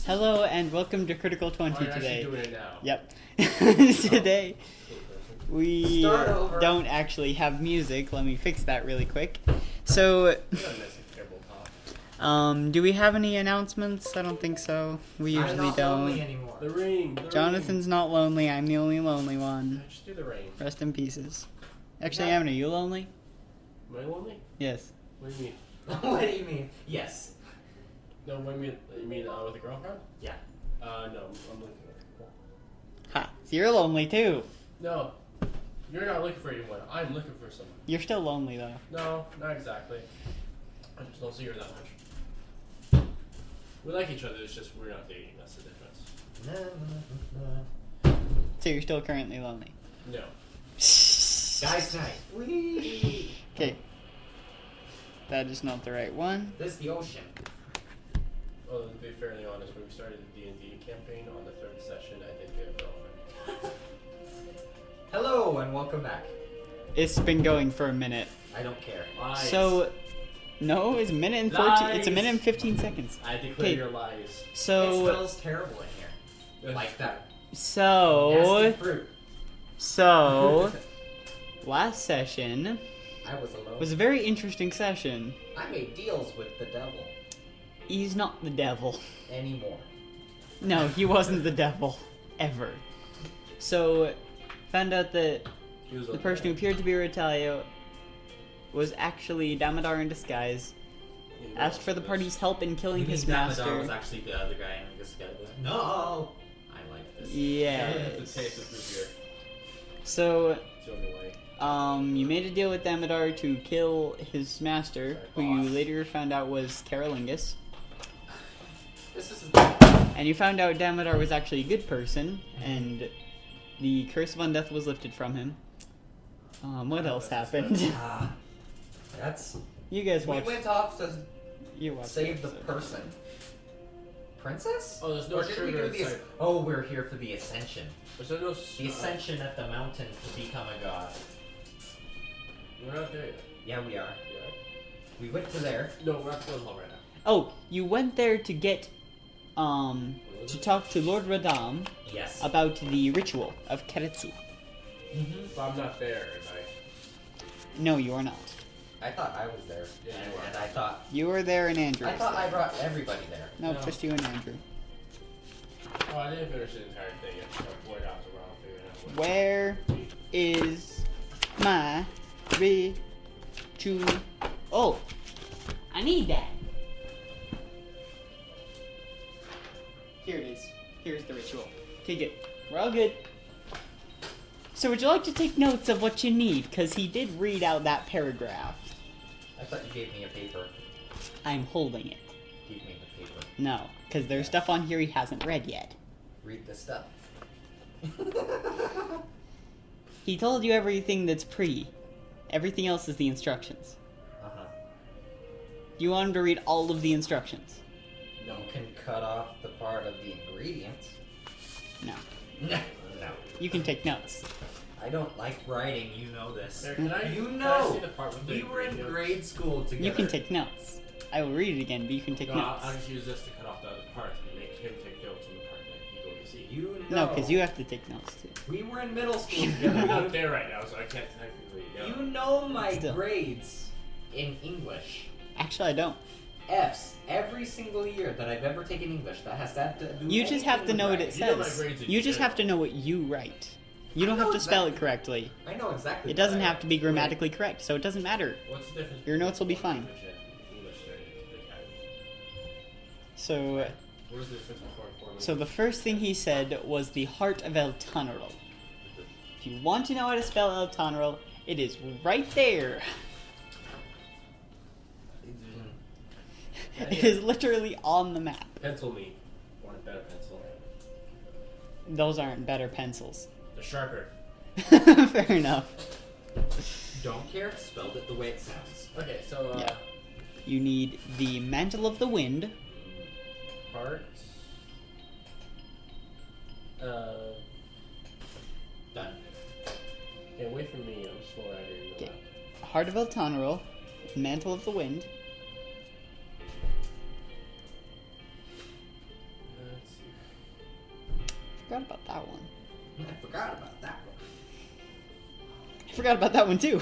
Hello and welcome to Critical 20 Are you today. actually doing it now? Yep. Today we don't actually have music. Let me fix that really quick. So, do we have any announcements? I don't think so. We usually I'm not don't. lonely anymore. The ring. Jonathan's not lonely. I'm the only lonely one. Just do the ring. Rest in pieces. Actually, Amanda, are you lonely? Am I lonely? Yes. What do you mean? What do you mean? Yes. No, what do you mean? You mean with a girlfriend? Yeah. No, I'm looking for people. Ha. So you're lonely too. No, you're not looking for anyone. I'm looking for someone. You're still lonely though. No, not exactly. I just don't see her that much. We like each other. It's just we're not dating. That's the difference. So you're still currently lonely. No. Guys night. Whee! Okay. That is not the right one. This is the ocean. Well, to be fairly honest, when we started the D&D campaign on the third session, I did get a girlfriend. Hello and welcome back. It's been going for a minute. I don't care. Lies. So, no, it's a minute and 14. It's a Lies. minute and 15 seconds. I declare Okay. your lies. It So, smells terrible in here. Like that. so, Nasty fruit. last session I was alone. was a very interesting session. I made deals with the devil. He's not the devil. Anymore. No, he wasn't the devil. Ever. So, found out that He was the person who appeared to be Retalio was actually Damodar in disguise. Asked for the party's help in killing his master. was actually the other guy and this guy was like, no! I like this. Yes. The taste of this beer. So, It's the only way. you made a deal with Damodar to kill his master, who you boss. later found out was Carolingus. This is And you found out Damodar was actually a good person, and the curse of undeath was lifted from him. What else happened? that's... You guys We watched. went off to You watched save the episode. person. Princess? Oh, there's no Or did we sugar do the... inside. Oh, we're here for the ascension. Is there no The ascension at the mountain to become a god. We're not there yet. Yeah, we are. Yeah. We went to there. No, we're at the hall right now. Oh, you went there to get, to talk to Lord Radam Yes. about the ritual of Keretsu. But I'm not there, am No, you are not. I thought I was there. Yeah, you and were. I thought... You were there and Andrew I was thought there. I brought everybody there. No, No. just you and Andrew. Oh, I didn't finish the entire thing. I just got bored after a while figuring out what. Where is my ritual? Oh, I need that. Here it is. Here's the ritual. Okay, good. We're all good. So would you like to take notes of what you need? Because he did read out that paragraph. I thought you gave me a paper. I'm holding it. Give me the paper. No, because there's stuff on here he hasn't read yet. Read the stuff. He told you everything that's pre. Everything else is the instructions. Uh-huh. You want him to read all of the instructions? You can cut off the part of the ingredients. No. No. You can take notes. I don't like writing, you know this. There, can I, You can know. I see the part with the We were in ingredients? grade school together. You can take notes. I will read it again, but you can take No, notes. I'll just use this to cut off the other part and make him take notes on the part that he's going to see. You No, know. because you have to take notes too. We were in middle school I'm together. not there right now, so I can't technically. You know my Still. grades in English. Actually, I don't. F's every single year that I've ever taken English that has that to do You just have to anything know with what it writing. You know my says. grades in You just general. have to know what you write. You I don't have know to spell it exactly. correctly. I know exactly. It doesn't what I have to be write. grammatically correct, so it doesn't matter. What's the difference? Your between notes will be foreign fine. language and English learning? So, What is the difference between foreign so the first thing he said was the heart of El Tonerol. If you want to know how to spell El Tonerol, it is right there. It is literally on the map. Pencil me. Want a better pencil? Those aren't better pencils. The sharper. Fair enough. Don't care. Spelled it the way it sounds. Okay, so Yeah. You need the Mantle of the Wind. part. Done. Yeah, wait for me. I'm a slow writer. You know Okay. that. Heart of El Tonerol, Mantle of the Wind. Let's forgot about that one. I forgot about that one. I forgot about that one too.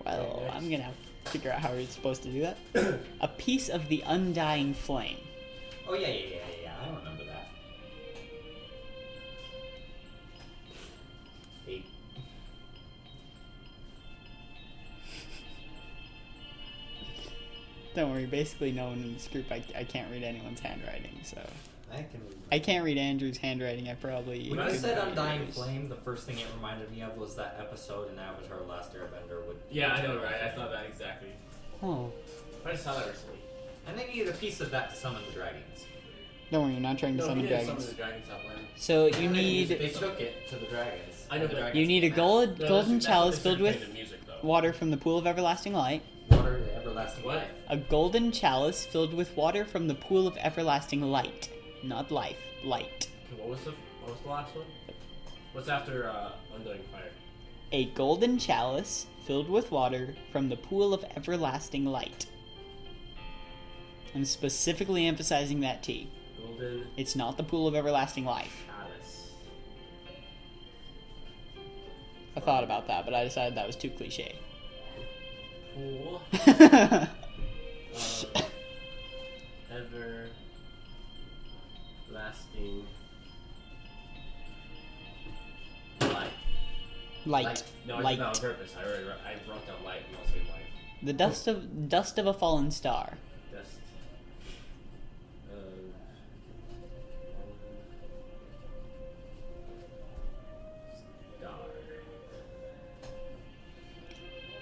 Well, I'm gonna have to figure out how we're supposed to do that. A piece of the undying flame. Oh yeah. I remember that. 8. Don't worry, basically no one in this group, I can't read anyone's handwriting, so... I can read. I can't read Andrew's handwriting, I probably... When I could said read Undying yours. Flame, the first thing it reminded me of was that episode in Avatar: Last Airbender with... Yeah, I know, right? I thought that exactly. Oh. I just saw that recently. And they needed a piece of that to summon the dragons. Don't worry, you're not trying to No, summon he didn't dragons. summon the dragons outland. So you They need took it to the dragons. I know, and the but- dragons you need a came out. golden chalice filled with The music, though. water from the pool of everlasting light. Water to everlasting What? life. A golden chalice filled with water from the pool of everlasting light. Not life, light. Okay, what was the last one? What's after Undying Fire? A golden chalice filled with water from the pool of everlasting light. I'm specifically emphasizing that T. Golden It's not the pool of everlasting life. Chalice. I thought about that, but I decided that was too cliche. Pool. Ever lasting life. Light. No, I Light. did that on purpose. I wrote down light and I'll say life. The dust of a fallen star. Dust. Star.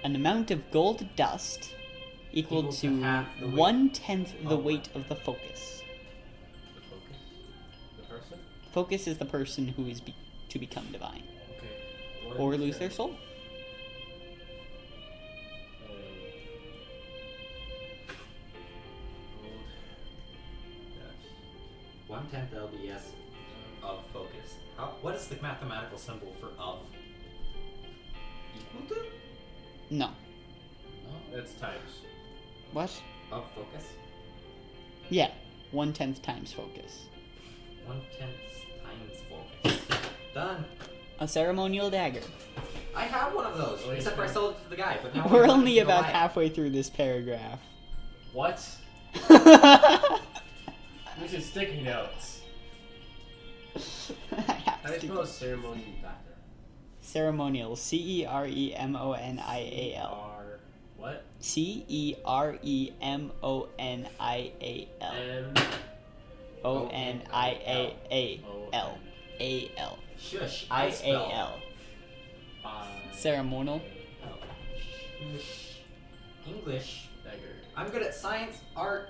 An amount of gold dust equal Equal to to half the weight. 1/10 the Oh. weight of the focus. The focus. The person. Focus is the person who is to become divine. Okay. Or lose their soul. Gold. 1/10 LBS of focus. What is the mathematical symbol for of? Equal to? No. No. That's times. What? Of focus? Yeah. 1/10 times focus. 1/10 times focus. Done. A ceremonial dagger. I have one of those, Oh, you except for I do? sold it to the guy, but now We're I'm only gonna about lie. halfway through this paragraph. What? These are sticky notes. I have How do you to- spell ceremonial dagger? Ceremonial. Ceremonial. R. What? Ceremonial. M. Oniaal. A-L. Shush, I spell. I-A-L. I. Ceremonial. English. Dagger. I'm good at science, art,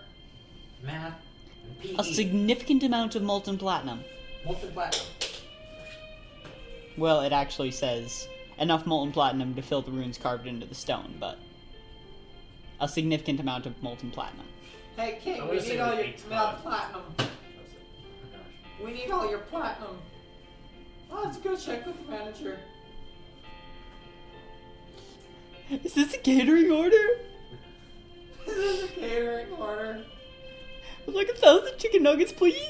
math, and PE. A significant amount of molten platinum. Molten platinum. Well, it actually says enough molten platinum to fill the runes carved into the stone, but a significant amount of molten platinum. Hey, King, I'm we gonna say need all like your 8 melt times. platinum. That's it. Oh my gosh. We need all your platinum. Oh, let's go check with the manager. Is this a catering order? This is a catering order. I'd like 1,000 chicken nuggets, please.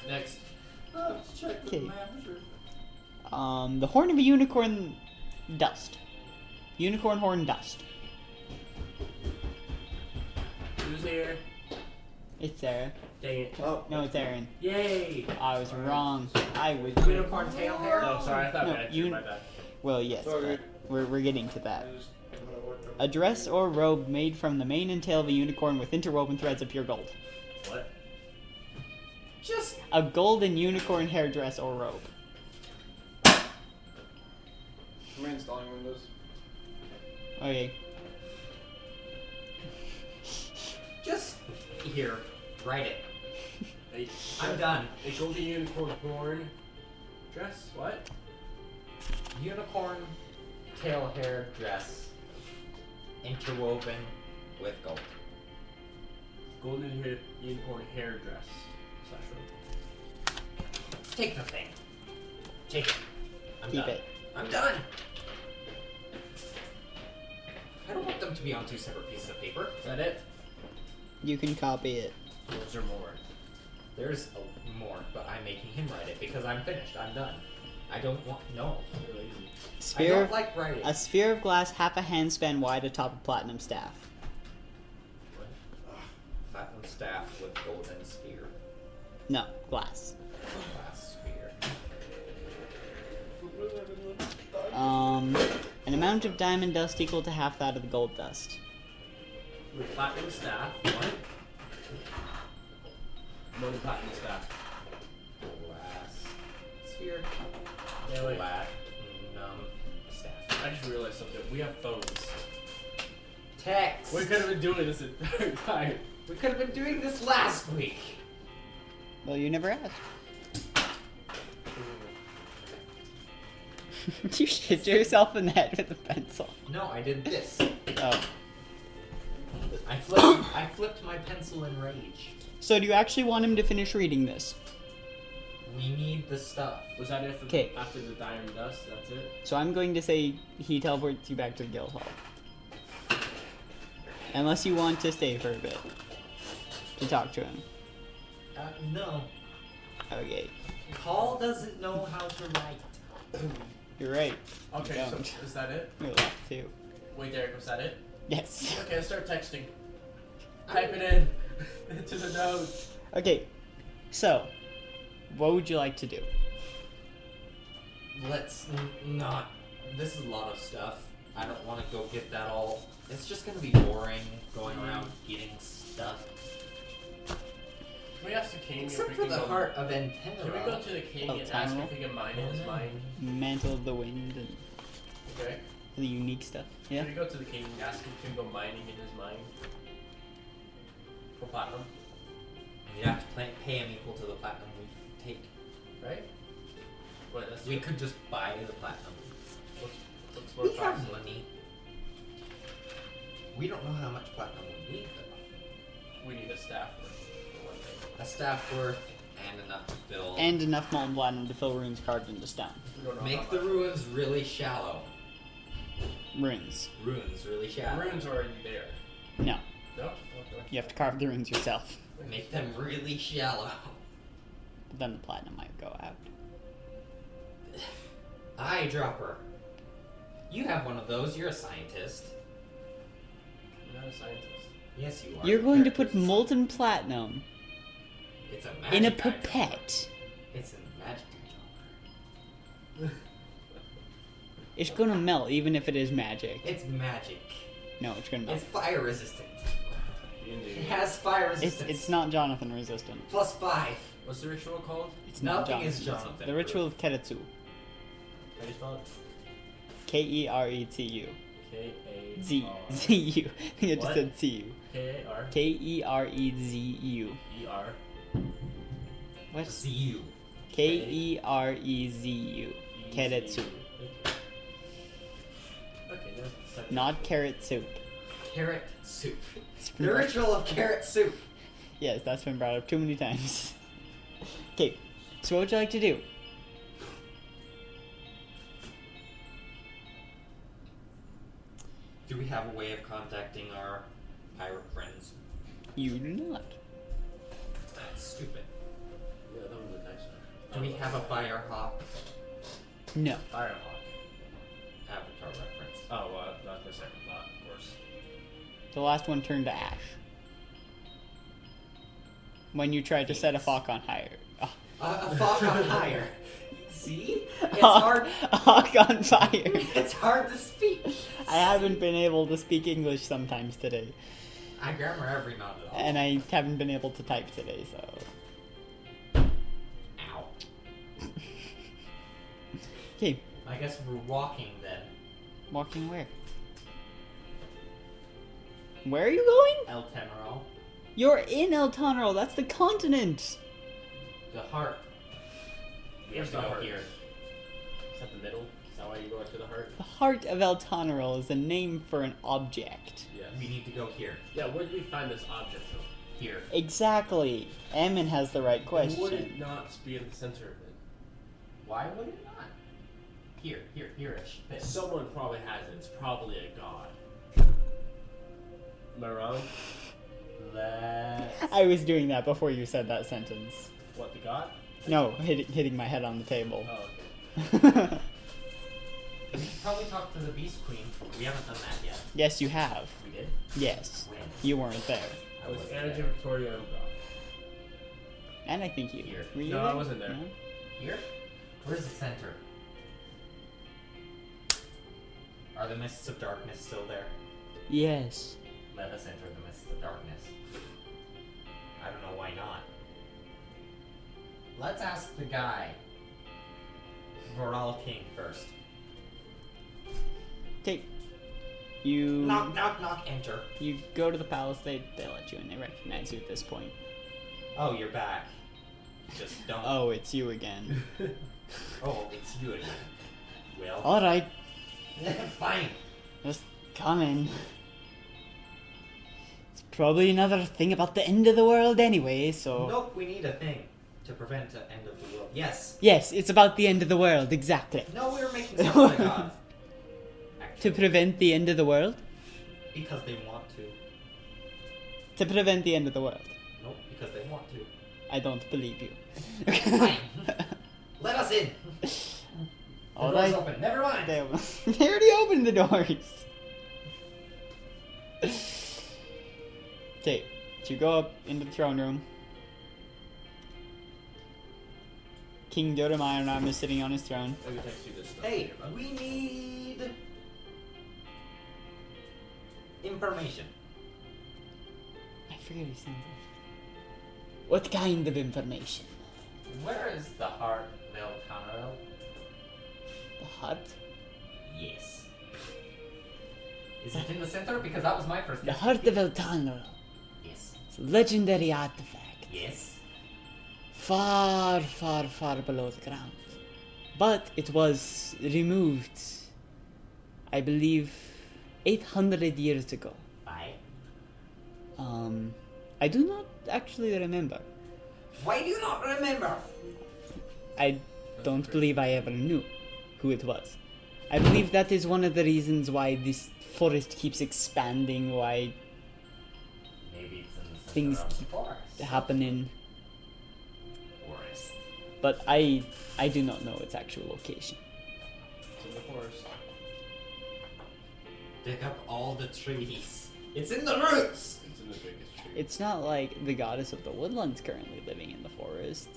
Next. Oh, let's check with the Okay. manager. The horn of a unicorn dust. Unicorn horn dust. Who's here? It's Sarah. Dang it. Oh, No, it's Aaron. Yay! I was wrong. I was unicorn tail hair. Oh, sorry. I thought No, we had you- you. My bad. Well, yes, Sorry. but we're getting to that. I just wanna work on- A dress or robe made from the mane and tail of a unicorn with interwoven threads of pure gold. What? Just A golden unicorn hair dress or robe. I'm installing Windows. Okay. here. Write it. A, I'm done. A golden unicorn horn dress? What? Unicorn tail hair dress interwoven with gold. Golden unicorn hair dress / robe. Take the thing. Take it. I'm Keep done. it. I'm done. I don't want them to be on two separate pieces of paper. Is that it? You can copy it. Those are more. There's more, but I'm making him write it because I'm finished. I'm done. I don't want. No. They're lazy. I Sphere. don't like writing. A sphere of glass half a handspan wide atop a platinum staff. What? Platinum staff with golden spear. No, glass. Glass spear. An amount of diamond dust equal to half that of the gold dust. With platinum staff. What? No platinum staff. Glass sphere. Yeah, wait. Platinum staff. I just realized something. We have phones. Text. We could have been doing this entire time. We could have been doing this last week. Well, you never asked. You hit yourself in the head with a pencil. No, I did this. Oh. I flipped my pencil in rage. So do you actually want him to finish reading this? We need the stuff. Was that it for 'Kay. after the diamond dust? That's it? So I'm going to say he teleports you back to the guild hall. Unless you want to stay for a bit. To talk to him. No. Okay. Paul doesn't know how to write. You're right. Okay, so Don't. is that it? You're left too. Wait, Derek, was that it? Yes. Okay, let's start texting. Type it in into the notes. Okay. So, what would you like to do? Let's not. This is a lot of stuff. I don't want to go get that all. It's just gonna be boring going around getting stuff. Can we ask the king Except if for we the can go, heart of Can we go Antenna. to the king Oh, and ask tunnel? if we can mine in his mine? Mantle of the Wind and Okay. the unique stuff. Yeah. Can we go to the king and ask if we can go mining in his mine? For platinum, We'd have to pay him equal to the platinum we take. right? Wait, let's We could just buy the platinum. what's more We have fast? money. We don't know how much platinum we need though. We need a staff for one thing. A staff worth and enough to fill. And enough molten platinum to fill runes carved into stone. We don't know Make how the much. ruins really shallow. Runes. Ruins really The shallow. runes are already there. No. No? Okay. You have to carve the runes yourself. Make them really shallow. But then the platinum might go out. Eyedropper. You have one of those. You're a scientist. I'm not a scientist. Yes, you are. You're Your going to character's put a molten platinum scientist. It's a magic in a eyedropper. pipette. It's a magic eyedropper. It's gonna melt even if it is magic. It's magic. No, it's gonna melt. It's fire resistant. D&D. It has fire resistance. It's not Jonathan resistant. +5. What's the ritual called? It's not Nothing is Jonathan. Jonathan. The ritual of Keretsu. How do you spell it? Keretsu. K-A-R... Z-U. I think I just What? said C-U. K-A-R... Kerezu. E-R... What? ZU. Kerezu. Keretsu. Okay, that's the second. Not carrot soup. Carrot soup. It's been The brought- ritual of carrot soup. Yes, that's been brought up too many times. Okay, so what would you like to do? Do we have a way of contacting our pirate friends? You do not. That's stupid. Yeah, that was a nice one. Do we have a fire hawk? No. Firehawk. Avatar reference. Oh, well, not the second thought, of course. The last one turned to ash. When you tried to set a hawk on fire. Oh. A hawk on fire. See? It's Hawk- hard. A hawk on fire. It's hard to speak. I haven't been able to speak English sometimes today. I grammar every not at all. And I haven't been able to type today, so. Ow. Okay, I guess we're walking then. walking where? Where are you going? El Temeral. You're in El Tonero, that's the continent! The heart. We have Where's to the go heart? here. Is that the middle? Is that why you go into the heart? The heart of El Tonero is a name for an object. Yes. We need to go here. Yeah, where did we find this object though? Here. Exactly. Emin has the right Would it question. not be in the center of it? Why would it not? Here, here-ish. This. Someone probably has it. It's probably a god. Am I wrong? that. I was doing that before you said that sentence. What, the god? No, hitting my head on the table. Oh, okay. We should probably talk to the Beast Queen. We haven't done that yet. Yes, you have. We did? Yes. When? You weren't there. I was wasn't Anna, there. Victoria, and Brock. And I think you. Here. Were you No, there? I wasn't there. No? Here? Where's the center? Are the mists of darkness still there? Yes. Let us enter the mists of darkness. I don't know why not. Let's ask the guy. Voral King first. Okay. You. Knock, knock, knock, enter. You go to the palace. They let you in. They recognize you at this point. Oh, you're back. Just don't. Oh, it's you again. Oh, it's you again. Well. All right. Fine. Just come in. It's probably another thing about the end of the world anyway, so... Nope, we need a thing to prevent the end of the world. Yes. Yes, it's about the end of the world, exactly. No, we were making some other god. To Actually, prevent the end of the world? because they want to. To prevent the end of the world. Nope, because they want to. I don't believe you. Fine. Let us in. The All door's right. open. Never mind. They already opened the doors. Okay, so you go up into the throne room. King Dodomayaram is sitting on his throne. Let me text you this stuff. Hey, here, bud. we need information. I forget his name. What kind of information? Where is the heart Vel Tanarel? The hut? Yes. Is it in the center? Because that was my first The guess. heart of Eltanor. Yes. It's a legendary artifact. Yes. Far, far, far below the ground. But it was removed, I believe, 800 years ago. Why? I do not actually remember. Why do you not remember? I don't believe I ever knew who it was. I believe that is one of the reasons why this forest keeps expanding, why Maybe it's in the center Things of the keep forest. happening, Forest. but I do not know its actual location. It's in the forest. Dig up all the trees. It's in the roots! It's in the biggest tree. It's not like the goddess of the woodlands currently living in the forest.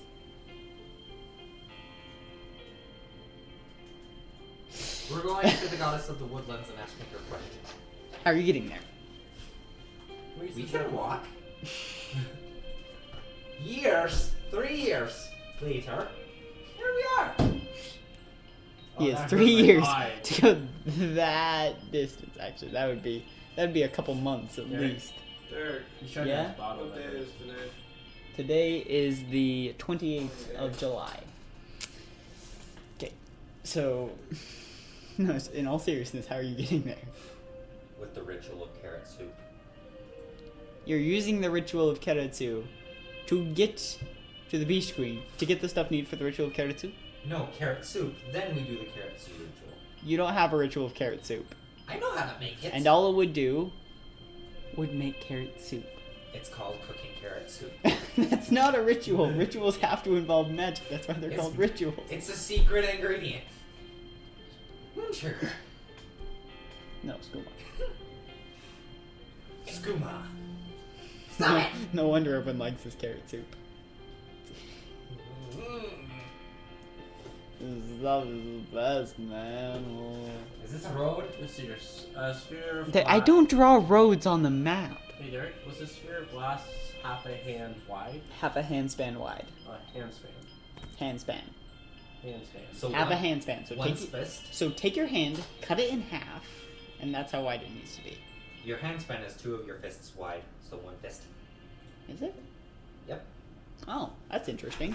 We're going to the goddess of the woodlands and asking her questions. How are you getting there? We can walk. Years, 3 years later, here we are. He Oh, has that 3 hurt my years eye. to go that distance. Actually, that'd be a couple months at Derek? least. Derek, You showed Yeah? his bottle. what day is today? Today is the 28th of July. Okay, so no, in all seriousness, how are you getting there? With the ritual of carrot soup. You're using the ritual of Keratsu to get to the Beast Queen to get the stuff needed for the ritual of Keratsu. No, carrot soup. Then we do the carrot soup ritual. You don't have a ritual of carrot soup, I know how to make it. and all it would do would make carrot soup. It's called cooking carrot soup. That's not a ritual. Rituals have to involve magic. That's why they're It's- called rituals. It's a secret ingredient. Moon sugar. No, skooma. Skooma. Stop it! No wonder everyone likes this carrot soup. Mm. This stuff is the best, man. Oh. Is this a road? Let's see your sphere of I glass. don't draw roads on the map. Hey Derek, was the sphere of glass half a hand wide? Half a handspan wide. Handspan. Handspan. Handspan. So Half a one- handspan. So One's take fist. so take your hand, cut it in half, and that's how wide it needs to be. Your handspan is 2 of your fists wide, so 1 fist. Is it? Yep. Oh, that's interesting.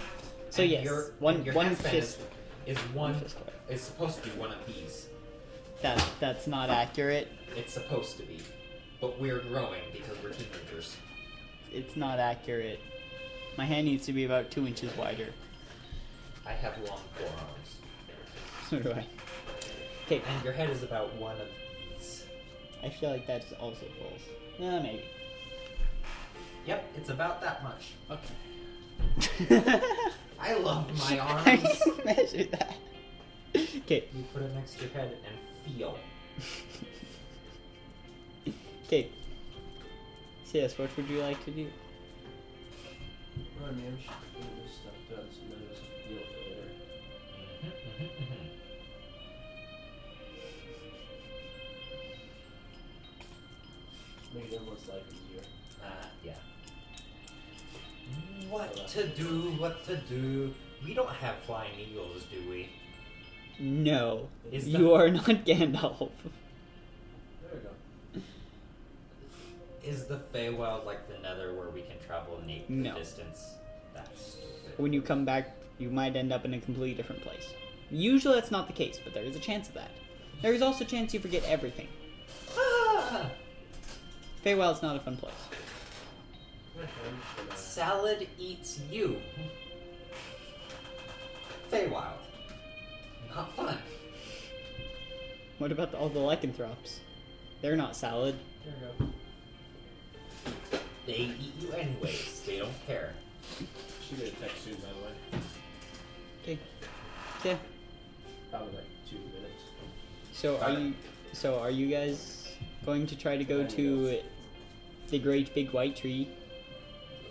So And yes, your one handspan fist. is one. fist wide. It's supposed to be one of these. That's not accurate. It's supposed to be, but we're growing because we're teenagers. It's not accurate. My hand needs to be about 2 inches wider. I have long forearms, So do I. Okay, and your head is about one of these. I feel like that's also false. Maybe. Yep, it's about that much. Okay. I love my How do arms. you measure that? Okay. You put it next to your head and feel. Okay. CS, what would you like to do? Well, I mean, I'm just getting this stuff done, so then let's just deal with it later. Make everyone's life easier. Yeah. What to do, what to do. We don't have flying eagles, do we? No. Is You the- are not Gandalf. There we go. Is the Feywild like the Nether where we can travel an equal No. distance? That's stupid. When you come back, you might end up in a completely different place. Usually that's not the case, but there is a chance of that. There is also a chance you forget everything. Ah! Feywild's not a fun place. Okay, I'm just gonna... Salad eats you. Feywild. Not fun. What about all the lycanthropes? They're not salad. There we go. They eat you anyways. They don't care. Should get a text soon, by the way. Okay. Yeah. Probably like 2 minutes. So are you guys going to try to go to the great big white tree?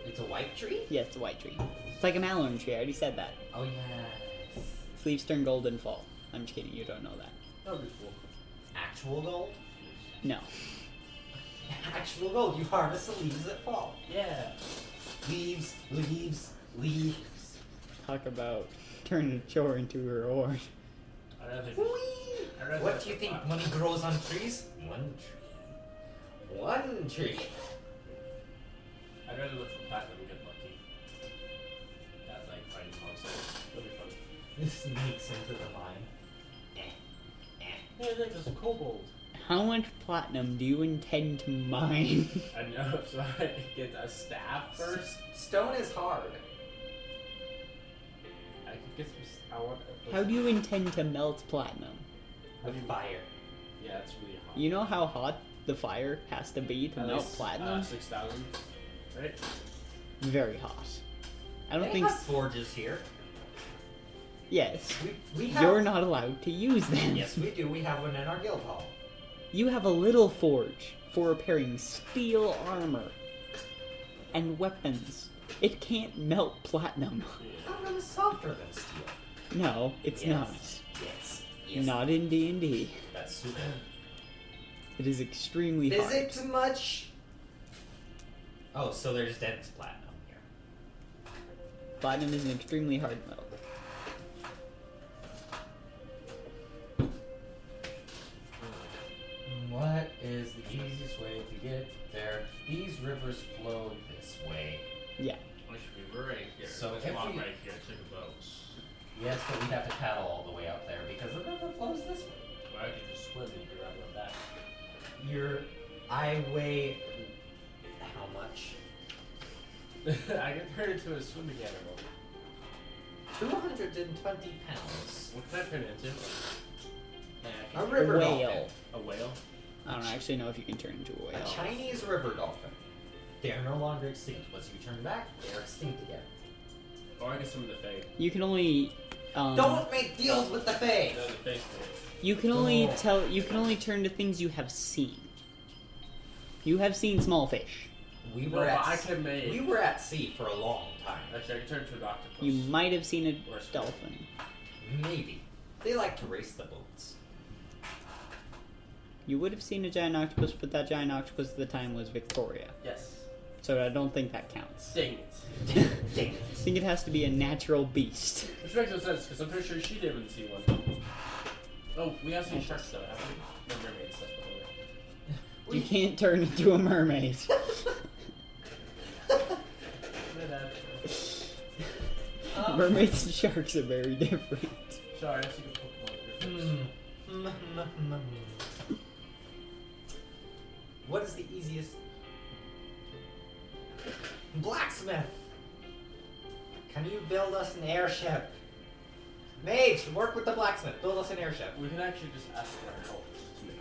It's a white tree? Yeah, it's a white tree. It's like a mallow tree, I already said that. Oh yes. Its leaves turn golden fall. I'm just kidding, you don't know that. That would be cool. Actual gold? No. Actual gold. You harvest the leaves that fall. Yeah. Leaves, leaves, leaves. Talk about turning a chore into a reward. I'd rather just... Whee! I'd rather What have do you to think fly. money grows on trees? One tree. One tree. I'd rather look for platinum and get lucky. At like finding monsters. That'd be fun. This sneaks into the mine. Yeah, look, there's a kobold. How much platinum do you intend to mine? I know, so I can get a staff first. Stone is hard. I could get some. I want. How do you intend to melt platinum? With fire. Yeah, it's really hot. You know how hot the fire has to be to At melt least, platinum? 6,000. Right? Very hot. I don't They think. have forges here. Yes. We have. You're not allowed to use them. Yes, we do. We have one in our guild hall. You have a little forge for repairing steel armor and weapons. It can't melt platinum. Platinum is softer than steel. No, it's Yes. not. Yes. Yes. Not in D&D. That's super. It is extremely Is hard. it much? Oh, so there's dense platinum here. Platinum is an extremely hard metal. What is the easiest way to get there? These rivers flow this way. Yeah. We should be right here. So Let's if walk we- right here. Take a boat. Yes, but we have to paddle all the way out there because the river flows this way. Or I could just swim and be right on that. I weigh how much? I can turn into a swimming animal. 220 pounds. What can I turn into? A river Whale. dolphin. A whale? I don't actually know if you can turn into a A whale. Chinese river dolphin. They are no longer extinct. Once you turn back, they are extinct again. Or I guess some of the Fae. You can only Don't make deals with the Fae! No, the Fae thing. you can only turn to things you have seen. You have seen small fish. We No, were but at I can make. we were at sea for a long time. Actually, I can turn into an octopus. You might have seen a Or a squid. dolphin. Maybe. They like to race the boats. You would have seen a giant octopus, but that giant octopus at the time was Victoria. Yes. So I don't think that counts. Dang it. Dang it. I think it has to be a natural beast. Which makes no sense, because I'm pretty sure she didn't see one. Oh, we have seen sharks though, haven't we? No mermaids, that's what You can't turn into a mermaid. Mermaids and sharks are very different. Sorry, I see the Pokemon reference. What is the easiest? Blacksmith! Can you build us an airship? Mage, work with the blacksmith. Build us an airship. We can actually just ask for help to make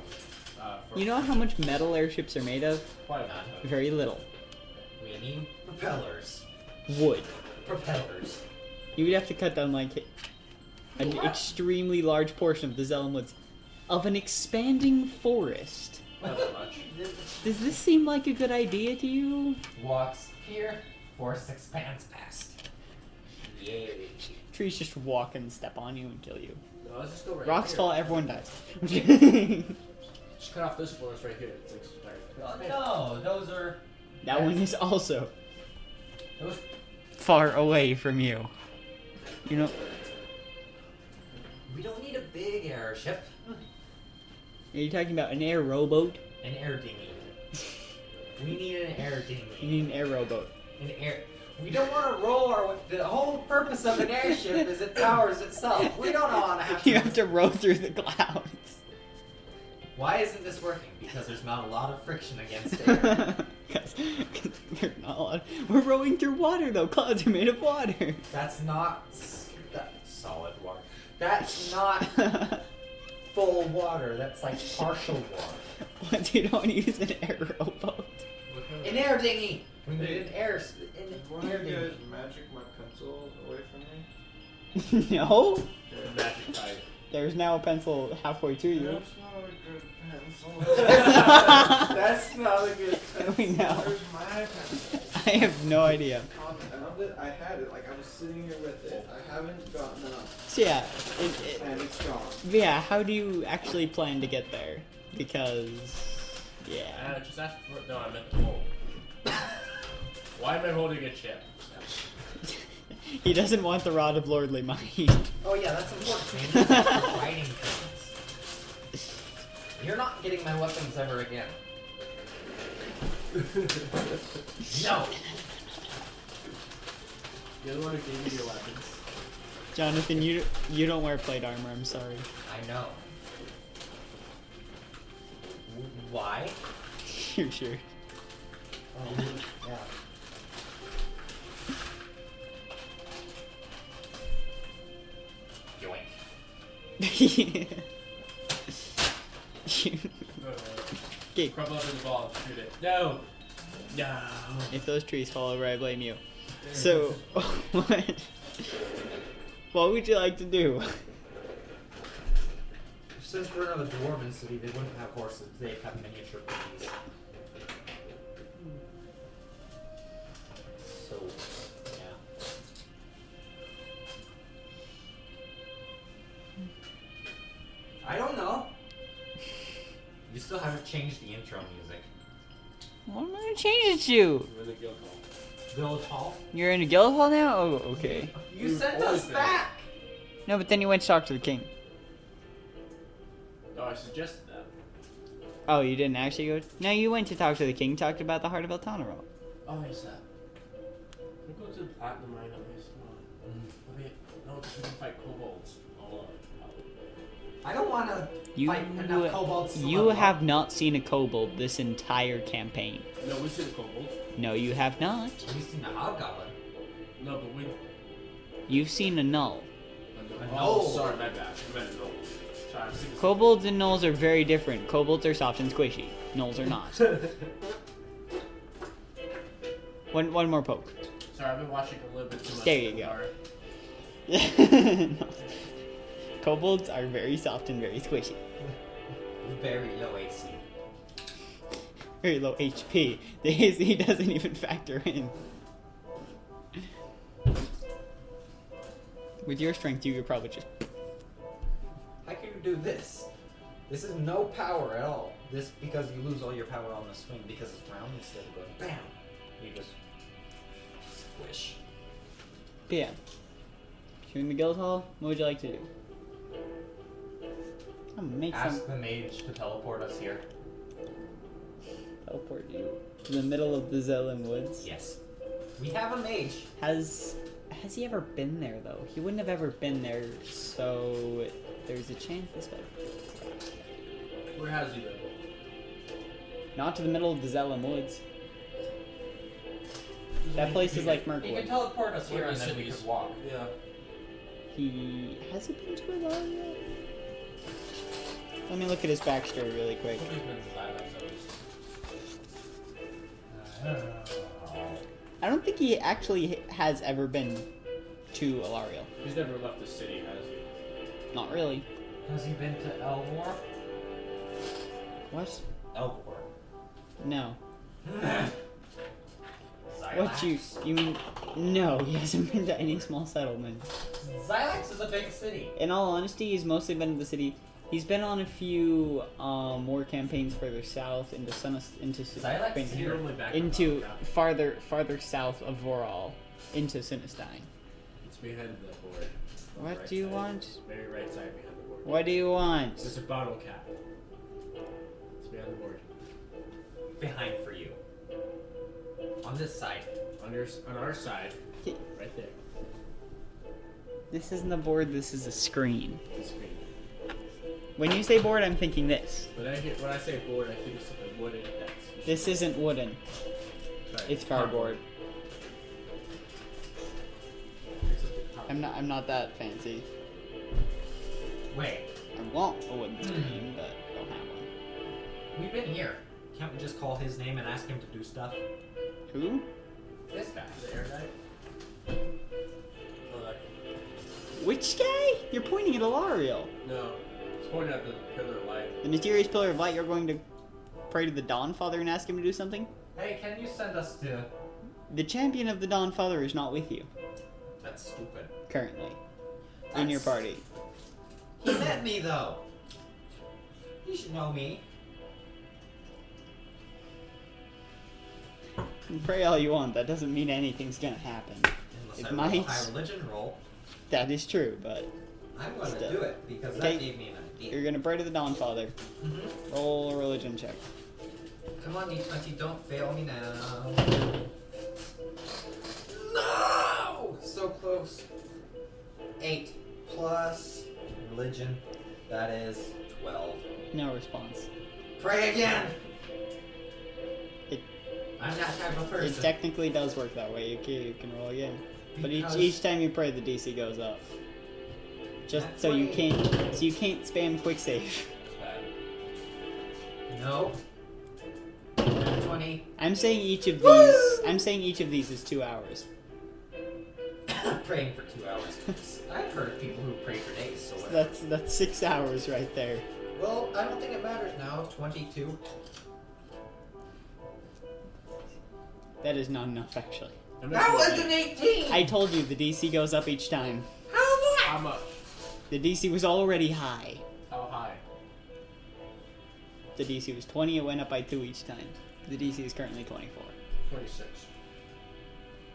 for You know how much metal airships are made of? quite a lot. Very little. We need propellers. Wood. Propellers. You would have to cut down like an extremely large portion of the Zelen Woods of an expanding forest. Not that much. Does this seem like a good idea to you? Walks here, force expands past. Yay. Trees just walk and step on you and kill you. No, let's just go right Rocks here. fall, everyone dies. Just cut off this forest right here. It's like, No, those are. That one is also Those. far away from you. You know, We don't need a big airship. are you talking about an air rowboat? An air dinghy. We need an air You dinghy. need an air rowboat. An air. We don't want to roll our. The whole purpose of an airship is it powers itself. We don't want to have to. You have to row through the clouds. Why isn't this working? Because there's not a lot of friction against air. Because there's not a lot. We're rowing through water though. Clouds are made of water. That's not solid water. That's not full water. That's like partial water. What, you don't use an air rowboat? what kind of- An air dinghy. We need an air. Why An you air guys dinghy. magic my pencil away from me? No. Magic type. There's now a pencil halfway to you. That's not a good pencil. That's not a good pencil. We know. Where's my pencil? I have no idea. I had it, like I was sitting here with it. I haven't gotten up, So yeah, and it's gone. yeah. How do you actually plan to get there? Because yeah. Just ask for. No, I meant the hole. Why am I holding a chip? He doesn't want the rod of lordly might. Oh yeah, that's important. Man. You're fighting things. You're not getting my weapons ever again. No. You're the one who gave me your weapons. Jonathan, you don't wear plate armor. I'm sorry. I know. Why? You're sure? Oh, yeah. Yoink. Okay, Crumble up in the ball. Shoot it. No. No. if those trees fall over, I blame you. So, what would you like to do? Since we're in a dwarven city, they wouldn't have horses. They have miniature ponies. So, yeah. I don't know. You still haven't changed the intro music. What am I gonna change it to? We're in the guild hall. Village Hall? You're in a guild hall now? Oh, okay. You We've sent always us been. back! No, but then you went to talk to the king. Oh, I suggested that. Oh, you didn't actually go? No, you went to talk to the king, talked about the Heart of Eltanaro. Oh, is that? We'll go to the platinum mine at least. No, because we can fight kobolds. I don't want to You, fight enough kobolds to you level up. have not seen a kobold this entire campaign. No, we see the kobolds. No, you have not. We've seen a hobgoblin. No, but we. You've seen a null. Oh, sorry, my bad. I meant no. Sorry, I'm sick of Kobolds and gnolls are very different. Kobolds are soft and squishy. Gnolls are not. One more poke. Sorry, I've been watching a little bit too much. There you Silver go. Bar. Kobolds are very soft and very squishy. Very low AC. Very low HP. The AC doesn't even factor in. With your strength, you could probably just... How can you do this? This is no power at all. This because you lose all your power on the swing because it's round instead of going bam. You just squish. But yeah. You in the guild hall? What would you like to do? I'm gonna make some... Ask the mage to teleport us here. Teleport you to the middle of the Zelen Woods. Yes. We have a mage. Has he ever been there though? He wouldn't have ever been there, so there's a chance this guy. Where has he been? Not to the middle of the Zelen Woods. That place is like He could Mirkwood. teleport us here Where and is then we cities? could walk. Yeah. He has he been to it all yet? Let me look at his backstory really quick. He's been to his island, so he's- I don't think he actually has ever been to Alariel. He's never left the city, has he? Not really. Has he been to Elvor? What? Elvor. No. What you mean? No, he hasn't been to any small settlement. Xylax is a big city. In all honesty, he's mostly been to the city. He's been on a few more campaigns further south into Xylax been is here, normally back into up. farther south of Voral, into Sinistine. It's behind the board. On the What right do you side. want? Very right side behind the board. What do you want? There's a bottle cap. It's behind the board. Behind for you. On this side. On our side, right there. This isn't the board. This is a screen. The screen. When you say board, I'm thinking this. When I say board, I think it's something wooden. That's This isn't wooden. sorry, It's cardboard. It's a cardboard. I'm not that fancy. Wait, I want a wooden screen, but I don't have one. we've been here. Can't we just call his name and ask him to do stuff? Who? This guy. The air guy? Oh, that. Which guy? You're pointing at Alariel. No. It's pointing at the pillar of light. The mysterious pillar of light. You're going to pray to the Dawn Father and ask him to do something? Hey, can you send us to... The champion of the Dawn Father is not with you That's stupid. currently in your That's- party. He met me, though. You should know me. You can pray all you want. That doesn't mean anything's gonna happen. Unless It I roll a might. high religion roll. That is true, but I'm going to Still. do it, because Okay. that gave me an you're idea. gonna pray to the Dawn Father. Mm-hmm. Roll a religion check. Come on, D20, don't fail me now. No! So close. 8 plus religion. That is 12. No response. Pray again! It- I'm that type of It person. technically does work that way. You can roll again, but Because- each time you pray, the DC goes up. Just That's so you right. can't spam quick save. It's bad. No. 20. I'm saying each of these. I'm saying each of these is 2 hours. Praying for 2 hours. I've heard of people who pray for days, so So whatever. that's 6 hours right there. Well, I don't think it matters now. 22. That is not enough, actually. That was an 18! I told you the DC goes up each time. How much? How much? The DC was already high. How high? The DC was 20. It went up by 2 each time. The DC is currently 24. 26.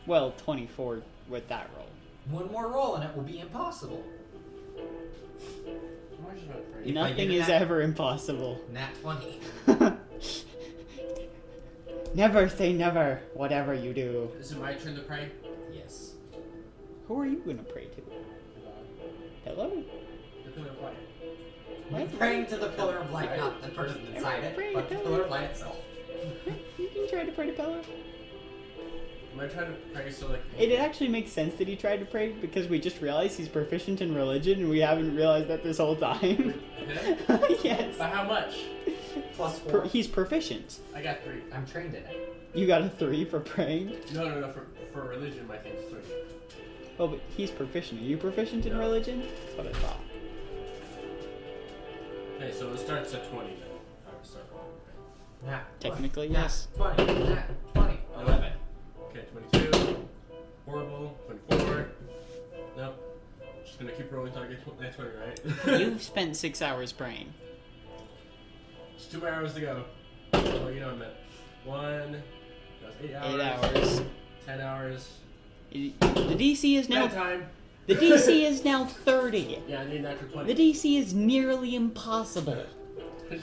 Well, 24 with that roll. One more roll and it will be impossible. Why is that crazy? If I Nothing get is that- ever impossible. Nat 20. Never say never, whatever you do. Is it my turn to pray? Yes. Who are you gonna pray to? Hello? The pillar of light. I'm praying to the pillar of light, not the person inside it, Praying but the to pillar of light itself. You can try to pray to Pillar. Am I trying to pray so like? It actually makes sense that he tried to pray because we just realized he's proficient in religion and we haven't realized that this whole time. Him? Yes. By how much? Plus 4. He's proficient. I got 3. I'm trained in it. You got a 3 for praying? No. For religion, my thing's 3. Oh, but he's proficient. Are you proficient in No. religion? That's what I thought. Okay, so it starts at 20 then. I would start. Nat. Technically, Nat yes. 20. Nat 20. 11. Okay, 22. Horrible. 24. Nope. Just gonna keep rolling until I get 20, right? You've spent 6 hours praying. It's 2 hours to go. Oh, you know what I meant. 1. That's 8 hours. 8 hours. 10 hours. The DC is now Bedtime. the DC is now 30. Yeah, I need an extra 20. The DC is nearly impossible.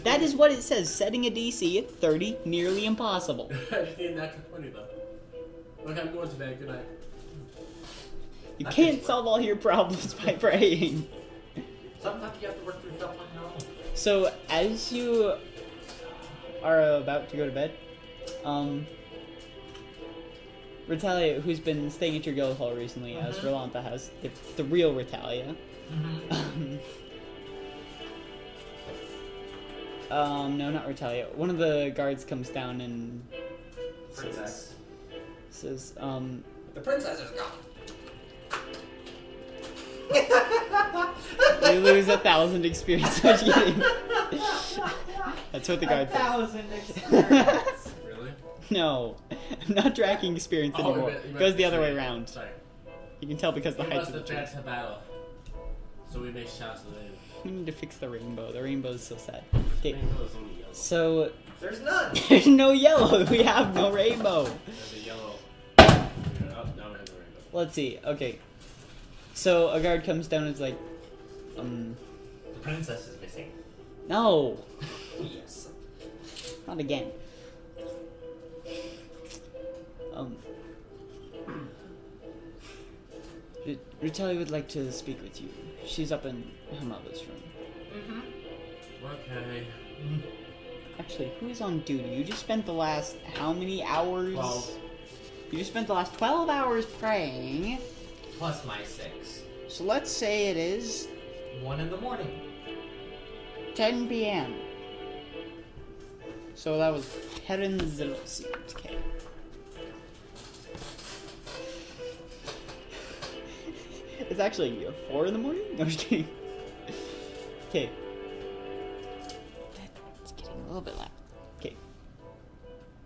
That is what it says. Setting a DC at 30, nearly impossible. I just need an extra 20 though. Okay, I'm going to bed. Good night. You That's can't it. solve all your problems by praying. Sometimes you have to work through stuff on your own. So, as you are about to go to bed, Ritalia, who's been staying at your guild hall recently, as Rolanta has, the real Ritalia, no, not Ritalia. One of the guards comes down and Princess. Says, The princess is gone. you lose 1,000 experience. I'm just kidding. That's what the guard says. 1,000 experience. Really? No, I'm not tracking experience Oh, anymore. you It meant goes the other way experience. around. Sorry. You can tell because the We heights must of the advance trees. to battle. So we may shouts to live. We need to fix the rainbow. The rainbow is so sad. Okay, Rainbow is only yellow. so There's none. there's no yellow. We have no rainbow. There's a yellow. Oh, now we have the rainbow. Let's see. Okay, so a guard comes down and is like, The princess is missing. no, Yes. not again. Ritelli would like to speak with you. She's up in her mother's room. Okay. Actually, who's on duty? You just spent the last how many hours? 12. You just spent the last 12 hours praying. Plus my 6. So let's say it is 1 in the morning. 10 p.m. So that was Heron's little secret. Okay. It's actually 4 in the morning? No, I'm just kidding. Okay. It's getting a little bit loud. Okay.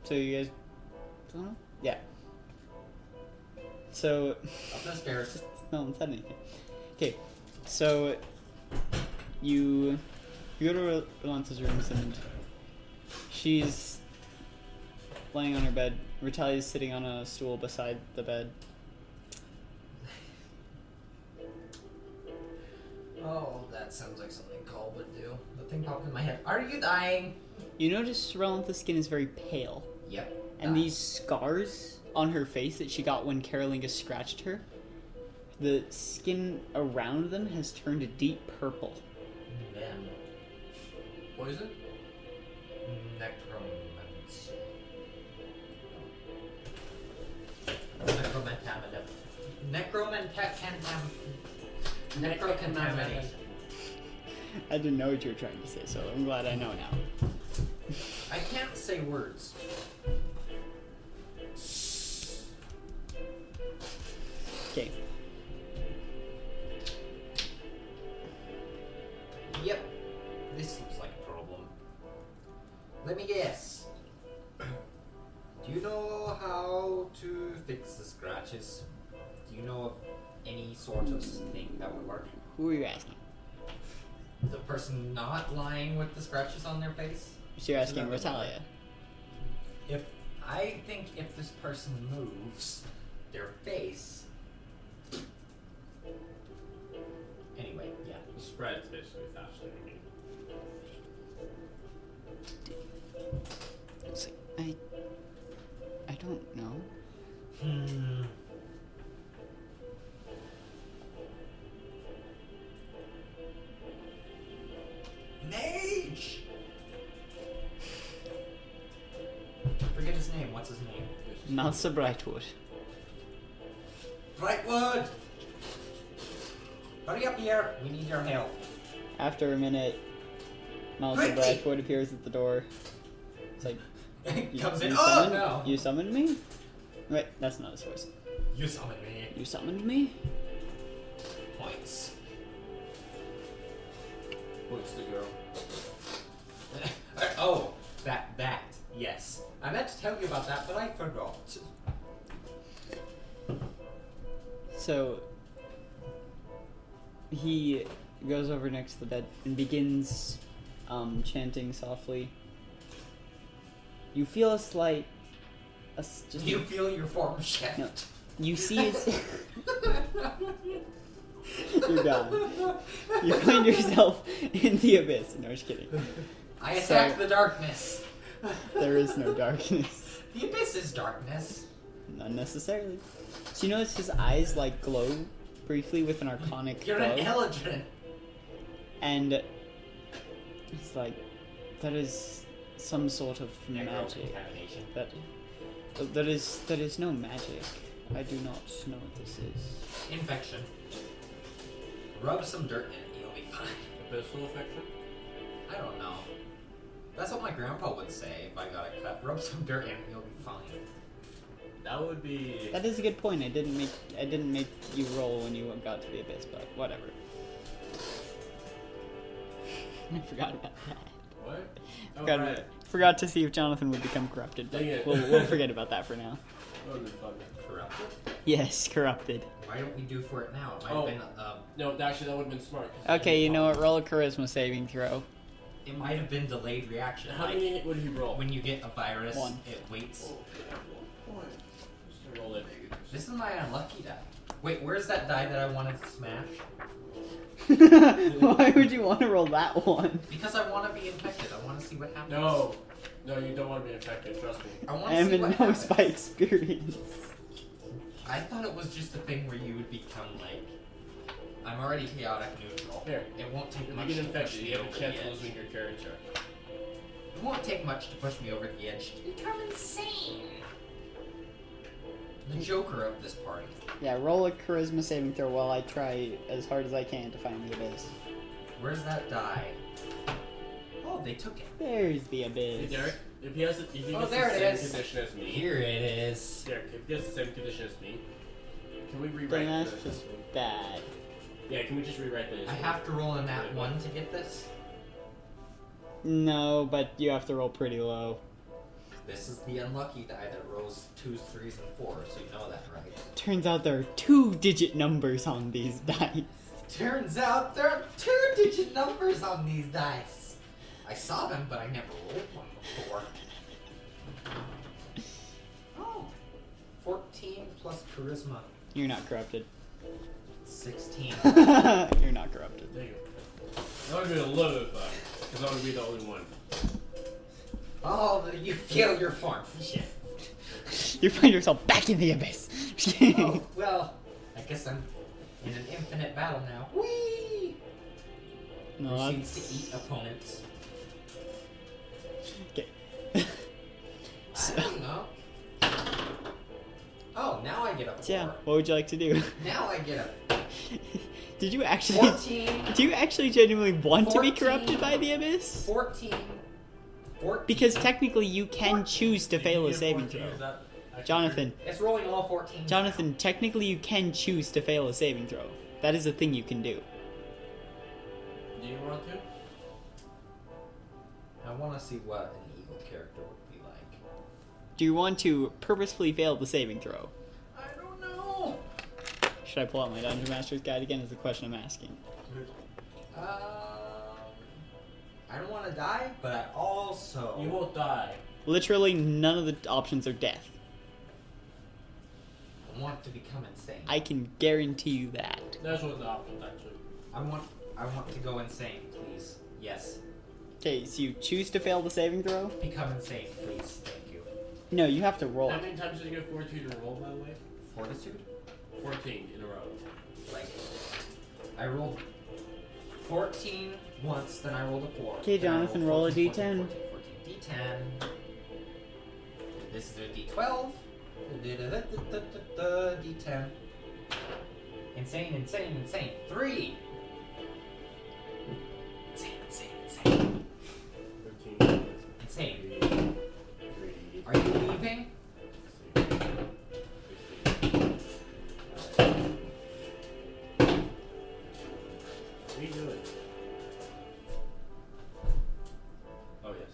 So you guys don't know? Yeah. So Up the stairs. no one said anything. Okay. So you go to Rolance's rooms and she's laying on her bed. Ritelli is sitting on a stool beside the bed. Oh, that sounds like something Cole would do. The thing popped in my head. Are you dying? You notice Rolance's skin is very pale. Yep. And these scars on her face that she got when Carolinga scratched her, the skin around them has turned a deep purple. Then Poison? necromancy. Necrocontamination. I didn't know what you were trying to say, so I'm glad I know now. I can't say words. Okay. Yep. This seems like a problem. Let me guess. Do you know how to fix the scratches? Do you know of any sort of thing that would work? Who are you asking? The person not lying with the scratches on their face? So you're asking Isn't that Ritalia. I think if this person moves their face. Anyway, yeah. The spread's basically faster than It's like, I don't know. Hmm. Mage! Forget his name. What's his name? Malsa Brightwood. Brightwood! Hurry up here. We need your help. After a minute, Malsa Quickly! Brightwood appears at the door. It's like, Comes in. you Oh summoned, no! You summoned me? Wait, that's not his voice. You summoned me. You summoned me? Points. Points the girl. Oh, that. Yes. I meant to tell you about that, but I forgot. So, he goes over next to the bed and begins chanting softly. You feel a slight... just You feel your form shift. No. You see his... You're gone. You find yourself in the abyss. No, just kidding. I attack the darkness. There is no darkness. The abyss is darkness. Not necessarily. So you notice his eyes like glow briefly with an arcanic You're glow. an Eldrin. And he's like, that is some sort of magic. Contamination. That is no magic. I do not know what this is. Infection. Rub some dirt in it, you'll be fine. Abyssal affection? I don't know. That's what my grandpa would say if I got a cut. Rub some dirt in it, you'll be fine. That would be. That is a good point. I didn't make you roll when you got to the abyss, but whatever. I forgot about that. What? Oh, Forgot, right. forgot to see if Jonathan would become corrupted, but Dang it. we'll forget about that for now. That would be fun. Corrupted? Yes, corrupted. Why don't we do for it now? It might Oh. have been, No, actually, that would have been smart. 'cause Okay, you know what? Roll a charisma saving throw. it might have been delayed reaction. How Like, many would he roll? when you get a virus, One. it waits. Just roll it. This is my unlucky die. Wait, where's that die that I wanted to smash? Why would you want to roll that one? Because I want to be infected. I want to see what happens. No, you don't want to be infected. Trust me. I want I to am see in what no happens. by experience. I thought it was just a thing where you would become like, I'm already chaotic neutral. Here. It won't take If much you get to push infected, me you have over a chance the of edge. losing your character. It won't take much to push me over the edge to become insane. The Joker of this party. Yeah, roll a charisma saving throw while I try as hard as I can to find the abyss. Where's that die? Oh, they took it. There's the Hey, abyss. Derek, if he gets Oh, the there it same is. condition as me. Here it is. Derek, if he gets the same condition as me, can we Then rewrite that's this? just bad. Yeah, can we just rewrite this? I have to roll in that one to get this. No, but you have to roll pretty low. This is the unlucky die that rolls 2s, 3s, and 4s, so you know that, right? Turns out there are 2-digit numbers on these dice. Turns out there are 2-digit numbers on these dice. I saw them, but I never rolled one before. Oh, 14 plus charisma, You're not corrupted. 16. You're not corrupted. There you go. That would be a little bit fun, because I would be the only one. Oh, you feel your form. Shit. You find yourself back in the abyss. Oh, well, I guess I'm in an infinite battle now. Whee! No, Proceeds that's... to eat opponents. Okay. I don't know. Oh, now I get a 4. Yeah, what would you like to do? Now I get a Did you actually... 14. Do you actually genuinely want to be 14. corrupted by the abyss? 14. 14. Because technically you can choose to fail a If you get saving 14, throw. is that actually Jonathan, It's rolling all 14. Jonathan, technically you can choose to fail a saving throw. That is a thing you can do. true? Do you want to? I want to see what an evil character would be like. Do you want to purposefully fail the saving throw? I don't know. Should I pull out my Dungeon Master's Guide again is the question I'm asking. I don't want to die, but I also... You won't die. Literally none of the options are death. I want to become insane. I can guarantee you that. That's one of the options, actually. I want to go insane, please. Yes. Okay, so you choose to fail the saving throw? Become insane, please. Thank you. No, you have to roll. How many times did you get 14 in a roll, by the way? Fortitude? 14 in a row. Like, I rolled 14 once, then I rolled a 4. Okay, then I rolled Jonathan, roll a 14, D10. 14. D10. This is a D12. D10. Insane, insane, insane. 3! Insane, insane, insane. 13. Insane. 3. Are you leaving? 16. What are you doing? Oh, yes.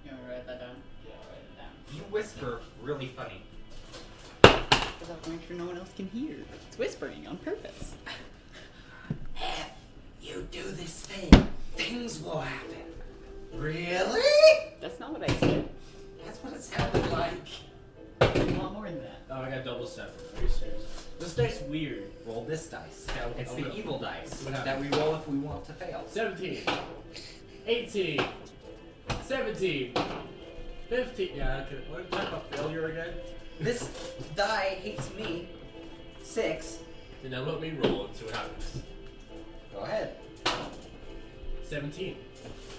You want me to write that down? Yeah, I'll write it down. You whisper really funny. Because I want to make sure no one else can hear. It's whispering on purpose. If you do this thing, things will happen. Really? That's not what I said. That's what it sounded like. It's a lot more than that. Oh, I got double 7. Are you serious? This dice weird. Roll this dice. Yeah, It's I'll the go. evil dice What that happened? we roll if we want to fail. 17. 18. 17. 15. Yeah, okay. What are you talking about failure again? This die hates me. 6. Then now let me roll and see what happens. Go ahead. 17.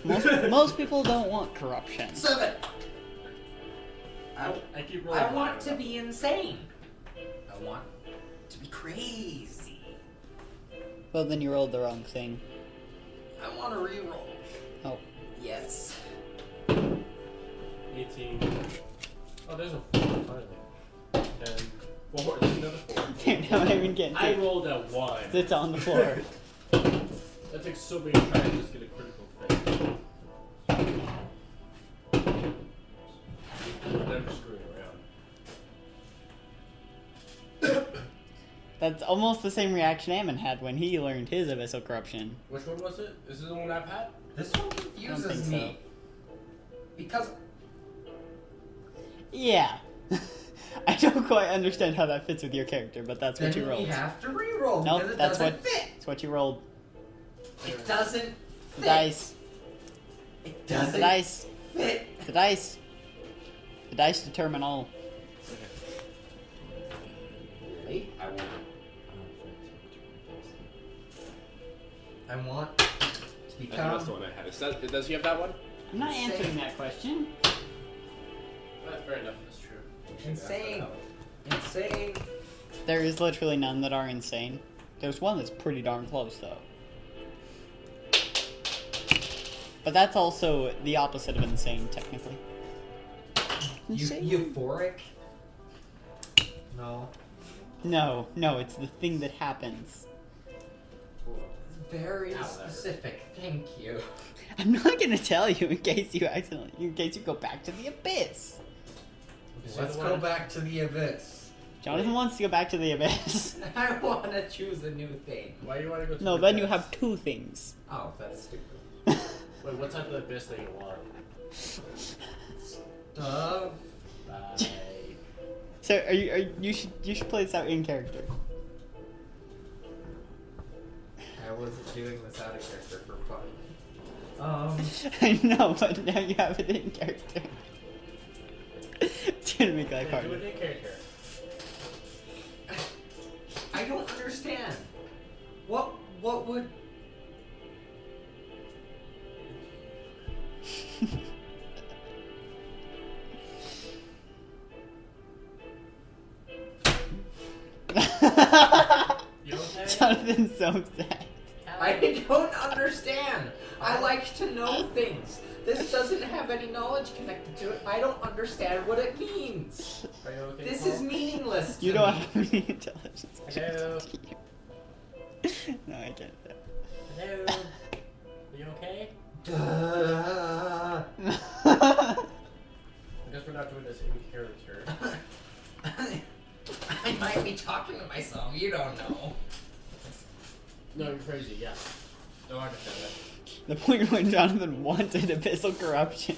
Most people don't want corruption. 7. I keep rolling. I want to be insane. I want to be crazy. Well, then you rolled the wrong thing. I want to reroll. Oh. Yes. 18. Oh, there's a 4 finally. And 4. There's another 4. Damn, now I even can't I see. rolled a 1. It's on the floor. That takes so many tries to just get a critical thing. I'm never screwing around. That's almost the same reaction Ammon had when he learned his abyssal corruption. Which one was it? Is this the one I've had? This one confuses think me. Because Yeah. I don't quite understand how that fits with your character, but that's what then you rolled. we have to reroll Nope, because it that's doesn't what fit. that's what you rolled. It doesn't fit. The dice. It The doesn't dice. fit. The dice. The dice determine all. Really? I want to I think become. that's the one I had. Does he have that one? I'm not Insane. answering that question. Fair enough, that's true. Insane. Insane. There is literally none that are insane. There's one that's pretty darn close, though. But that's also the opposite of insane, technically. Insane? Euphoric? No. No, no, it's the thing that happens. Very Ow, specific. Thank you. I'm not gonna tell you in case you go back to the abyss. Let's go back to the abyss. Jonathan wants to go back to the abyss. I want to choose a new thing. Why do you want to go to No, the then you abyss? have two things. Oh, that's stupid. Wait, what type of abyss do you want? Stuff. Bye. So you should play this out in character. I wasn't doing this out of character for fun. I know, but now you have it in character. It's gonna make life Okay, do harder. it in character. I don't understand. What would... You okay? Jonathan's so upset. I don't understand. I like to know things. This doesn't have any knowledge connected to it. I don't understand what it means. Are you okay? This Paul? is meaningless to You don't me. have any intelligence. Hello. No, I can't. Hello. Are you okay? Duh. I guess we're not doing this in character. I might be talking to myself. You don't know. No, you're crazy, yeah. No, I understand that. The point when Jonathan wanted abyssal corruption,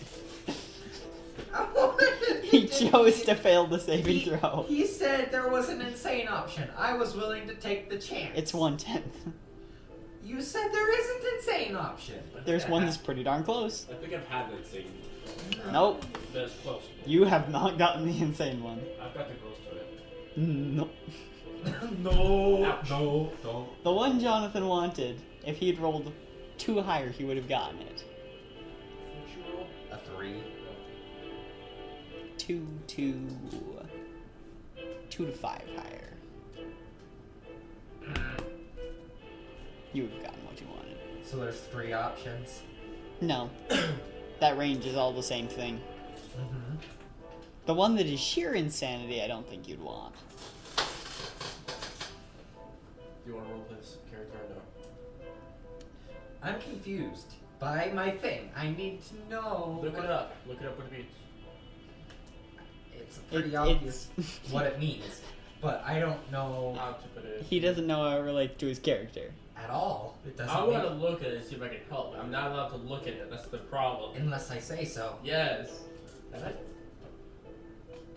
he chose to fail the saving throw. He said there was an insane option. I was willing to take the chance. It's 1/10. You said there isn't insane option. There's one that's pretty darn close. I think I've had that thing. Nope, That's close. you have not gotten the insane one. I've got the close to it. Nope. No. Ouch. No. Don't. The one Jonathan wanted, if he'd rolled 2 higher, he would have gotten it. What'd you roll? A 3. 2 to 5 higher. You would have gotten what you wanted. So there's 3 options. No. That range is all the same thing. Mm-hmm. The one that is sheer insanity, I don't think you'd want. Do you want to roll this character or no? I'm confused by my thing. I need to know. Look it up. Look it up what it means. It's pretty It- obvious what it means, but I don't know How to put it. He doesn't know how it relates to his character. at all. It doesn't. I want to make- look at it and see if I can help. I'm not allowed to look at it. That's the problem. unless I say so. Yes. Can I?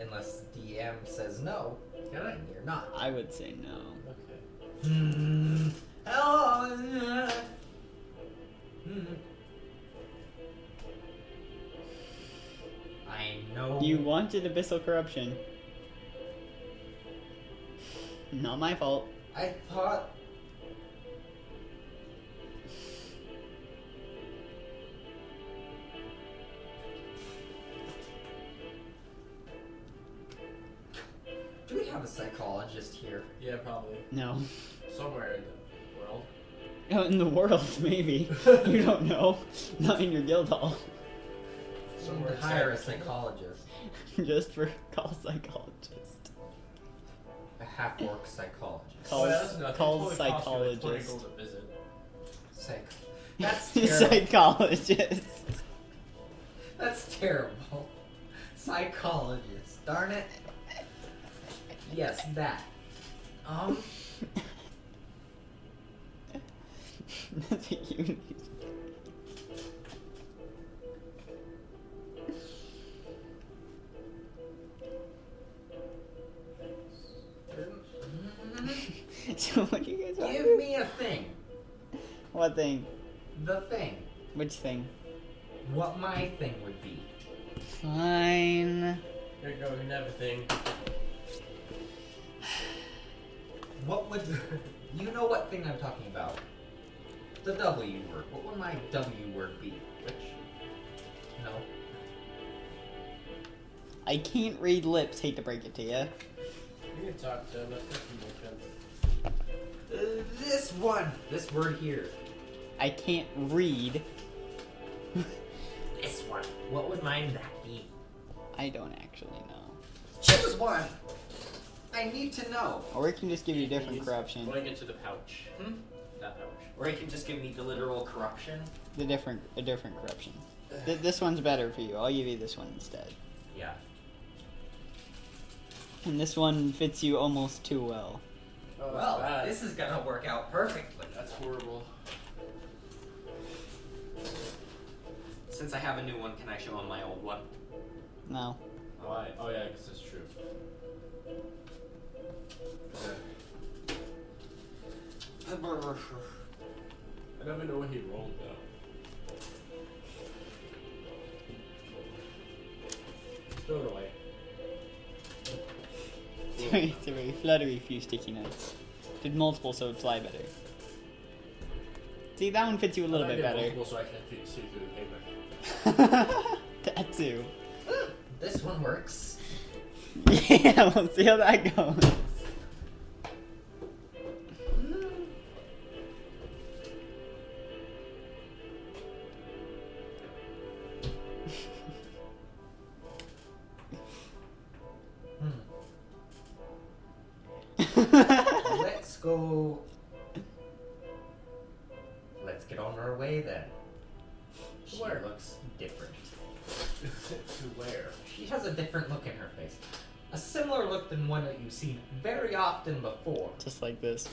Unless the DM says no, Can I? then you're not. I would say no. Okay. Hmm. Oh, yeah. Hmm. I know. You wanted abyssal corruption. Not my fault. I thought. Do we have a psychologist here? Yeah, probably. No. Somewhere in the world. Out in the world, maybe. You don't know. Not in your guild hall. Somewhere To hire a inside. psychologist. Just for call psychologist. A half-orc psychologist. Call- Oh, yeah, that's enough. It call totally costs you, like, 20 psychologist. gold a visit. Psych. That's terrible. Psychologist. That's terrible. Psychologist. Darn it. Yes, that. That's what you need. So what do you guys want to Give do? me a thing. What thing? The thing. Which thing? What my thing would be. Fine. Here you go, you can have a thing. What would... You know what thing I'm talking about. The W word. What would my W word be? Which? No. I can't read lips, hate to break it to you. You can talk to him, that's not too much. This one. This word here. I can't read. This one. What would mine that be? I don't actually know. Choose one. I need to know. Or it can just give you different corruption. When I get to the pouch. That pouch. Or you can just give me the literal corruption. A different corruption. This one's better for you. I'll give you this one instead. Yeah. And this one fits you almost too well. Oh, Well, that's bad. this is gonna work out perfectly. That's horrible. Since I have a new one, can I show him my old one? No. Why? Oh yeah, I guess that's true. I never know what he rolled though. Throw it away. It's a very fluttery few sticky notes. Did multiple so it'd fly better. See, that one fits you a little I bit did better. multiple so I can't see through the paper. That too. This one works. Yeah, we'll see how that goes. Let's go. Let's get on our way then. She Where? looks different. To where? She has a different look in her face. A similar look than one that you've seen very often before. Just like this.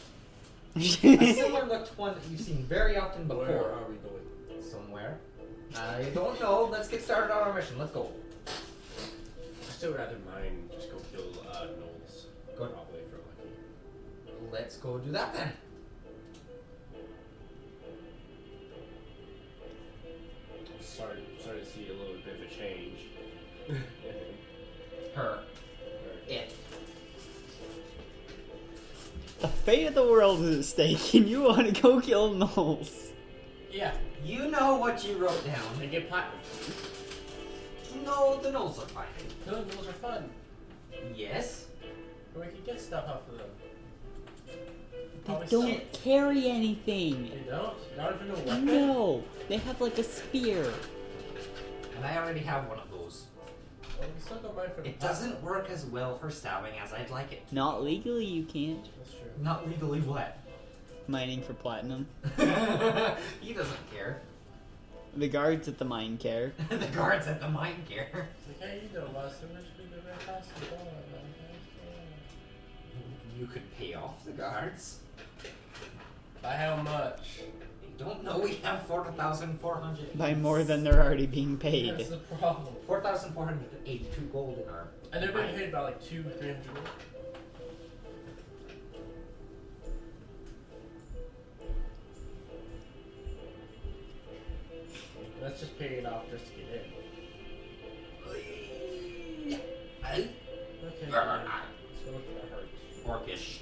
A similar look to one that you've seen very often before. Where are we going? Somewhere. I don't know. Let's get started on our mission. Let's go. I still rather mine just go kill Knowles. Go. Probably for lucky. Let's go do that then. Starting to see a little bit of a change. Her. It. The fate of the world is at stake, and you want to go kill Knowles. Yeah, You know what you wrote down. and get platinum. No, the notes are fine. No, those are fun. Yes. We can get stuff off of them. They Probably don't some- carry anything. You don't? Not even a weapon? No, they have like a spear. And I already have one of those. Well, we still got mine for the It doesn't work as well for stabbing as I'd like it. Not legally, you can't. That's true. Not legally what? Mining for platinum. He doesn't care. The guards at the mine care. The guards at the mine care. Like, hey, you know, so much bigger than possible. You could pay off the guards. By how much? You don't know we have 4,400. By more than they're already being paid. That's the problem. 4,482 gold in our. And they're being paid about like 200-300. That's just paying off just to get in. Okay, fine. Let's go look at our hearts. Orcish.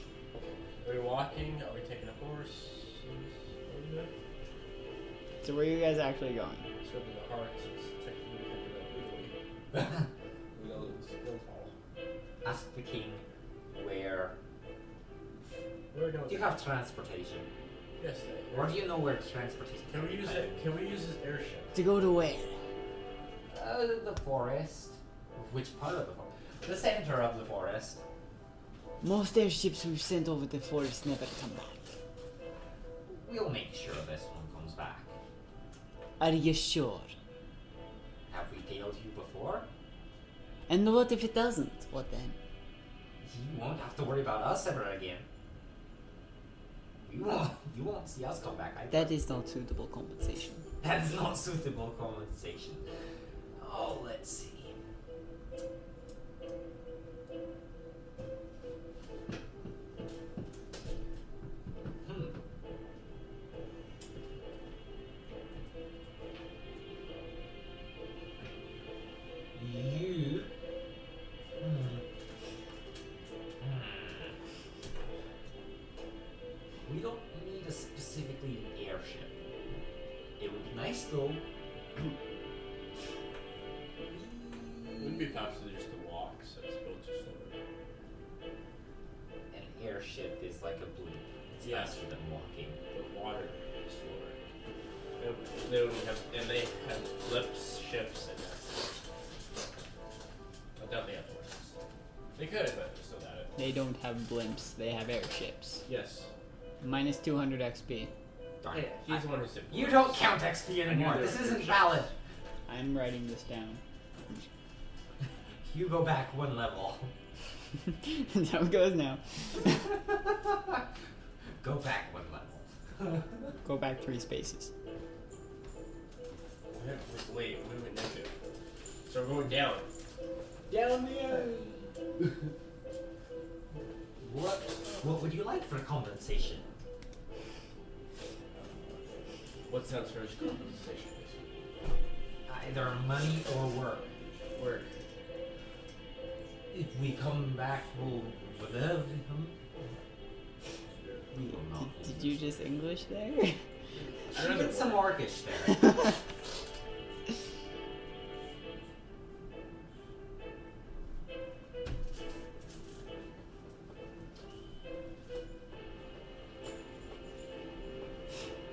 Are we walking? Are we taking a horse? What are we doing? So where are you guys actually going? Let's go to the hearts. It's technically we know it's still tall. Ask the king where. Where are we going? Do you have transportation? Yes. Or do you know where transportation? Can we use it? Can we use his airship? To go to where? The forest. Which part of the forest? The center of the forest. Most airships we've sent over the forest never come back. We'll make sure this one comes back. Are you sure? Have we failed you before? And what if it doesn't? What then? You won't have to worry about us ever again. You won't see us come back either. That is not suitable compensation. That's not suitable compensation. Oh, let's see. You. We don't need a specifically an airship. It would be nice though. It would be faster just to walk since boats are slower. An airship is like a balloon. It's Yeah. faster than walking. The water is slower. They would have, and they have flips, ships, and that's it. I doubt they have horses. They could, but still doubt it. They don't have blimps, they have airships. Yes. Minus 200 XP. Darn Hey, it. he's the one who said. You don't count XP anymore. there This was isn't airships. valid. I'm writing this down. You go back one level. That's how it goes now. Go back one level. Go back 3 spaces. Wait, we went negative. So we're going down. Down the end. What would you like for compensation? What sounds first compensation? Either money or work. Work. If we come back, we'll whatever. We will not. Did you just English there? I get some Orcish there.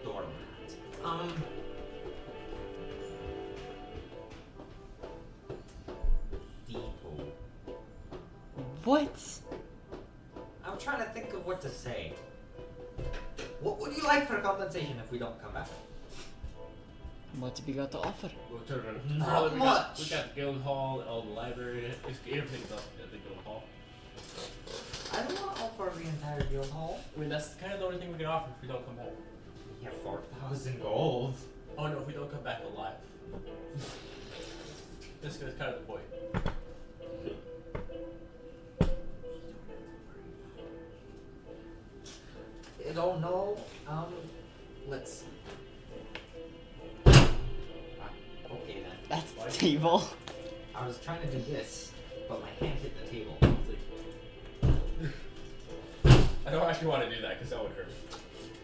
Doormat. Depot. What? I'm trying to think of what to say. What would you like for compensation if we don't come back? What have you got to offer? We'll turn around. Not Probably we got much. the guild hall, all the library, everything's up at the guild hall. I don't want to offer the entire guild hall. I mean, that's kind of the only thing we can offer if we don't come back. We have 4,000 gold. Oh no, if we don't come back alive. This is kind of the point. I don't know. Let's see. Okay then. That's the What? table. I was trying to do this, but my hand hit the table. I don't actually want to do that because that would hurt.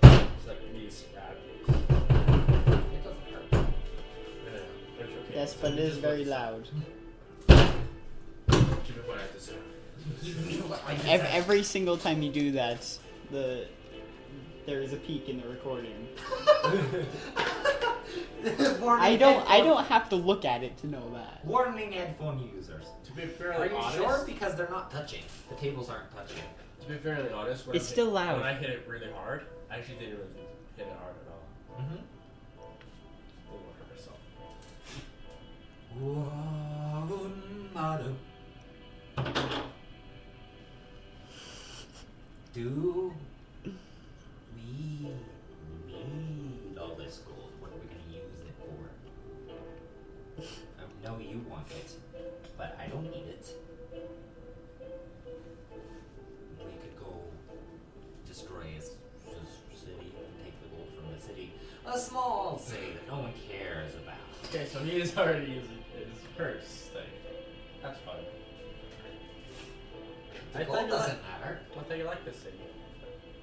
It's like me stab. It doesn't hurt. Yeah, it's okay. Yes, but it is very loud. Keep it what I have to say. Every single time you do that, there is a peak in the recording. I don't have to look at it to know that. Warning headphone users. To be Are fairly you honest, sure? Because they're not touching. The tables aren't touching. to be fairly honest, when It's still loud. When I hit it really hard, I actually didn't really hit it hard at all. Mm-hmm. It won't hurt myself. Do we need all this gold? What are we going to use it for? I know you want it, but I don't need it. We could go destroy his city and take the gold from the city. A small city that no one cares about. Okay, so he is already using his purse thing. That's fine. The I gold thought you doesn't liked- matter. I thought you liked this city.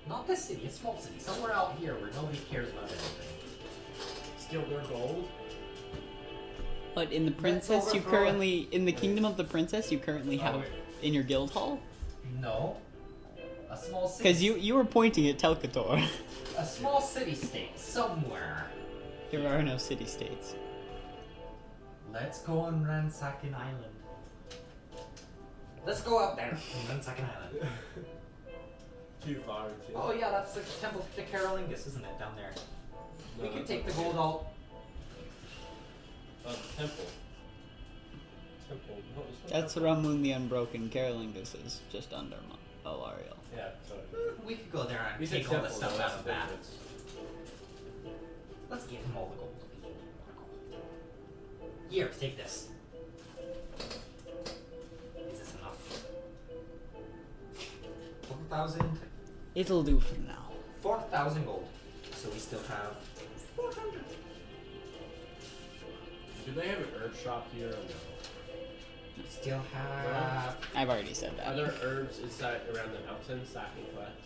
Not this city, a small city. Somewhere out here where nobody cares about anything. Steal their gold. But in the princess, you overthrow it. currently in the kingdom of the princess, you currently have wait. in your guild hall. No. A small city. Because you were pointing at Telkator. A small city-state somewhere. There are no city-states. Let's go on Ransacken Island. Let's go out there on Ransacken Island. Too far, too. Oh yeah, that's the temple to Carolingus, isn't it, down there? No, We could that's take the not gold alt. Temple. Temple. No, it's not That's temple. Ramun the Unbroken. Carolingus is just under Alariel. Yeah, sorry. We could go there We and said take all the temple, stuff though, out that's of the that. difference. Let's give him all the gold. Here, take this. Is this enough? 4,000. It'll do for now. 4,000 gold. So we still have 400. Do they have an herb shop here or no? We still have. I've already said Are that. there herbs inside around the mountains that I can collect?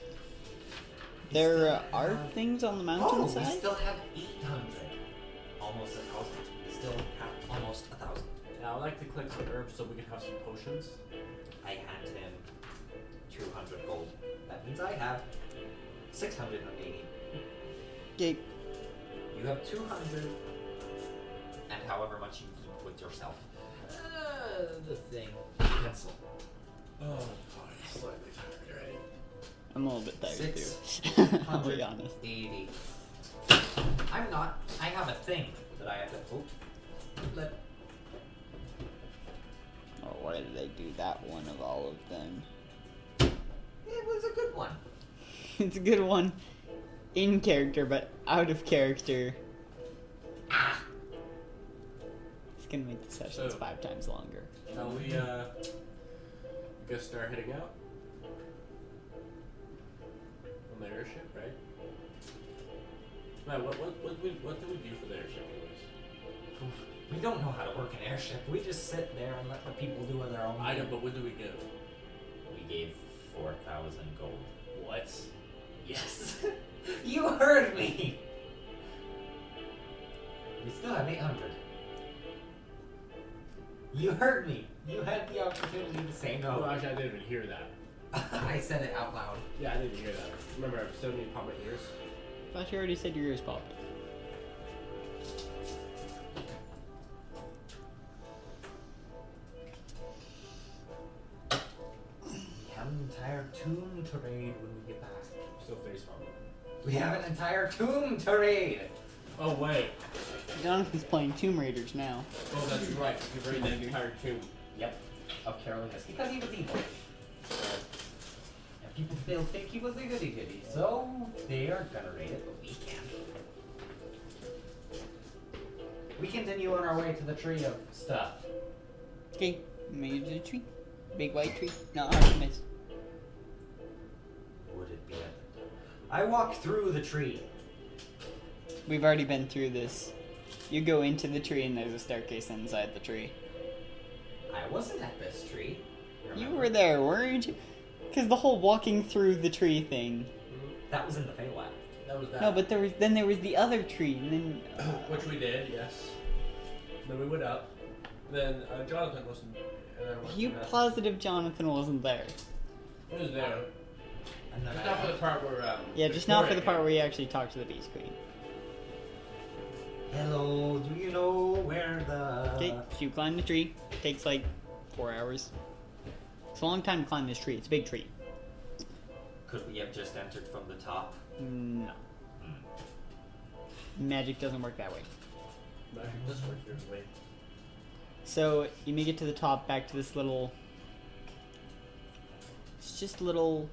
There are things on the Oh, we mountainside. still have 800. Almost 1,000. We still have almost 1,000. Yeah, I'd like to collect some herbs so we can have some potions. I hand him 200 gold. That means I have 680. Okay. You have 200, and however much you keep with yourself. The thing. Pencil. Oh, I'm slightly tired already. I'm a little bit tired too. 680. I'll be honest. I'm not. I have a thing that I have to. Oh. Let. Oh, why did I do that one of all of them? It was a good one. It's a good one in character, but out of character. Ah. It's gonna make the sessions So- 5 times longer. Now we gonna start heading out on the airship, right? Man, what do we do for the airship, anyways? We don't know how to work an airship. We just sit there and let the people do their own I know, thing. but what do we give? We gave 4,000 gold. What? Yes. You heard me. We still have 800. You heard me. You had the opportunity to say No, no. actually, I didn't even hear that. I said it out loud. Yeah, I didn't hear that. Remember, I still need to pop my ears. I thought you already said your ears popped. We have an entire tomb to raid when we get back. Still face palm. We have an entire tomb to raid. Oh wait. Jonathan's playing Tomb Raiders now. Oh, that's right. You've already that entire tomb. Yep. Of Carolingus. Because he was evil. And people still think he was a goody goody. So they are gonna raid it, but we can't. We continue on our way to the tree of stuff. Okay, made it to the tree. Big white tree. Not hard to miss. Would it be at the I walk through the tree. We've already been through this. You go into the tree and there's a staircase inside the tree. I wasn't at this tree. You remember? were there, weren't you? Because the whole walking through the tree thing. That was in the Feywild. That was that. No, but there was the other tree, and then Which we did, yes. Then we went up. Then Jonathan wasn't. And then you positive Jonathan wasn't there. He was there. And then Just not for the part where. Yeah, just not for the Victoria part where you actually talk to the Beast Queen. Hello, do you know where the... Okay, so you climb the tree. Takes like 4 hours. It's a long time to climb this tree. It's a big tree. Could we have just entered from the top? No. Hmm. Magic doesn't work that way. came. Magic does work your way. So you make it to the top, back to this little... It's just a little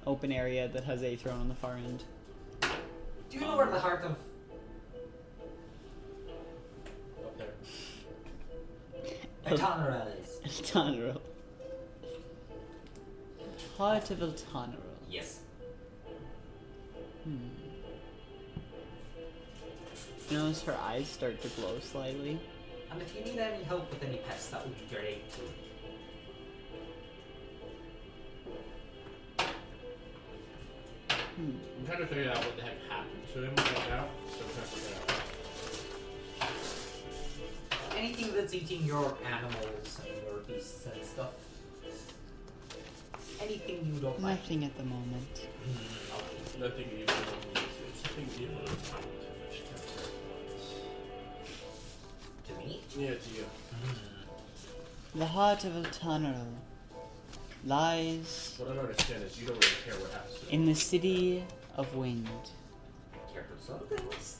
open area that has a throne on the far end. Do you know where the heart of... Up there. Etanarel is? Eltanarel. Heart of Eltanarel. Yes. Notice her eyes start to glow slightly. And if you need any help with any pets, that would be great too. I'm trying to figure out what the heck happened to him right now. So I'm trying to figure out. Anything that's eating your animals and your beasts and stuff. Anything you don't like. Nothing at the moment. Okay. Nothing evil in you. Something evil in which To me? yeah, to you. The heart of Eltanaril lies What I don't understand is you don't really care what happens to in the city of wind. Care for some things.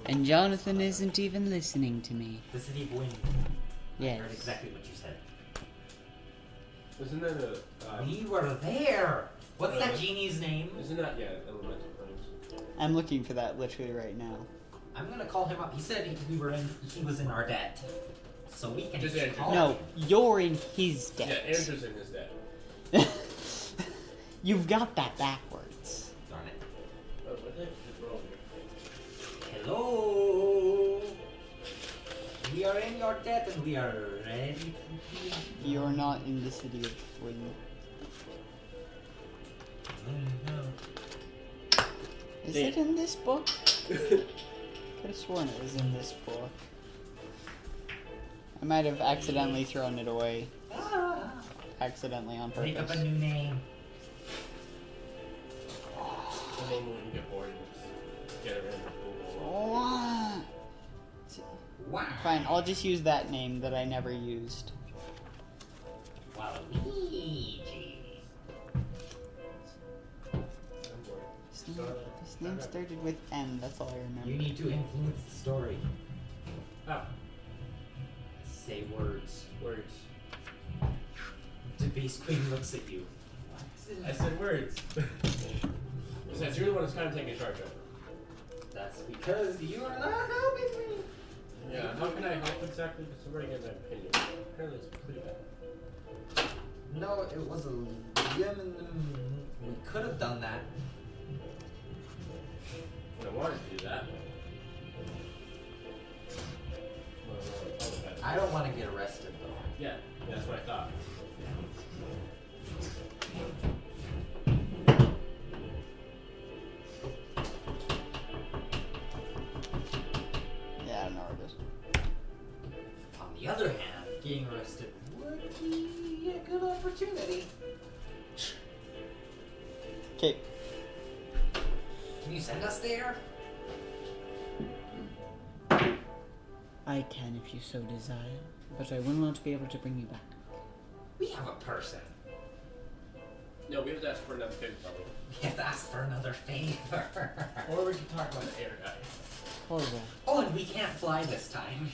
And Jonathan isn't even listening to me. The city of wind. I Yes. heard exactly what you said. Isn't that a We were there. What's that Uh, genie's name? isn't that elemental things? I'm looking for that literally right now. I'm gonna call him up. He said he was in our debt, so we can Just just Andrew. call No, him. you're in his Yeah, debt. Andrew's in his debt. You've got that backwards. Darn it. Oh, what the heck is wrong here? Hello. We are in your debt and we are ready to pay. You're not in the city of wind. Is Yeah. it in this book? Could have sworn it was in this book. I might have accidentally thrown it away. Ah, Accidentally on make up purpose. a new name. And then when you get bored, you just get it in. What? Wow. Fine, I'll just use that name that I never used. Waluigi. I'm bored. This name started with M, that's all I remember. You need to influence the story. Oh, Say words. words. The Beast Queen looks at you. I said words. Besides, you're the one that's kind of taking charge of it. That's because you are not helping me. Yeah, how can I help exactly? Because I'm already getting my opinion. Apparently it's pretty bad. No, it was a lemon. We could have done that. I wanted to do that. Well, I don't want to get arrested though. yeah, that's what I thought. Yeah, I don't know where it is. On the other hand, getting arrested would be a good opportunity. Okay, Can you send us there? I can if you so desire, but I will not be able to bring you back. We have a person. No, we have to ask for another favor, probably. We have to ask for another favor. Or we can talk about the air guy. Horrible. Oh, and we can't fly this time.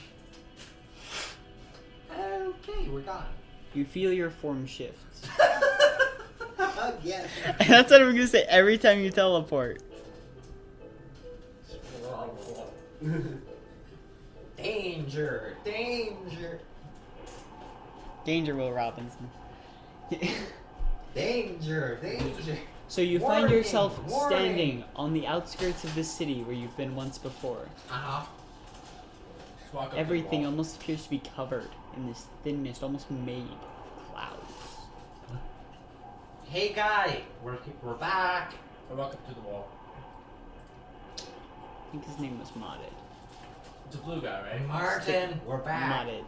Okay, we're gone. You feel your form shift. Again. That's what I'm gonna say every time you teleport. Danger! Danger! Danger, Will Robinson. Danger! Danger! So you Warning, find yourself warning. standing on the outskirts of the city where you've been once before. Uh-huh. Just walk up to the Everything wall. almost appears to be covered in this thin mist, almost made of clouds. Hey guy, we're back. I walk up to the wall. I think his name was Modded. It's a blue guy, right? Martin, we're back. Modded.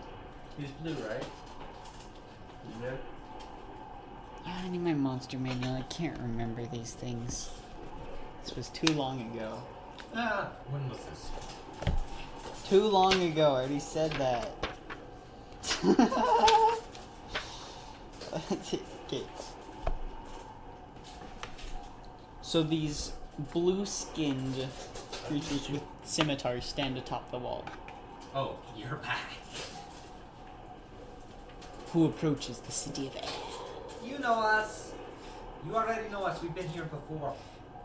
He's blue, right? Yeah. I need my monster manual. I can't remember these things. This was too long ago. When was this? Too long ago. I already said that. Okay. So these blue-skinned creatures with scimitars stand atop the wall. Oh, you're back. Who approaches the city of air? You know us. You already know us. We've been here before.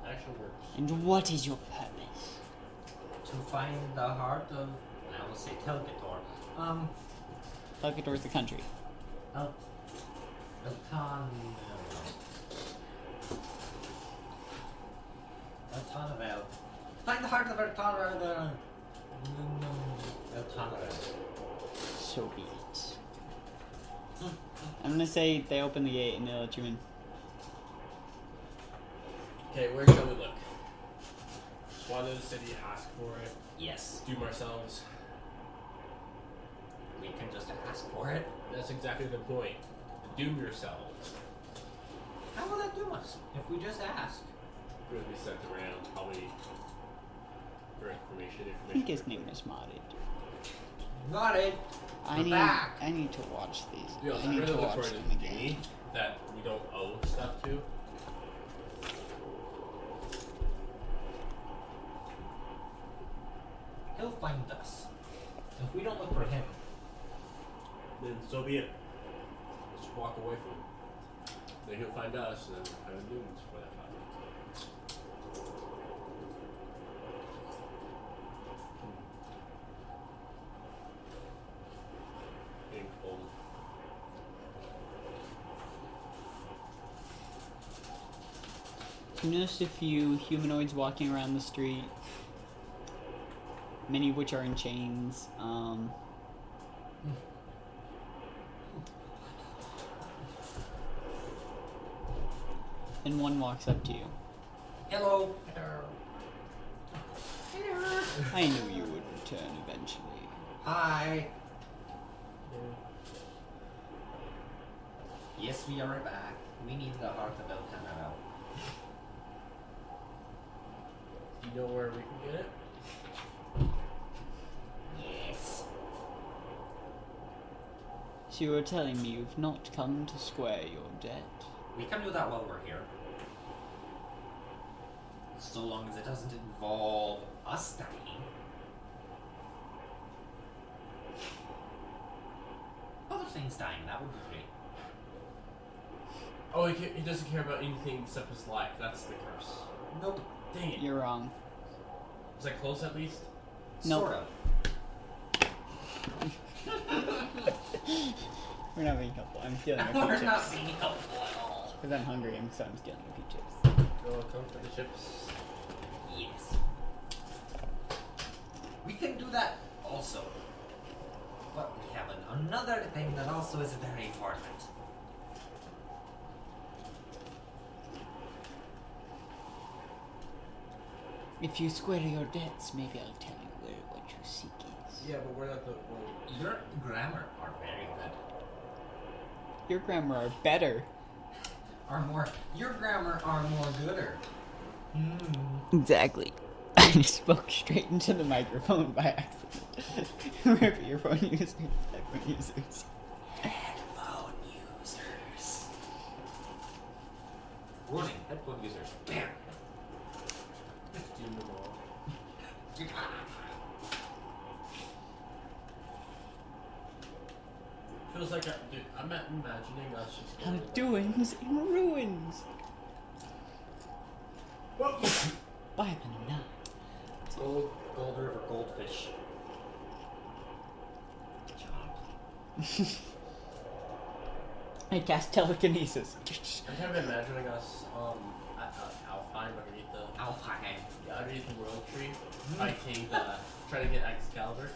Actual works. And what is your purpose? To find the heart of, I will say Telgator. Telgator's the country. Eltanavel. Find the heart of Eltanavel. Eltanavel. So be it. I'm gonna say they open the gate and they let you in. Okay, where shall we look? Wander the city, ask for it, Yes. doom ourselves. We can just ask for it. That's exactly the point. Doom yourselves. to us if we just ask. Going to be sent around, probably for information. I think his name was Modded. Got it. I We're need back. I need to watch these. Yeah, I I'm need really to looking watch forward them to again. Genie that we don't owe stuff to. He'll find us. If we don't look for him, Then so be it. Let's just walk away from him. Then he'll find us, and then we'll find humans for that matter. Getting cold. You notice a few humanoids walking around the street, many of which are in chains. And one walks up to you. hello. I knew you would return eventually. Hi. Yes, we are back. We need the heart of El Canal. Do you know where we can get it? Yes. So you were telling me you've not come to square your debt. We can do that while we're here. So long as it doesn't involve us dying. Other things dying, that would be great. Oh, he doesn't care about anything except his life. That's the curse. Nope. Dang it. You're wrong. Is that close at least? Nope. Sort of. We're not being helpful. I'm stealing your We're peaches. not being helpful at all. Because I'm hungry and so I'm stealing your peaches. Go come for the chips. Yes. We can do that also. But we have another thing that also is very important. If you square your debts, maybe I'll tell you where what you seek is. Yeah, but we're not the one. Your grammar are very good. Your grammar are better. Your grammar are more gooder. Exactly. I just spoke straight into the microphone by accident. Remember your phone users, headphone users. Headphone users. Warning, headphone users. Bam. Just do them all. Feels like dude, I'm imagining us just How going doings in ruins. Whoa. By the night. Gold River goldfish. Chomp. I cast telekinesis. I'm kind of imagining us at Alpine underneath the Alpine. underneath the world tree, fighting trying to get Excalibur.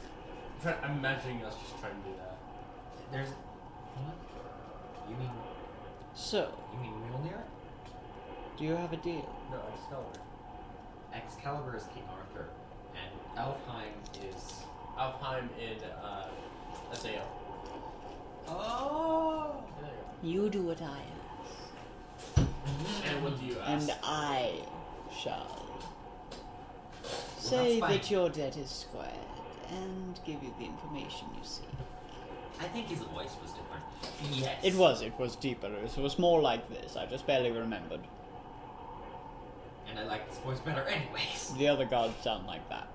I'm imagining us just trying to do that. There's. What? You mean Mjolnir? Do you have a deal? No, Excalibur. Excalibur is King Arthur, and Alfheim is. Alpine in SAO. Oh. Yeah, there you You do what I ask. go. And what do you ask? And I shall that's say fine. that your debt is squared and give you the information you seek. I think his voice was different. Yes. It was deeper. It was more like this. I just barely remembered. And I like this voice better, anyways. The other gods sound like that.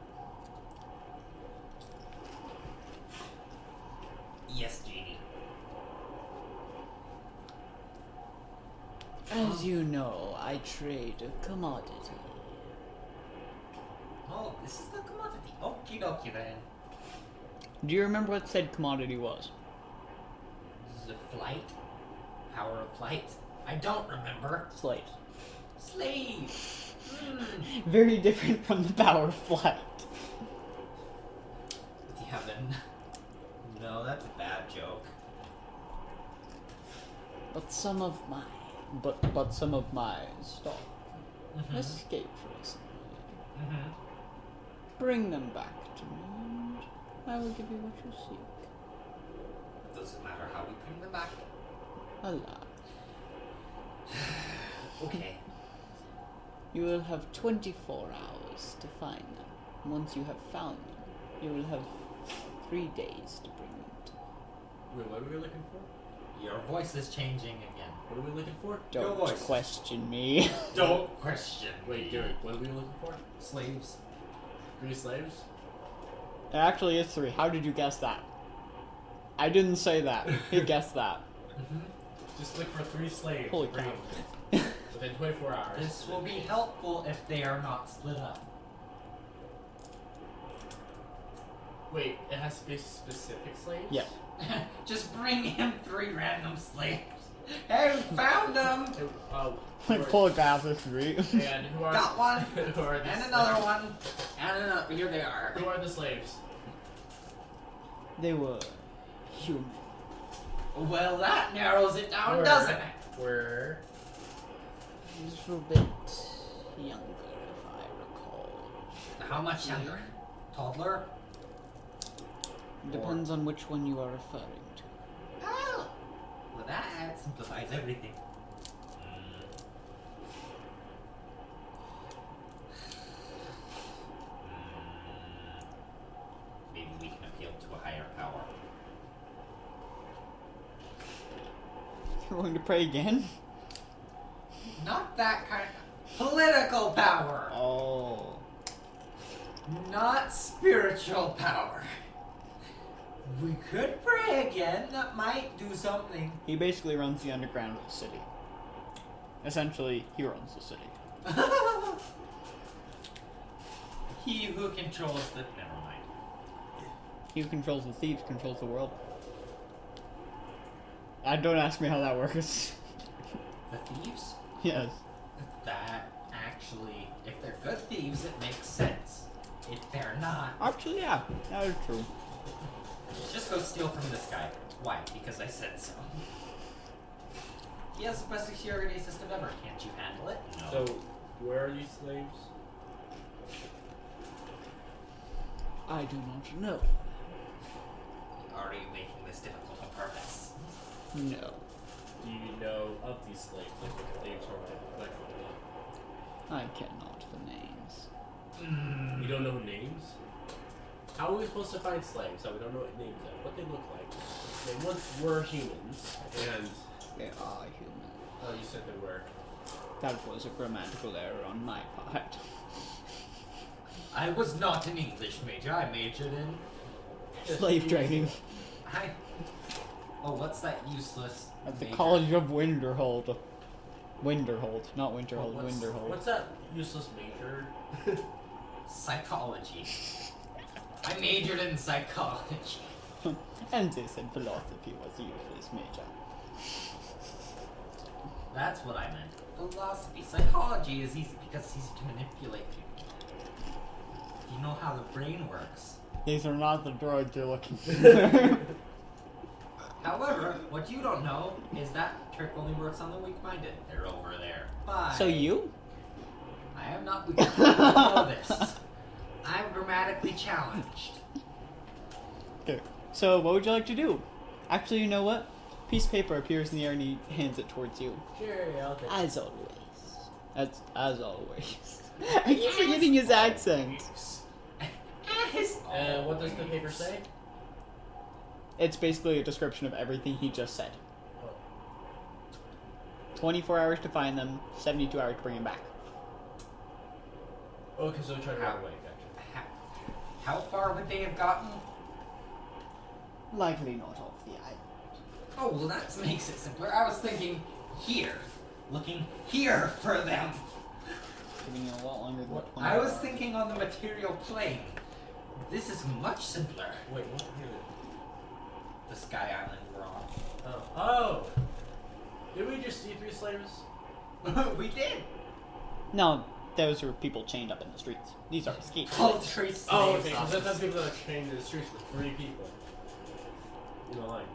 Yes, Genie. As you know, I trade a commodity. Oh, this is the commodity. Okie dokie then. Do you remember what said commodity was? The flight? Power of flight? I don't remember. Slaves. Slave! Very different from the power of flight. Yeah, then. No, that's a bad joke. But some of my stock escaped recently. Mm-hmm. Bring them back to me, and I will give you what you seek. Doesn't matter how we bring them back. Alas. Okay. You will have 24 hours to find them. Once you have found them, you will have 3 days to bring them to. Wait, what are we looking for? Your voice is changing again. What are we looking for? Your Don't voice. question me. Don't question. Wait, Derek, what are we looking for? Slaves. 3 slaves? There actually is 3. How did you guess that? I didn't say that. He guessed that. Just look for 3 slaves. Holy Bring cow. them within 24 hours. This will be helpful if they are not split up. Wait, it has to be specific slaves? Yeah. Just bring him 3 random slaves. Hey, we found them! Oh, Like pull a guy off the street. and who are Got one! who are the And slaves? another one! And another. Here they are. Who are the slaves? They were human. Well, that narrows it down, Where? doesn't it? Where? A little bit younger, if I recall. How much younger? Toddler? Depends on which one you are referring to. Oh! Well, that simplifies everything. Maybe we can appeal to a higher power. You're going to pray again? Not that kind of political power, Oh. not spiritual power. We could pray again. That might do something. He basically runs the underground of the city. Essentially, he runs the city. He who controls the. Never mind. He who controls the thieves controls the world. Don't ask me how that works. The thieves? Yes. That actually, if they're good thieves, it makes sense. If they're not, Actually, yeah, that is true. just go steal from this guy. Why? Because I said so. He has the best security system ever. Can't you handle it? No. So, where are these slaves? I do not know. Are you making this difficult on purpose? No. Do you know of these slaves? Like what the slaves are like? I cannot for names. You don't know names? How are we supposed to find slaves that we don't know what names are? What they look like? They once were humans, and They are human. oh, you said they were. That was a grammatical error on my part. I was not an English major. I majored in. Slave trading. Oh, what's that useless? At the major? College of Winterhold. Winterhold, not Winterhold, What's- Winterhold. What's that useless major? Psychology. I majored in psychology. And they said philosophy was a useless major. That's what I meant. Philosophy. Psychology is easy because it's easy to manipulate people. You know how the brain works. These are not the droids you're looking for. However, what you don't know is that trick only works on the weak-minded. They're over there. Bye. So you? I am not weak-minded. You know this. I'm grammatically challenged. Okay. So what would you like to do? Actually, you know what? Piece of paper appears in the air and he hands it towards you. Sure, I'll take it. As always. As always. I keep forgetting his accent. What does the paper say? It's basically a description of everything he just said. Oh. 24 hours to find them, 72 hours to bring them back. Oh, because they're trying to run away. Gotcha. How far would they have gotten? Likely not off the island. Oh, well, that makes it simpler. I was thinking here. Looking here for them. Giving you a lot longer than What? 20 I was hours. thinking on the material plane. This is much simpler. Wait, what? The Sky Island we're on. Oh. Did we just see 3 slaves? We did. No, those are people chained up in the streets. These are escape All slaves. 3 slaves. Oh, okay. off Because the that's people that are chained in the streets with 3 people. In a line.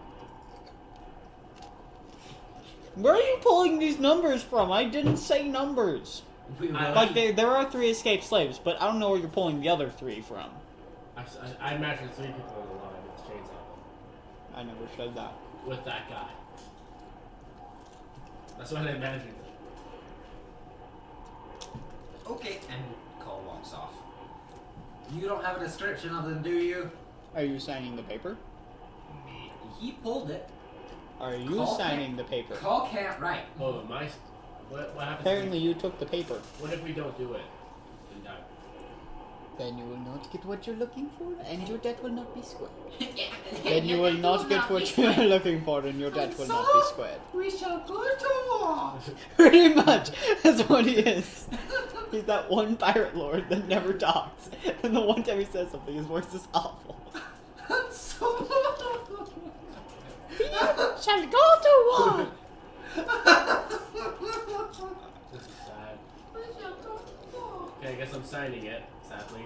Where are you pulling these numbers from? I didn't say numbers. We will. Like, there are 3 escaped slaves, but I don't know where you're pulling the other 3 from. I imagine 3 people in the line with chains on them. I never said that. With that guy. That's what I imagined. You don't have a description of them, do you? Are you signing the paper? He pulled it. Are you Call signing the paper? Call can't write. Hold on, what happens? Apparently you took the paper. What if we don't do it in time? Then you will not get what you're looking for, and your debt will not be squared. Yeah, Then you will not get what you're looking for, and your debt will not be squared. We shall go to war. Pretty much, that's what he is. He's that one pirate lord that never talks, and the one time he says something, his voice is awful. Shall go to war. This is sad. Okay, I guess I'm signing it, sadly.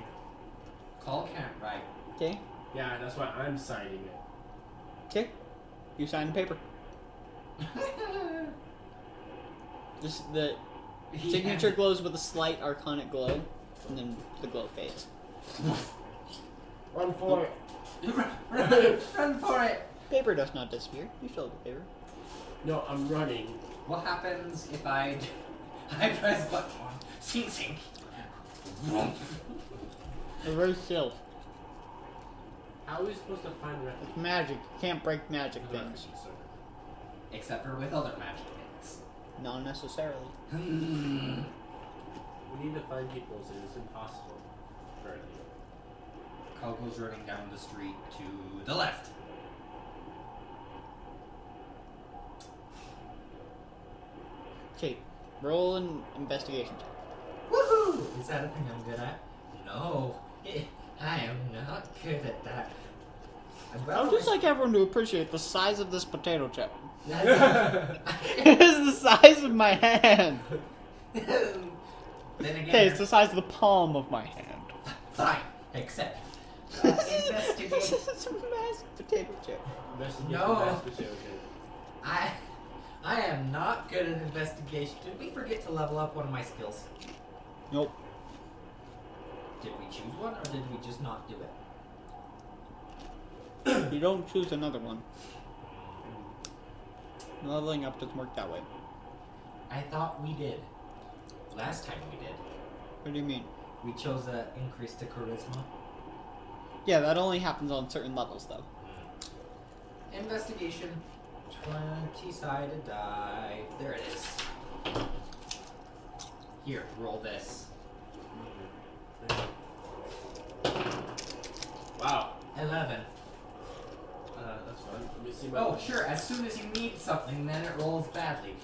Call can't write. Okay, Yeah, that's why I'm signing it. okay. You sign the paper. Just the signature glows with a slight arcanic glow, and then the glow fades. Run for it. Run for it. Paper does not disappear. You still have the paper. No, I'm running. What happens if I press button one? Sing sing. They're very still. How are we supposed to find the It's magic. You can't break magic things. Except for with other magic things. Not necessarily. We need to find people, so it's impossible. Currently. Call goes running down the street to the left. Okay, roll an investigation check. Woohoo! Is that a thing I'm good at? No. I am not good at that. I would just like everyone to appreciate the size of this potato chip. Then It is the size of my hand. again, Okay, it's the size of the palm of my hand. fine. Except investigate. It's a massive potato chip. Investigate No. the mass potato chip. I am not good at investigation. Did we forget to level up one of my skills? Nope. Did we choose one, or did we just not do it? You don't choose another one. Leveling up doesn't work that way. I thought we did. Last time we did. What do you mean? We chose an increase to charisma. Yeah, that only happens on certain levels, though. Investigation. 20-sided die. There it is. Here, roll this. Wow. 11. That's fun. Let me see my. Oh, sure. As soon as you need something, then it rolls badly.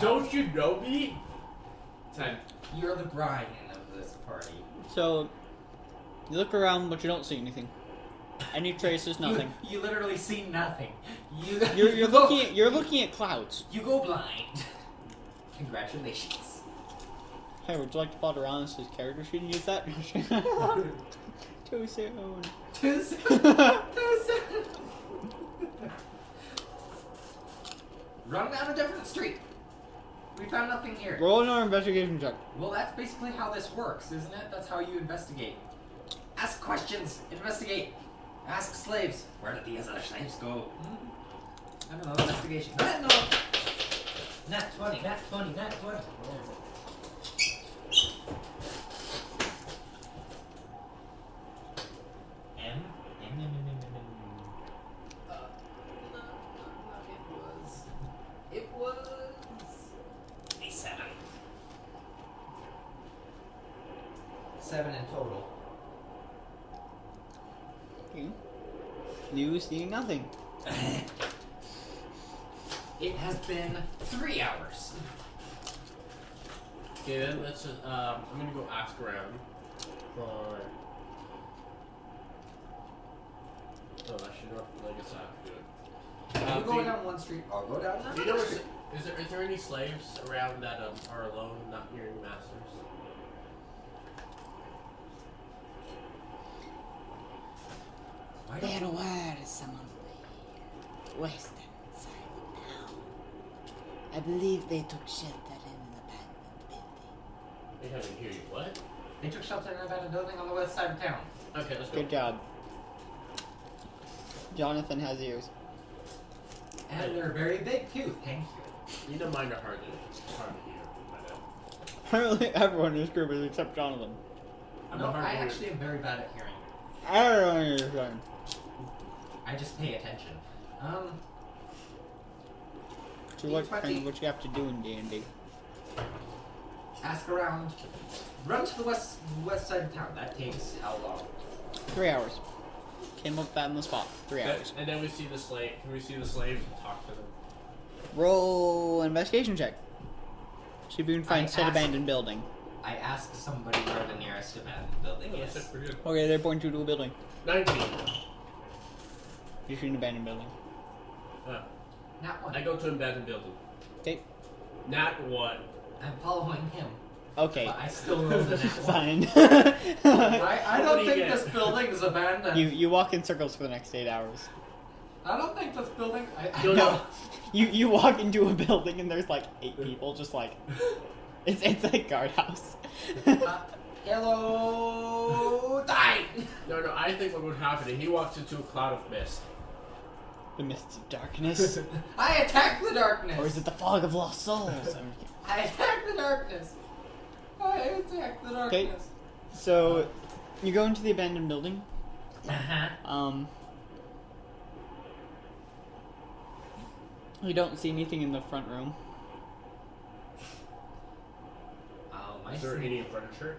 Don't you know me? 10. You're the Brian of this party. So, you look around, but you don't see anything. Any traces, nothing. You literally see nothing. You're looking at clouds. You go blind. Congratulations. Hey, would you like to plot around this character sheet and use that? Too soon. Too soon. Too soon. Run down a different street. We found nothing here. Roll another investigation check. Well, that's basically how this works, isn't it? That's how you investigate. Ask questions. Investigate. Ask slaves. Where did the other slaves go? I don't know. Investigation. No. Nat 20. Nat 20. Nat 20. Where is it? M. It was a 7. 7 in total. Okay. You see nothing. It has been 3 hours. Okay, then let's just. I'm gonna go ask around for. Oh, I should not. I guess I have to do it. You go down one street, I'll go down Do another you know, street. is there any slaves around that are alone, not near any masters? Why don't There were some on the western side of town. I believe they took shelter in an abandoned building. They haven't hear you. What? they took shelter in a abandoned building on the west side of town? Okay, let's go. Good job. Jonathan has ears. And they're very big too, thank you. You don't mind are hard to hear. By now. Apparently everyone in this group is except Jonathan. I'm No, a hard I hearer. actually am very bad at hearing. I don't know what you're saying. I just pay attention. So what D20. what you have to do in D&D? Ask around. Run to the west side of town. That takes how long? 3 hours. Came up with that in the spot. 3 hours. And then we see the slave. Can we see the slaves and talk to them? Roll an investigation check. See if you can find I said asked- abandoned building. I asked somebody where the nearest abandoned building Oh, that's is. it for good. Okay, they're pointing to a building. 19. You see an abandoned building. Not one. I go to abandoned building. Okay. Not one. I'm following him. Okay. But I still rolled a nat one. Fine. I What don't do you think get? this building is abandoned. you walk in circles for the next 8 hours. I don't think this building. I No, know. no. You walk into a building and there's like 8 people just like it's like guardhouse. Hello, die. No, I think what would happen is he walks into a cloud of mist. The mists of darkness. I attack the darkness. Or is it the fog of lost souls? I attack the darkness. I attack the Okay. darkness. So you go into the abandoned building. Uh-huh. You don't see anything in the front room. I Is there see. any furniture?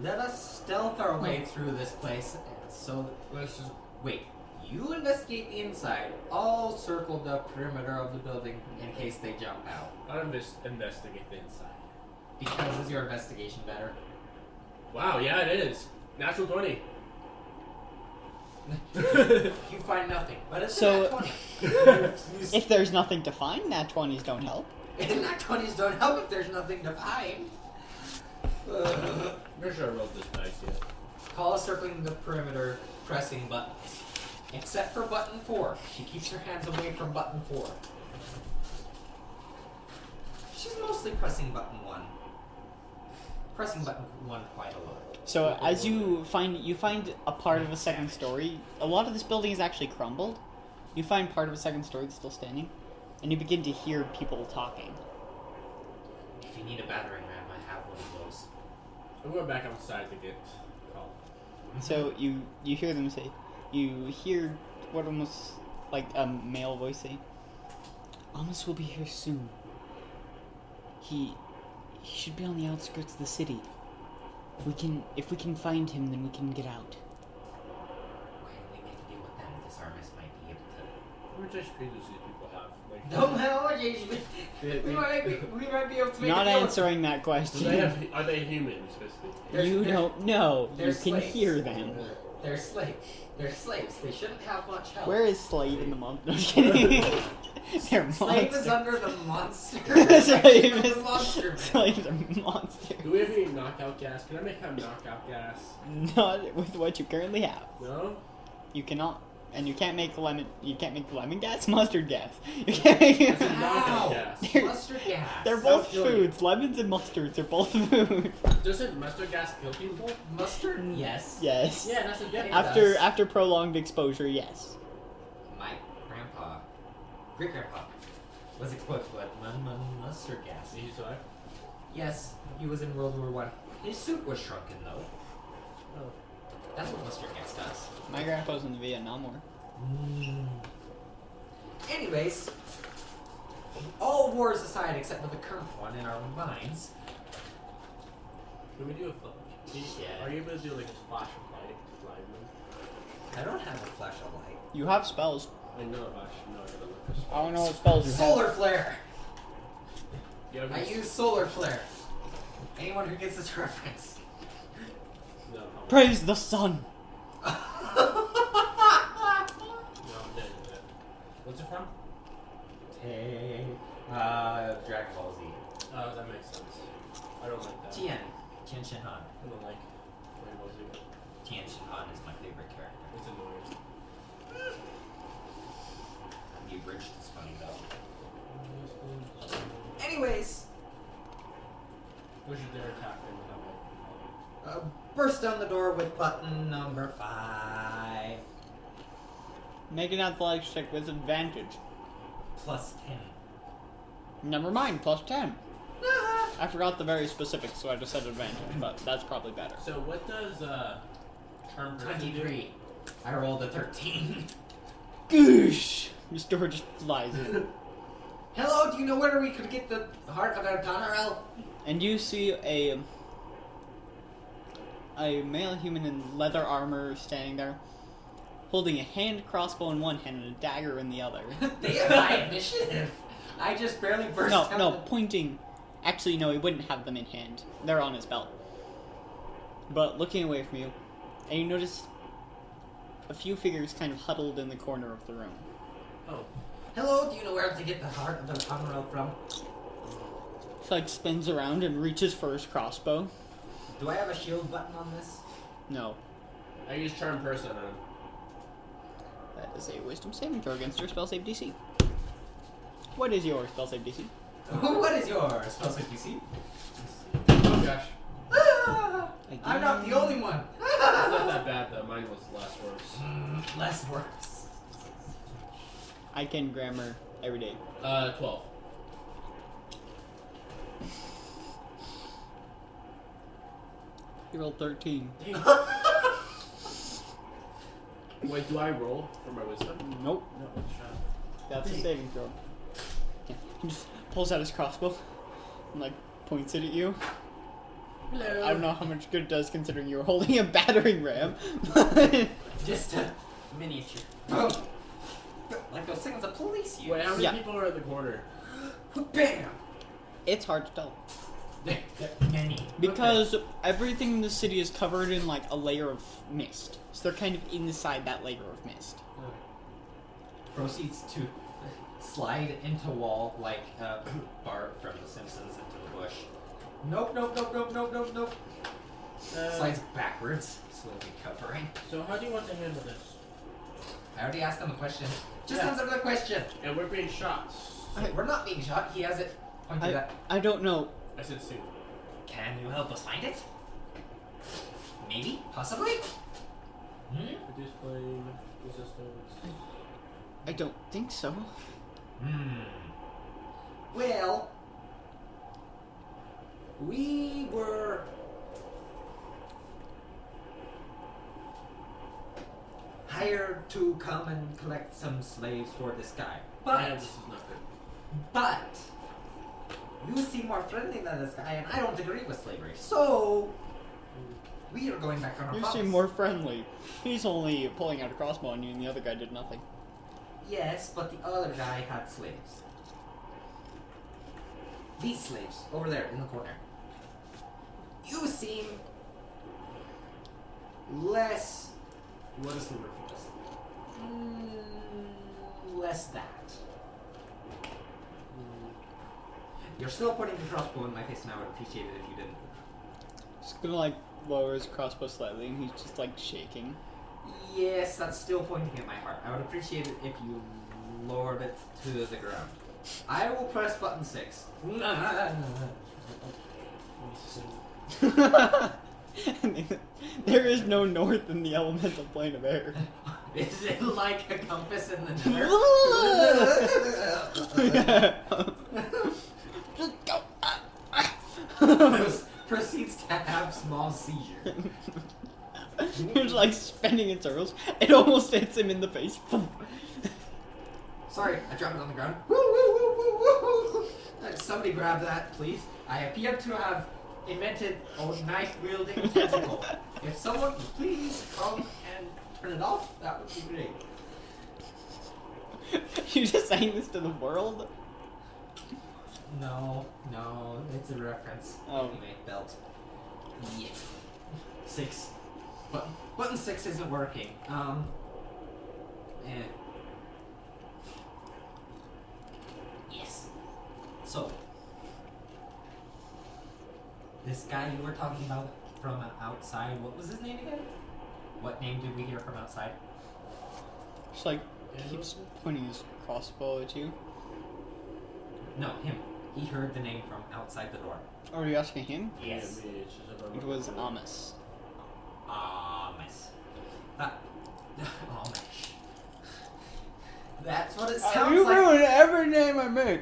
Let us stealth our way through this place. So, Let's just. wait. You investigate the inside. I'll circle the perimeter of the building in case they jump out. I'll investigate the inside. Because is your investigation better? Wow, yeah, it is. Natural 20. You find nothing. But it's So- nat 20. If there's nothing to find, nat 20s don't help. Nat 20s don't help if there's nothing to find. I'm sure I rolled this dice yet. Call is circling the perimeter, pressing buttons. Except for button 4. She keeps her hands away from button 4. She's mostly pressing button 1. Pressing button 1 quite a lot. So as you find a part of a second story. A lot of this building is actually crumbled. You find part of a second story that's still standing, and you begin to hear people talking. If you need a battering ram, I have one of those. I'm going back outside to get called. So you hear them say, you hear what almost like a male voice say, Amos will be here soon. He should be on the outskirts of the city. If we can find him, then we can get out. Why do we make a deal with them? This Armis might be able to. How much HP does these people have? Like, Don't know, Jason. We might be able to make Not a deal answering that do they question. have, are they humans, basically? You don't know. You they're can slaves. hear them. They're slaves. They're slaves. They shouldn't have much help. Where is Slade in the month? No, I'm just kidding. They're Slave is monsters. under the monster. Slave Under is the monster. man. Slade's a monster. Do we have any knockout gas? Can I make him knockout gas? Not with what you currently have. No? You cannot, and you can't make lemon. You can't make lemon gas, mustard gas. You can't make. It's a knockout Ow! gas. They're- Mustard gas. They're both Sounds good. foods. Lemons and mustards are both food. Doesn't mustard gas kill people? Mustard? Yes. Yes. Yeah, that's a definite. does. After prolonged exposure, yes. My grandpa, great grandpa, was exposed to mustard gas. He's alive? Yes, he was in World War One. His suit was shrunken though. Oh. That's what mustard gas does. My grandpa's in the Vietnam War. Anyways, all wars aside except for the current one in our minds. Can we do a flash? Yeah. Are you able to do like a flash of light to blind them? I don't have a flash of light. You have spells. I know, but I should know I gotta look this. I don't know what spells you have. Solar flare. Yeah, I use solar flare. Anyone who gets this reference. No, Praise the sun. no, no. What's it from? Hey, Dragon Ball Z. That makes sense. I don't like that. Tien Shin Han. I don't like Rainbow Z. Tien Shin Han is my favorite character. It's annoying. The abridged is funny though. Anyways, We should dare attack them and have burst down the door with button number 5. Make an athletics check with advantage. Plus 10. Never mind, plus 10. I forgot the very specifics, so I just said advantage, but that's probably better. So what does charm person do? 23. I rolled a 13. Goosh! This door just flies in. Hello, do you know where we could get the heart of our Goneril? And you see a male human in leather armor standing there, holding a hand crossbow in one hand and a dagger in the other. They have high initiative. I just barely burst out No, the- pointing. Actually, no, he wouldn't have them in hand. They're on his belt. But looking away from you, and you notice a few figures kind of huddled in the corner of the room. Oh. Hello, do you know where to get the heart of the Goneril from? He like spins around and reaches for his crossbow. Do I have a shield button on this? No, I use charm person on him. that is a wisdom saving throw against your spell save DC. What is your spell save DC? What is your spell save DC? Oh gosh. Ah, I'm not the only one. It's not that bad though. Mine was less worse. Less worse. I can grammar every day. 12. You rolled 13. Wait, do I roll for my wisdom? Nope. No, what's shot? That's a saving throw. Yeah. He just pulls out his crossbow and like points it at you. Hello. I don't know how much good it does considering you were holding a battering ram. Just a miniature. Boom. Like those things the police use. Wait, how many Yeah. people are in the corner? Bam! It's hard to tell. Many. Because everything in the city is covered in like a layer of mist. So they're kind of inside that layer of mist. Proceeds to slide into wall like Bart from The Simpsons into the bush. Nope, nope, nope, nope, nope, nope, nope. Slides backwards, slowly covering. So how do you want to handle this? I already asked him a question. Just Yeah. answer the question. And we're being shot. We're not being shot. He has it pointed at. I don't know. I said soon. Can you help us find it? Maybe? Possibly? Reduce flame resistance. I don't think so. Well, we were hired to come and collect some slaves for this guy. Yeah, But this is not good. But you seem more friendly than this guy, and I don't agree with slavery. So we are going back on our You promise. seem more friendly. He's only pulling out a crossbow on you and the other guy did nothing. Yes, but the other guy had slaves. These slaves over there in the corner. You seem less. What is the word for this? Less that. You're still putting the crossbow in my face, and I would appreciate it if you didn't. Just gonna like lower his crossbow slightly and he's just like shaking. Yes, that's still pointing at my heart. I would appreciate it if you lowered it to the ground. I will press button 6. There is no north in the elemental plane of air. Is it like a compass in the nether? Just go. Proceeds to have small seizure. He's like spinning in circles. It almost hits him in the face. Sorry, I dropped it on the ground. Woo, woo, woo, woo, woo. Somebody grab that, please. I appear to have invented a knife-wielding tentacle. If someone would please come and turn it off, that would be great. You just saying this to the world? No, it's a reference. Oh. Anyway, belt. Yeah. 6. Button 6 isn't working. Yes. So, this guy you were talking about from outside, what was his name again? What name did we hear from outside? Just like keeps pointing his crossbow at you. No, him. He heard the name from outside the door. Oh, are you asking him? Yes. It was Amos. Amish. Amish. That's what it sounds You like. ruin every name I make.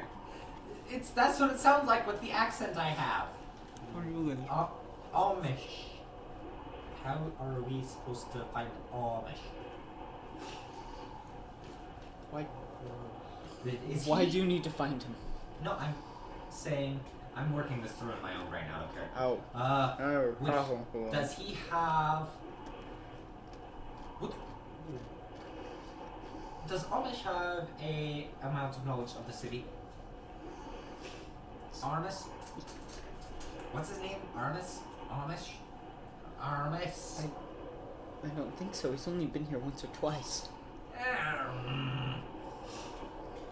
That's what it sounds like with the accent I have. What are you living? Amish. How are we supposed to find Amish? Why? Why do you need to find him? No, I'm saying I'm working this through in my own brain. I don't care. Oh. Does he have? What? Does Amish have a amount of knowledge of the city? Arnis? What's his name? Arnis? Amish? Armis? I don't think so. He's only been here once or twice.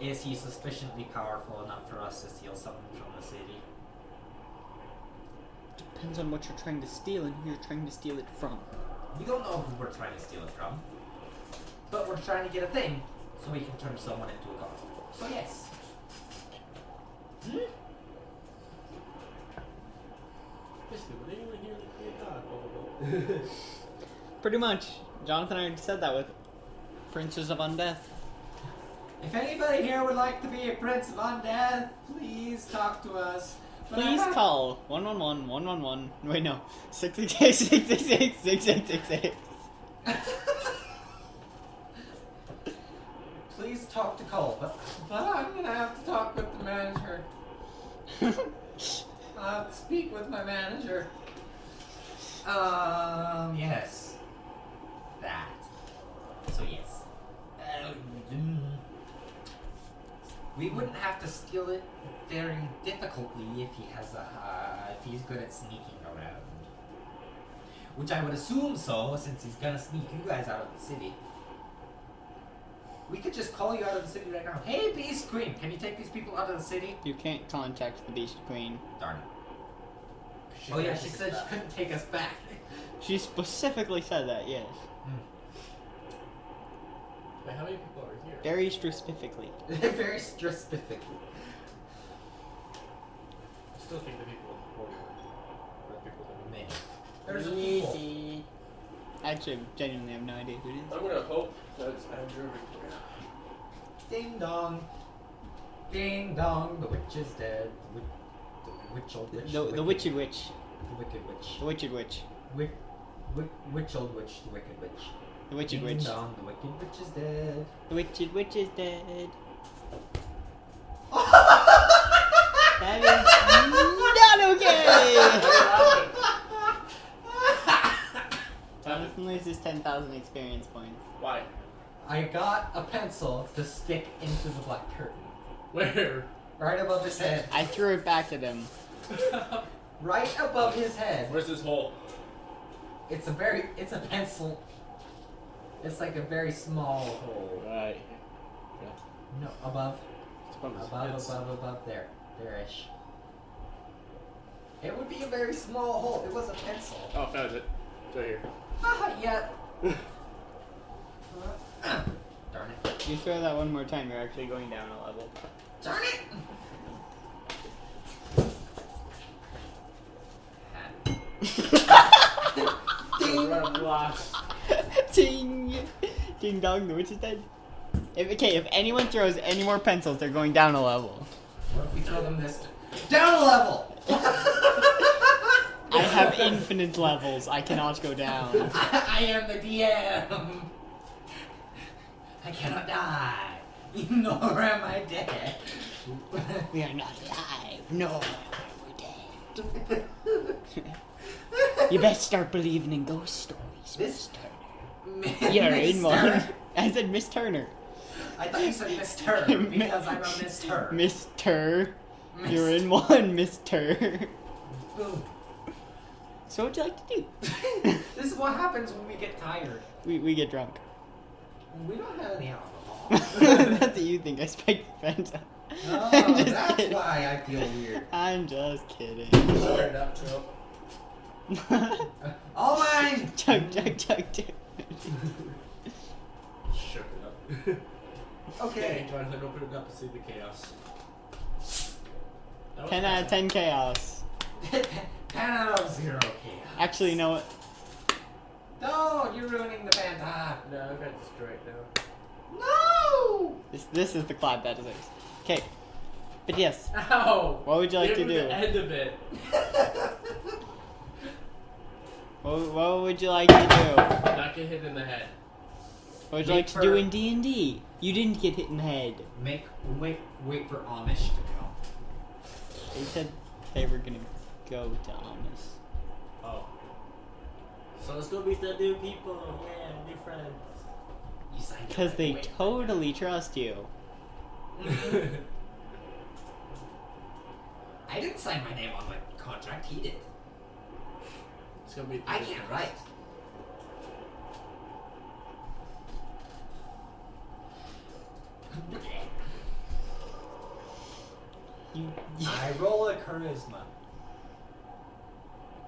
Is he sufficiently powerful enough for us to steal something from the city? Depends on what you're trying to steal and who you're trying to steal it from. We don't know who we're trying to steal it from, but we're trying to get a thing so we can turn someone into a god. So yes. Basically, would anyone here like be a god? Pretty much. Jonathan already said that with Princes of Undeath. If anybody here would like to be a Prince of Undeath, please talk to us. But Please call 111 111. Wait, no. 666 666 6666. Please talk to Cole, but I'm gonna have to talk with the manager. I'll have to speak with my manager. Yes. That. So yes. We wouldn't have to steal it very difficultly if he has if he's good at sneaking around. Which I would assume so, since he's gonna sneak you guys out of the city. We could just call you out of the city right now. Hey, Beast Queen, can you take these people out of the city? You can't contact the Beast Queen. Darn it. Oh yeah, she said she couldn't take us back. She specifically said that, yes. Wait, how many people are here? Very specifically. Very specifically. I still think the people in the corner are people that we Many. There's a people. Actually, I genuinely have no idea who it is. I'm gonna hope that it's Andrew Victoria. Ding dong. Ding dong, the witch is dead. The witch old witch. The Witched Witch. The wicked witch. The Witched Witch. Witch old witch, the wicked witch. The Witched Ding Witch. dong, the wicked witch is dead. The Witched Witch is dead. That is not okay! Jonathan loses 10,000 experience points. Why? I got a pencil to stick into the black curtain. Where? Right above his head. I threw it back at him. Right above his head. Where's this hole? It's a pencil. It's like a very small hole. Right. No, above. It's above his Above, there. There-ish. It would be a very small hole. It was a pencil. Oh, found it. It's right here. Haha, yeah. Darn it. If you throw that one more time, you're actually going down a level. Darn it! Ding! Blast. Ding! Ding dong, the witch is dead. If anyone throws any more pencils, they're going down a level. What if we throw them this down a level? I have infinite levels. I cannot go down. I am the DM. I cannot die, nor am I dead. We are not alive. No, we're dead. You best start believing in ghost stories, Miss Turner. You're in one. I said Miss Turner. I thought you said Miss Turner because I'm a Miss Turner. Miss Tur. You're in one, Miss Tur. Boom. So what'd you like to do? This is what happens when we get tired. We get drunk. We don't have any alcohol. That's what you think. I spiked your friends up. No, I'm just that's kidding. why I feel weird. I'm just kidding. Sorry, not true. All mine! Chug. Shook it up. Okay. Jonathan, open it up and see the chaos. That was 10 out of 10 chaos. 10 out of 0 chaos. Actually, you know what? No, you're ruining the band. Ah. No, I've got this right now. No! This is the clap that deserves. Okay. But yes, Ow! what would you like Give to him do? the end of it. What would you like to do? Not get hit in the head. What would you Wait like to do for- in D&D? You didn't get hit in the head. Wait for Amish to come. They said they were gonna go to Amos. Oh. So let's go meet the new people. Yeah, new friends. You signed it Because right they away. totally trust you. I didn't sign my name on the contract. He did. It's gonna be. I can't write. You, I roll a charisma.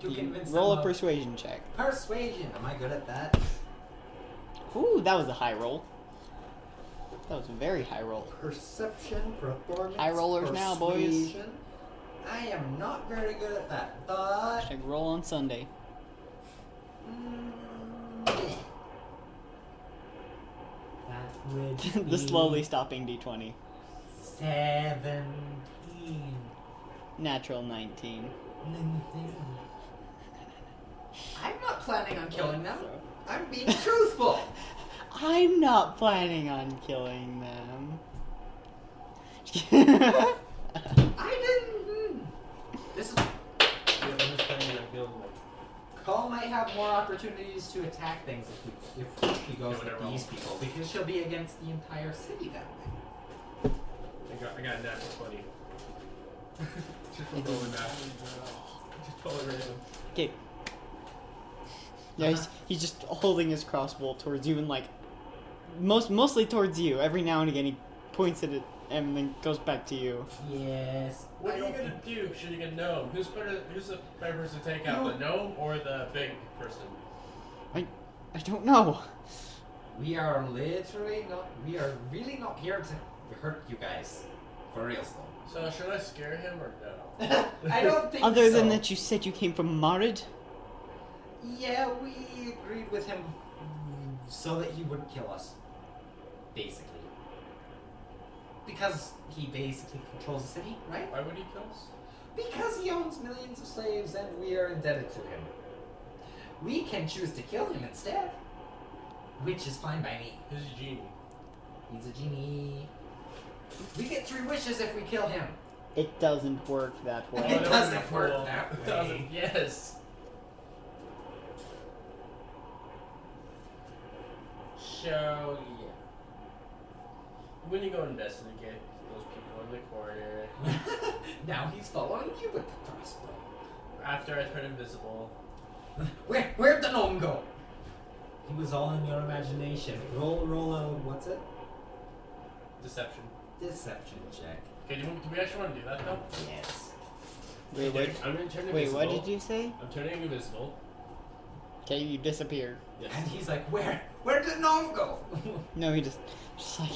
To you convince roll them a of- persuasion check. Persuasion. Am I good at that? Ooh, that was a high roll. That was a very high roll. Perception, performance. High rollers now, boys. persuasion. I am not very good at that, but Check roll on Sunday. yeah. That would The be slowly stopping D20. 17. Natural 19. I'm not planning on killing them. I'm being truthful. I'm not planning on killing them. I didn't. This is. Yeah, I'm just planning on killing them. Cole might have more opportunities to attack things if he goes Yeah, with whatever. these people because she'll be against the entire city that way. I got a natural 20. Just for rolling that. Just totally random. Okay. Yeah, he's just holding his crossbow towards you and like mostly towards you. Every now and again he points it at him and then goes back to you. Yes. What are you gonna do? Shooting a gnome? Who's the better person to take out, the gnome or the big person? I don't know. We are literally not. We are really not here to hurt you guys. For reals though. So should I scare him or no? I don't think Other so. than that, you said you came from Marid. Yeah, we agreed with him so that he wouldn't kill us. Basically. Because he basically controls the city, right? Why would he kill us? Because he owns millions of slaves and we are indebted to him. We can choose to kill him instead. Which is fine by me. He's a genie. He's a genie. We get 3 wishes if we kill him. It doesn't work that way. It that doesn't would've been work cool. that It way. doesn't. Yes. So yeah. When you go investigate those people in the corner, Now he's following you with the crossbow. after I turn invisible, Where'd the gnome go? He was all in your imagination. Roll a, what's it? deception. Deception check. Okay, do we actually want to do that though? Yes. Wait, Okay, what? I'm gonna turn Wait, invisible. what did you say? I'm turning invisible. Okay, you disappear. Yes. And he's like, where'd the gnome go? No, he just like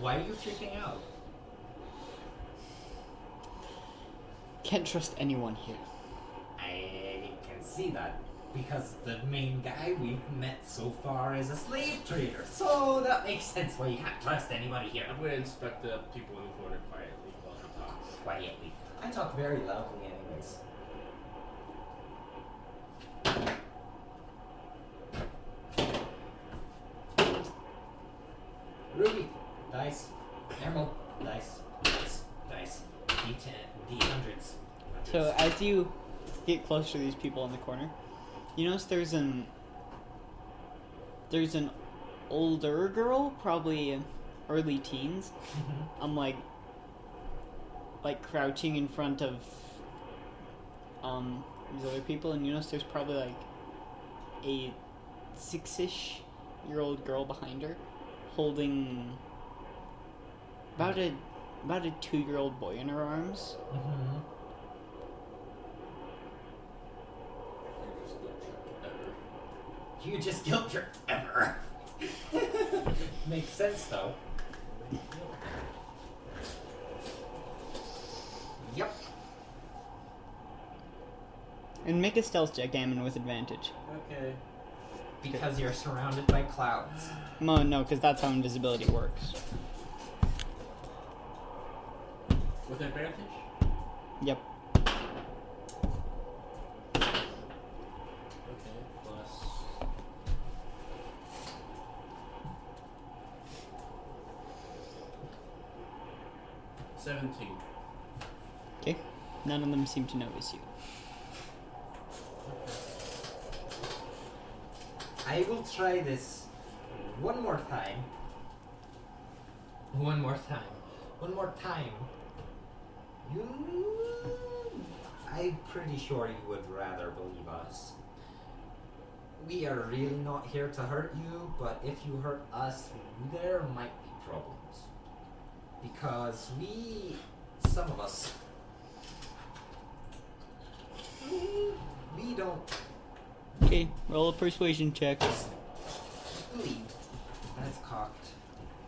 Why are you freaking out? can't trust anyone here. I can see that. Because the main guy we've met so far is a slave trader. So that makes sense why you can't trust anybody here. I'm gonna inspect the people in the corner quietly while he talks. Quietly. I talk very loudly anyways. Ruby. Dice. Emerald. Dice. Dice. Dice. D10. D100s. So as you get closer to these people in the corner, you notice there's an older girl, probably early teens. Like crouching in front of these other people, and you notice there's probably like a 6-ish-year-old girl behind her, holding about a 2-year-old boy in her arms. Mm-hmm. You just guilt tripped ever. Makes sense though. Yep. And make a stealth check, Gammon, with advantage. Okay. Because you're surrounded by clouds. No, because that's how invisibility works. With advantage? Yep. Okay, plus. $17. Okay. None of them seem to notice you. I will try this one more time. One more time. One more time. I'm pretty sure you would rather believe us. We are really not here to hurt you, but if you hurt us, there might be problems. Because some of us, we don't Okay, roll a persuasion check. believe. That's cocked.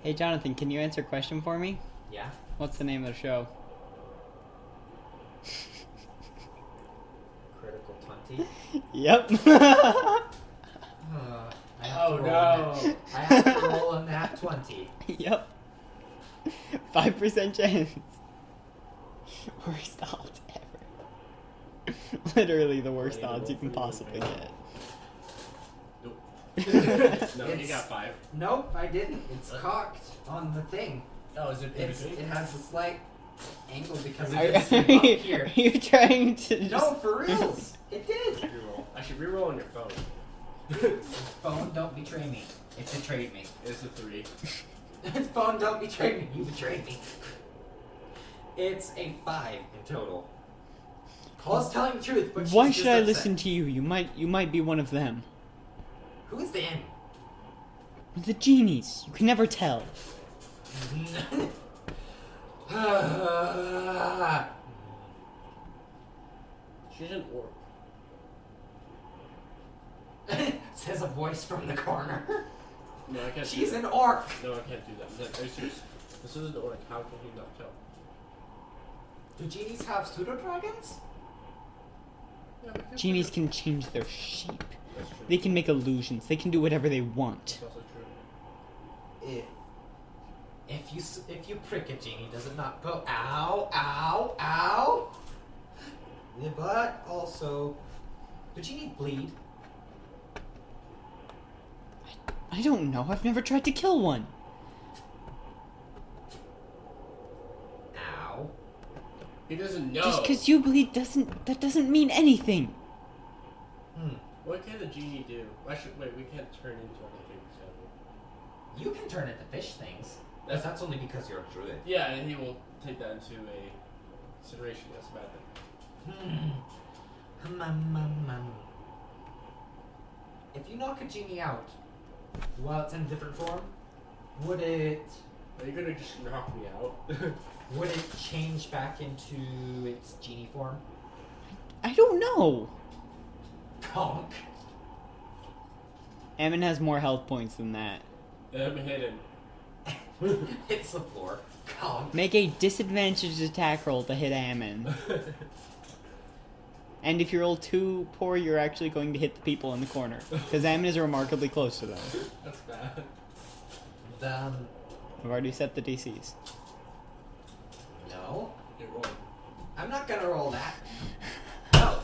Hey Jonathan, can you answer a question for me? Yeah? What's the name of the show? Critical 20. Yep. I have Oh to roll no! I have to roll on that 20. Yep. 5% chance. Worst odds ever. Literally the worst I need to odds you roll can for you, possibly okay. get. Nope. No, you It's- got 5. Nope, I didn't. It's What? cocked on the thing. Oh, is it in It between? has a slight angle because Are, it's are up you, here. are you trying to just... No, for reals. It did. Reroll. I should reroll on your phone. Phone, don't betray me. It betrayed me. It's a 3. Phone, don't betray me. You betrayed me. It's a 5 in total. Paul's telling the truth, but she's Why just should I upset. listen to you? You might be one of them. Who is them? The genies. You can never tell. She's an orc. Says a voice from the corner. No, I can't. She's do an that. orc. No, I can't do that. No, are you serious? This isn't an orc. How can he not tell? Do genies have pseudo dragons? Yeah, we can Genies figure- can change their shape. That's true. They can make illusions. They can do whatever they want. That's also true. If you prick a genie, does it not go ow, ow, ow? Yeah, but also, do genies bleed? I don't know. I've never tried to kill one. Ow. He doesn't know. Just because you bleed doesn't mean anything. What can the genie do? Wait, we can't turn into other things, can we? You can turn into fish things. That's only because you're a druid. Yeah, and he will take that into a consideration. That's a bad thing. If you knock a genie out while it's in a different form, would it Are you gonna just knock me out? would it change back into its genie form? I don't know. Conk. Ammon has more health points than that. I'm hidden. Hits the floor. Conk. Make a disadvantaged attack roll to hit Ammon. And if you roll too poor, you're actually going to hit the people in the corner. Because Ammon is remarkably close to them. That's bad. I've already set the DCs. No. Get roll. I'm not gonna roll that. No.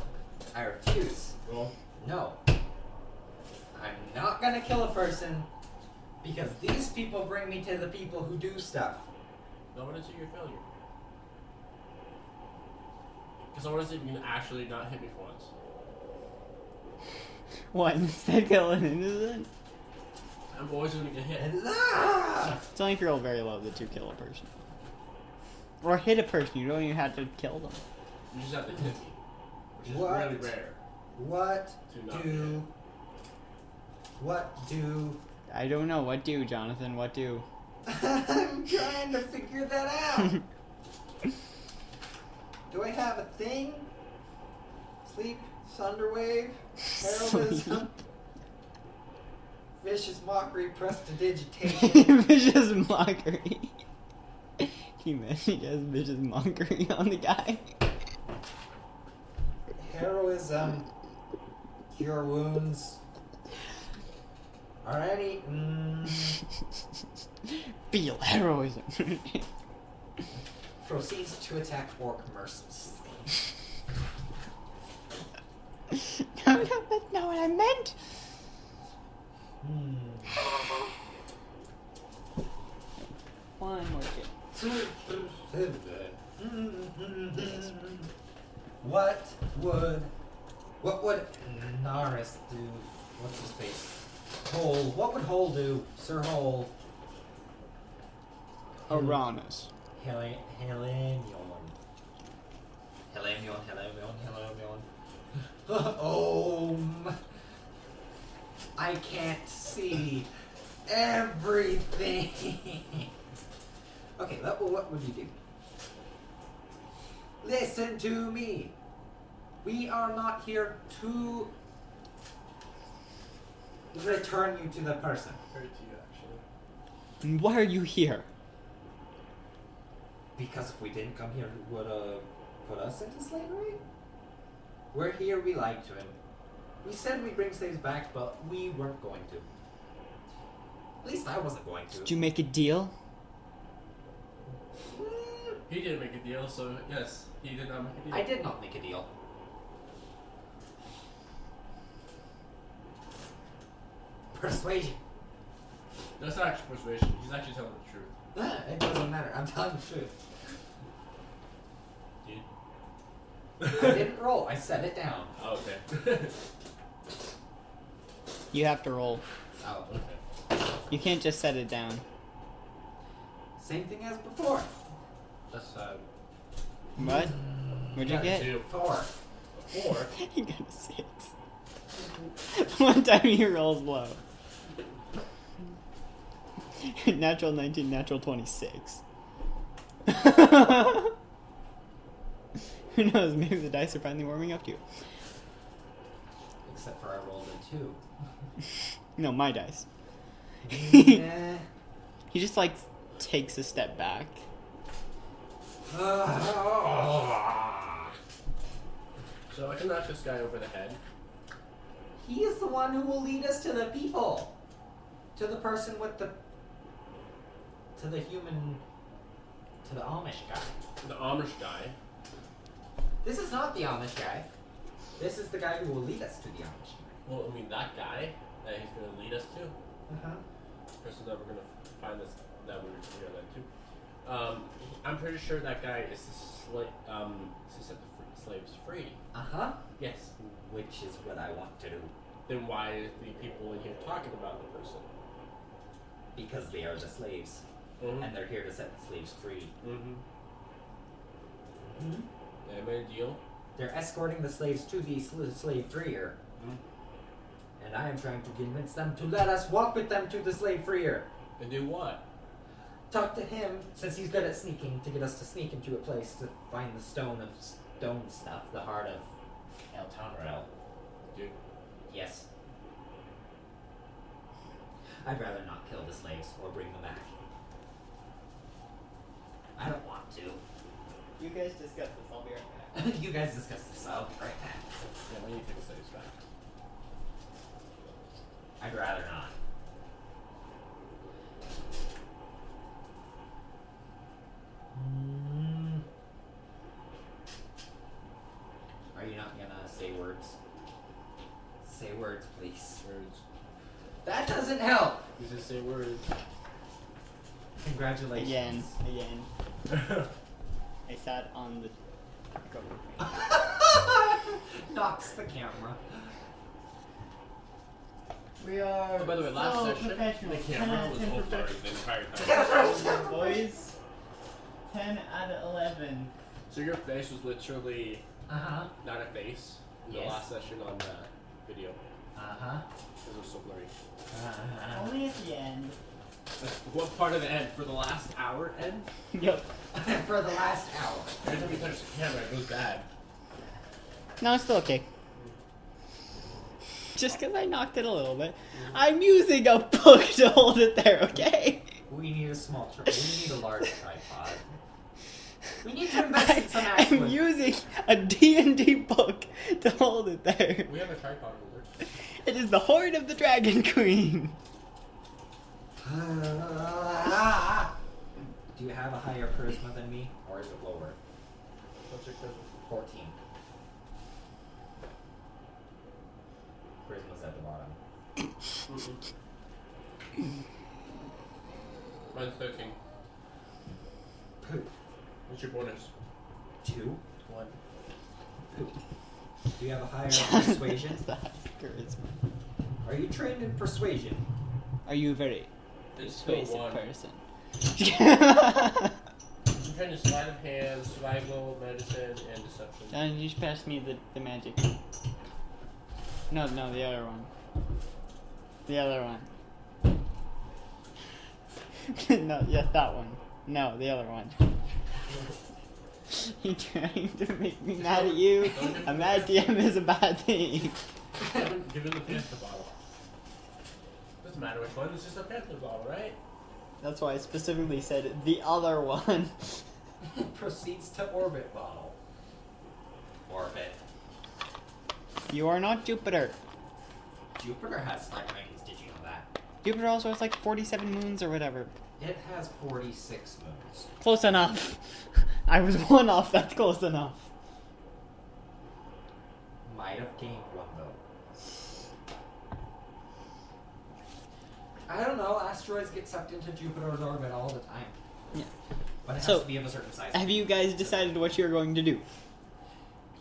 I refuse. Roll. No. I'm not gonna kill a person because these people bring me to the people who do stuff. No one is your failure. Because I want to see if you can actually not hit me for once. What? Instead kill an innocent? I'm always going to get hit. Ah! It's only if you roll very low that you kill a person. Or hit a person, you don't even have to kill them. You just have to hit me. Which is What? really rare. What To not do? What do? I don't know. What do, Jonathan? What do? I'm trying to figure that out. Do I have a thing? Sleep, Thunderwave, heroism, vicious mockery, prestidigitation. Vicious mockery. Can you imagine he has vicious mockery on the guy? Heroism, cure wounds. Alrighty. Feel heroism. proceeds to attack Orc mercilessly. No, that's not what I meant. One more kid. What would Naris do? What's his face? Hole. What would Hole do? Sir Hole. Uranus. Helemion. I can't see everything. Okay, what would you do? Listen to me. We are not here to return you to the person. Very to you, actually. Why are you here? Because if we didn't come here, it would put us into slavery? We're here, we lied to him. We said we'd bring slaves back, but we weren't going to. At least I wasn't going to. Did you make a deal? He didn't make a deal, so yes, he did not make a deal. I did not make a deal. Persuasion. That's not actually persuasion. He's actually telling the truth. It doesn't matter. I'm telling the truth. Dude. I didn't roll. I set it down. Oh, okay. You have to roll. Oh, Okay. You can't just set it down. same thing as before. That's What? What'd you got get? 2. 4. 4. You got a 6. One time he rolls low. Natural 19, natural 26. Who knows? Maybe the dice are finally warming up to you. Except for I rolled a 2. No, my dice. Yeah. He just like takes a step back. So I can knock this guy over the head. He is the one who will lead us to the people. To the person with the... To the human... To the Amish guy. The Amish guy. This is not the Amish guy. This is the guy who will lead us to the Amish guy. Well, I mean, that guy that he's going to lead us to. Uh-huh. The person that we're going to find this, that we're going to lead to. I'm pretty sure that guy is to set the slaves free. Uh-huh. Yes. Which is what I want to do. Then why is the people in here talking about the person? Because they are the slaves. Mm-hmm. And they're here to set the slaves free. Mm-hmm. Mm-hmm. They made a deal. They're escorting the slaves to the slave freer. Mm-hmm. And I am trying to convince them to let us walk with them to the slave freer. And do what? Talk to him, since he's good at sneaking, to get us to sneak into a place to find the stone stuff, the heart of El Tonrel. Dude. Yes. I'd rather not kill the slaves or bring them back. I don't want to. You guys discuss this. I'll be right back. You guys discuss this. I'll be right back. Yeah, we need to take the slaves back. I'd rather not. Are you not gonna say words? Say words, please. Words. That doesn't help! You just say words. Congratulations. Again. I sat on the. Knocks the camera. We are. Oh, by the way, last so session, the professional. camera 10 was out of 10 full fire professional. the entire time. Boys, 10 out of 11. So your face was literally Uh-huh. not a face in the Yes. last session on the video. Uh-huh. Because it was so blurry. Uh-huh. Only at the end. What part of the end? For the last hour end? Yep. For the last hour. Every time you touch the camera, it goes bad. No, it's still okay. Just because I knocked it a little bit. I'm using a book to hold it there, okay? We need a small we need a large tripod. We need to invest in some actual... I'm using a D&D book to hold it there. We have a tripod holder. It is the Horn of the Dragon Queen. Do you have a higher charisma than me? Or is it is at the bottom. Mine's 13. Poop. What's your bonus? 2. 1. Poop. Do you have a higher persuasion? That's the highest charisma. Are you trained in persuasion? Are you a very It's still persuasive 1. person? I'm trying to sleight of hand, survival, medicine, and deception. John, you just pass me the magic. No, the other one. The other one. No, yes, that one. No, the other one. You trying to make me mad at you? A mad DM is a bad thing. Give him the Panther bottle. Doesn't matter which one, it's just a Panther bottle, right? That's why I specifically said the other one. Proceeds to orbit bottle. Orbit. You are not Jupiter. Jupiter has slight rings, did you know that? Jupiter also has like 47 moons or whatever. It has 46 moons. Close enough. I was one off, that's close enough. Might have gained one though. I don't know, asteroids get sucked into Jupiter's orbit all the time. Yeah. But it has So, to be of a certain size. Have you guys decided what you're going to do?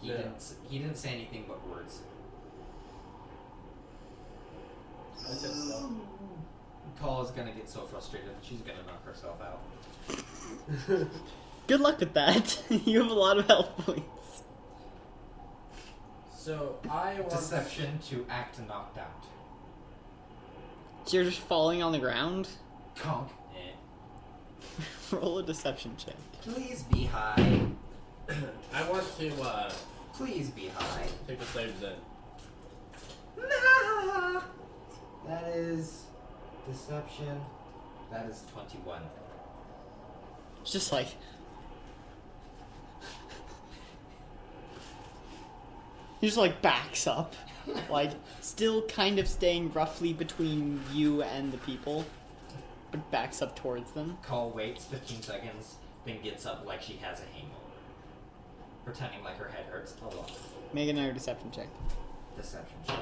He didn't say anything but words. I said so. Call is gonna get so frustrated that she's gonna knock herself out. Good luck with that. You have a lot of health points. So, I want... Deception to act knocked out. So you're just falling on the ground? Conk. Roll a deception check. Please be high. I want to, Please be high. take the slaves in. Nah. That is deception. That is 21. It's just like... He just like backs up. Like, still kind of staying roughly between you and the people. But backs up towards them. Call waits 15 seconds, then gets up like she has a hangover. Pretending like her head hurts a lot. Make another deception check. Deception check.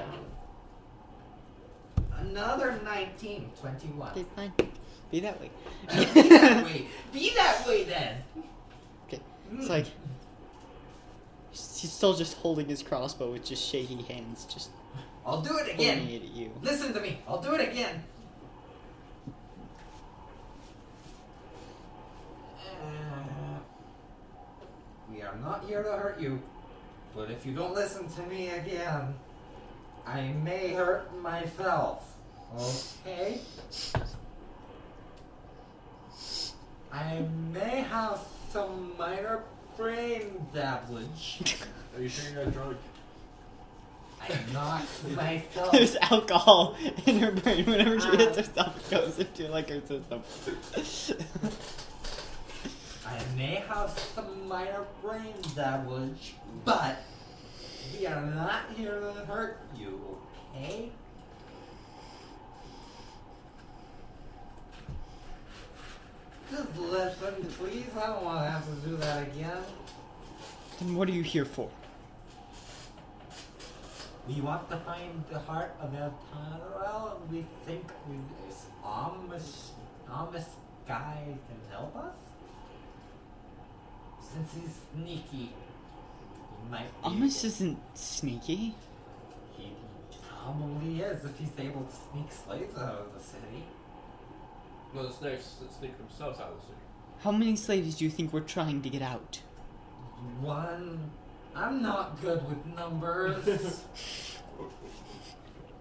Another 19. 21. Okay, fine. Be that way. Be that way. Be that way then. Okay. It's like... He's still just holding his crossbow with just shaky hands, just I'll do it pointing again. it at you. Listen to me. I'll do it again. We are not here to hurt you, but if you don't listen to me again, I may hurt myself. Okay? I may have some minor brain damage. Are you sure you're not drunk? I'm not myself. There's alcohol in her brain whenever she hits herself. It goes into like her system. I may have some minor brain damage, but we are not here to hurt you, okay? Just listen, please. I don't want to have to do that again. Then what are you here for? We want to find the heart of El Taro, and we think this Amish guy can help us? Since he's sneaky, he might be Amos isn't sneaky. He probably is if he's able to sneak slaves out of the city. No, the snakes sneak themselves out of the city. How many slaves do you think we're trying to get out? One. I'm not good with numbers.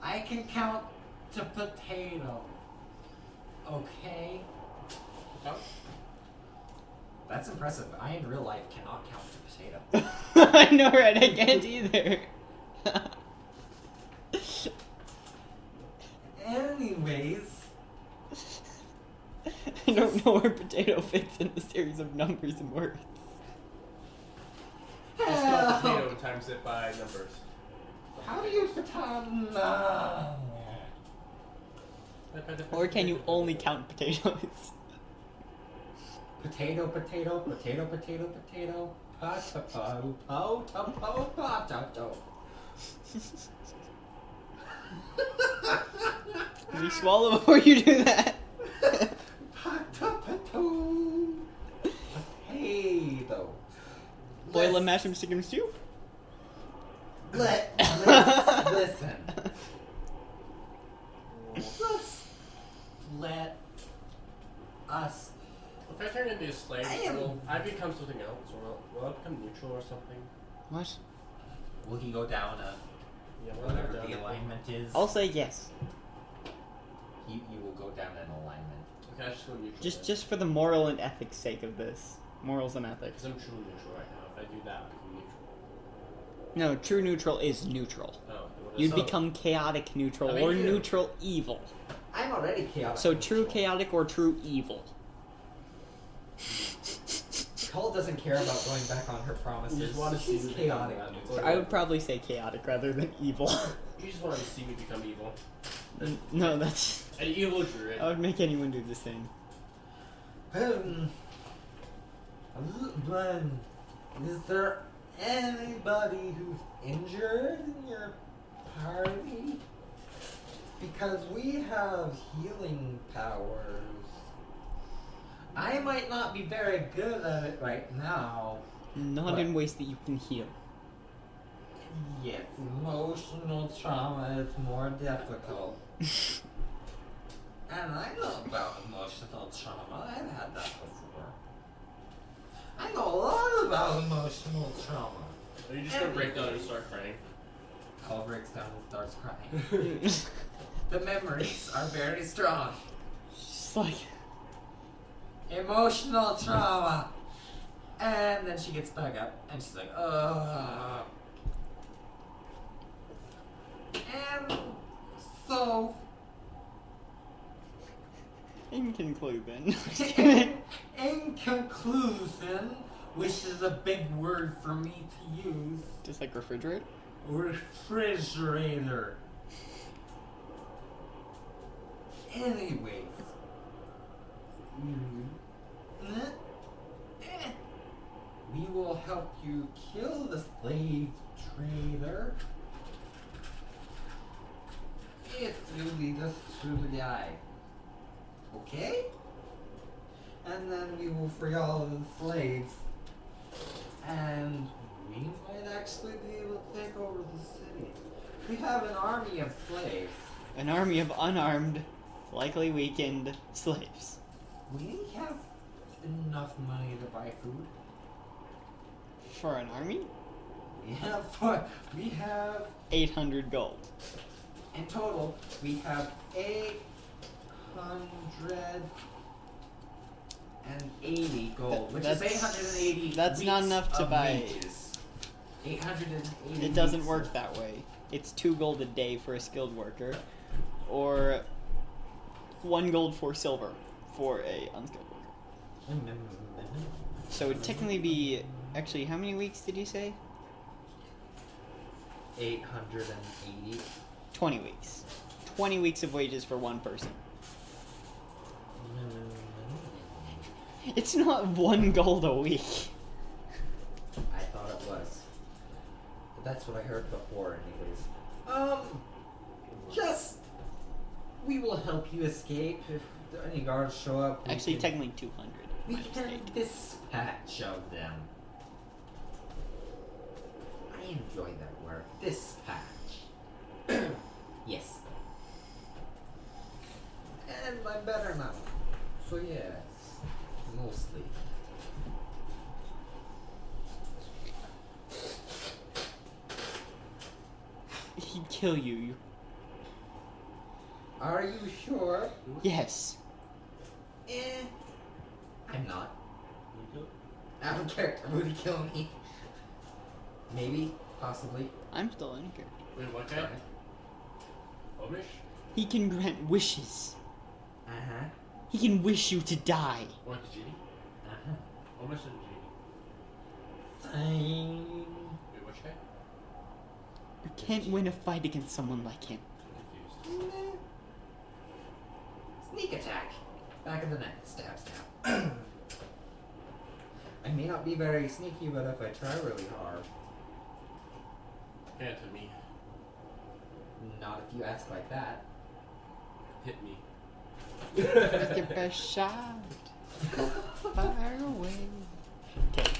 I can count to potato. Okay? Huh? That's impressive. I in real life cannot count to potato. I know, right? I can't either. Anyways. I don't know where potato fits in the series of numbers and words. Just spell potato and times it by numbers. How do you potato? Or can you only count potatoes? Potato, potato, potato, potato, potato, potato, potato, potato. You swallow before you do that. Potato. Boil and mash them, stick them stew. Listen. Let's let us. If I turn into a slave, I am- will I become something else, or will I become neutral or something? What? Will he go down a Yeah, will I go whatever down? the alignment is? I'll say yes. You will go down an alignment. Okay, I just go neutral. Just for the moral and ethics sake of this. Morals and ethics. Because I'm truly neutral right now. If I do that, I become neutral. No, true neutral is neutral. Oh, what is You'd it? become chaotic neutral I mean, or you. neutral evil. I'm already chaotic. So true chaotic or true evil. Cole doesn't care about going back on her promises. You just want to see She's me chaotic. become that. I would probably say chaotic rather than evil. You just wanted to see me become evil. No, that's... An evil druid. I would make anyone do the same. Glenn, is there anybody who's injured in your party? Because we have healing powers. I might not be very good at it right now. Not What? in ways that you can heal. Yes, emotional trauma is more difficult. And I know about emotional trauma. I've had that before. I know a lot about emotional trauma. Are you just gonna break down and start crying? Cole breaks down and starts crying. The memories are very strong. Just like... Emotional trauma. And then she gets back up and she's like, ugh. And so, In conclusion. in conclusion, which is a big word for me to use, Just like refrigerate? refrigerator. Anyways. We will help you kill the slave trader if you lead us to the guy. Okay? And then we will free all of the slaves. And we might actually be able to take over the city. We have an army of slaves. An army of unarmed, likely weakened slaves. We have enough money to buy food. For an army? We have 800 gold. in total we have 880 gold, which is That's- 880. that's not weeks enough to of buy- wages. 880. It doesn't weeks work of- that way. It's 2 gold a day for a skilled worker, or 1 gold for silver for a unskilled worker. So it'd technically be, actually, how many weeks did you say? 880. 20 weeks. 20 weeks of wages for 1 person. It's not 1 gold a week. I thought it was. But that's what I heard before, anyways. Just we will help you escape if any guards show up. we Actually, can- technically 200. we My can mistake. dispatch of them. I enjoy that word, dispatch. Yes. And I'm better now. So yes, mostly. He'd kill you. Are you sure? Yes. I'm not. You kill? I don't care. Would he kill me? Maybe, possibly. I'm still in character. Wait, what guy? Omish? He can grant wishes. Uh huh. He can wish you to die. Or the genie? Uh huh. Omish and the genie. Fine. Wait, which guy? You can't win a fight against someone like him. I'm confused. Sneak attack. Back of the neck. Stab, stab. I may not be very sneaky, but if I try really hard. Hand to me. Not if you ask like that. hit me. Take your best shot. Go far away. Okay.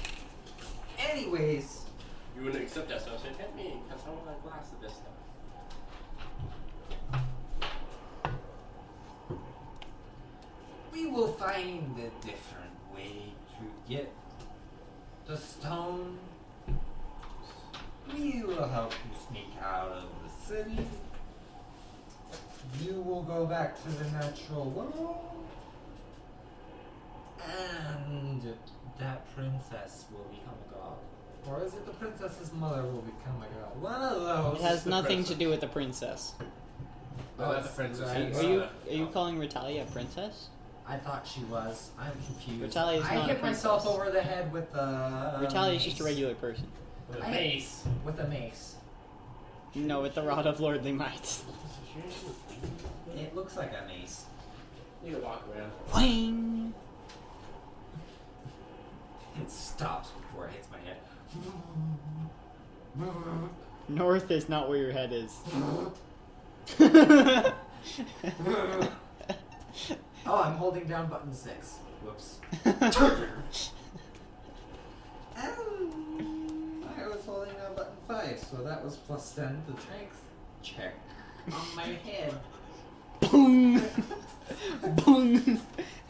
Anyways, You wouldn't accept that, so I said, hit me, because I want my blast of this stuff. we will find a different way to get the stone. We will help you sneak out of the city. You will go back to the natural world. And that princess will become a god. Or is it the princess's mother will become a god? One of those. It has nothing to do with the princess. Oh, that's the princess. right. Are you calling Ritalia a princess? I thought she was. I'm confused. Ritalia is I not a hit myself princess. over the head with a. Ritalia is just a mace. regular person. With a I- mace. With a mace. No, with the rod of lordly might. It looks like a mace. You can walk around. Wing! It stops before it hits my head. North is not where your head is. Oh, I'm holding down button 6. Whoops. I was holding down button 5, so that was plus 10 to strength check on my head. Boom! Boom!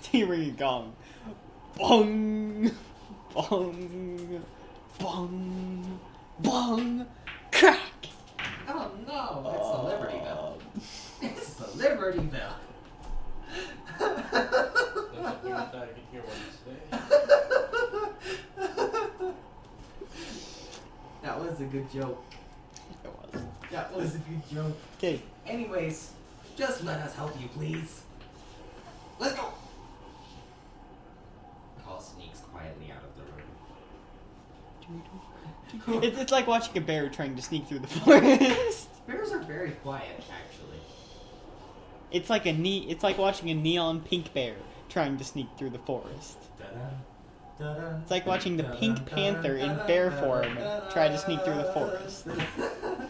Tearing a gong. Bong! Bong! Bong! Bong! Crack! Oh no, it's the Liberty Bell. It's the Liberty Bell. That's something I thought I could hear one today. That was a good joke. It was. That was a good joke. Okay. Anyways, just let us help you, please. Let's go. Call sneaks quietly out of the room. It's like watching a bear trying to sneak through the forest. Bears are very quiet, actually. It's like it's like watching a neon pink bear trying to sneak through the forest. It's like watching the Pink Panther in bear form try to sneak through the forest.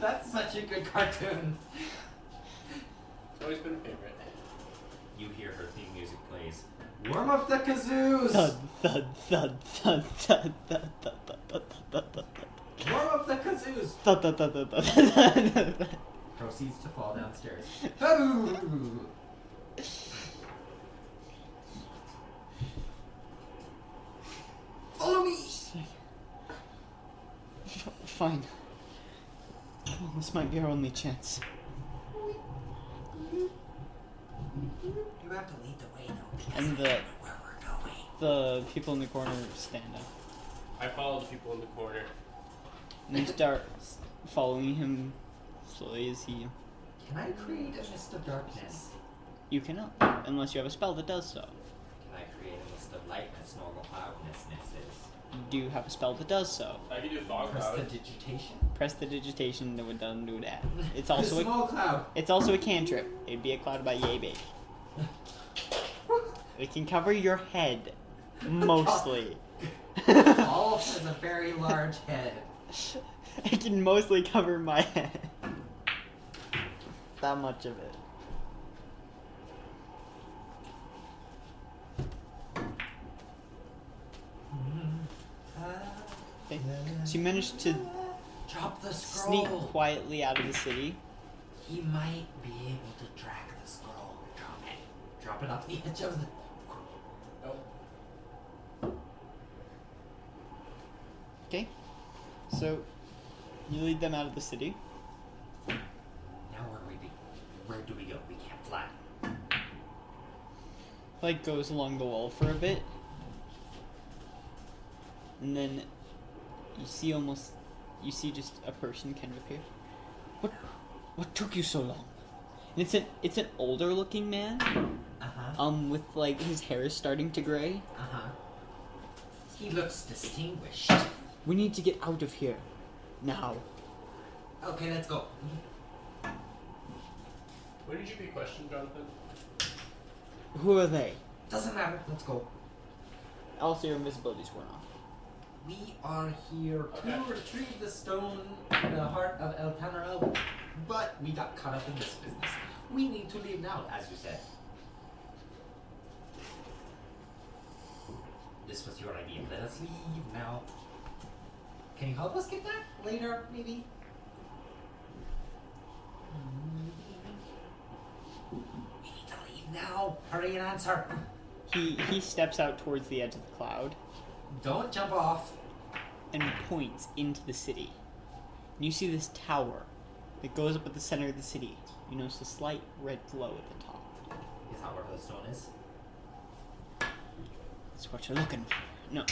That's such a good cartoon. It's always been a favorite. You hear her theme music plays. Warm up the kazoos! Thud, thud, thud, thud, thud, thud, thud, thud, thud, thud, thud, thud. Warm up the kazoos! Thud, thud, thud, thud, thud, thud, thud, thud. Proceeds to fall downstairs. Follow me! Fine. Come on, this might be our only chance. You have to lead the way though, because And I don't know where we're going. The people in the corner stand up. I follow the people in the corner. And you start following him slowly as he... Can I create a mist of darkness? You cannot, unless you have a spell that does so. Can I create a mist of lightness, normal cloudness? You do have a spell that does so. I can do fog Press the cloud. digitation. Press the digitation that would done do that. It's A also small cloud. it's also a cantrip. It'd be a cloud by yay big. It can cover your head, mostly. All has a very large head. It can mostly cover my head. That much of it. Okay. So you managed to Drop the scroll. sneak quietly out of the city. He might be able to track the scroll. Drop it. Drop it off the edge of the. Oh. Okay. So you lead them out of the city. Now where do we go? We can't fly. Like goes along the wall for a bit. And then you see just a person kind of appear. What took you so long? And it's an older looking man. With like his hair is starting to gray. He looks distinguished. We need to get out of here. Now. Okay, let's go. When did you be questioned, Jonathan? Who are they? Doesn't matter. Let's go. Also your invisibility's worn off. We are here to Okay. retrieve the stone in the heart of El Panorel, but we got caught up in this business. We need to leave now, as you said. This was your idea. Let us leave now. Can you help us get back later, maybe? We need to leave now. Hurry and answer. He steps out towards the edge of the cloud Don't jump off. and points into the city. And you see this tower that goes up at the center of the city. You notice a slight red glow at the top. Is that where the stone is? That's what you're looking for. No,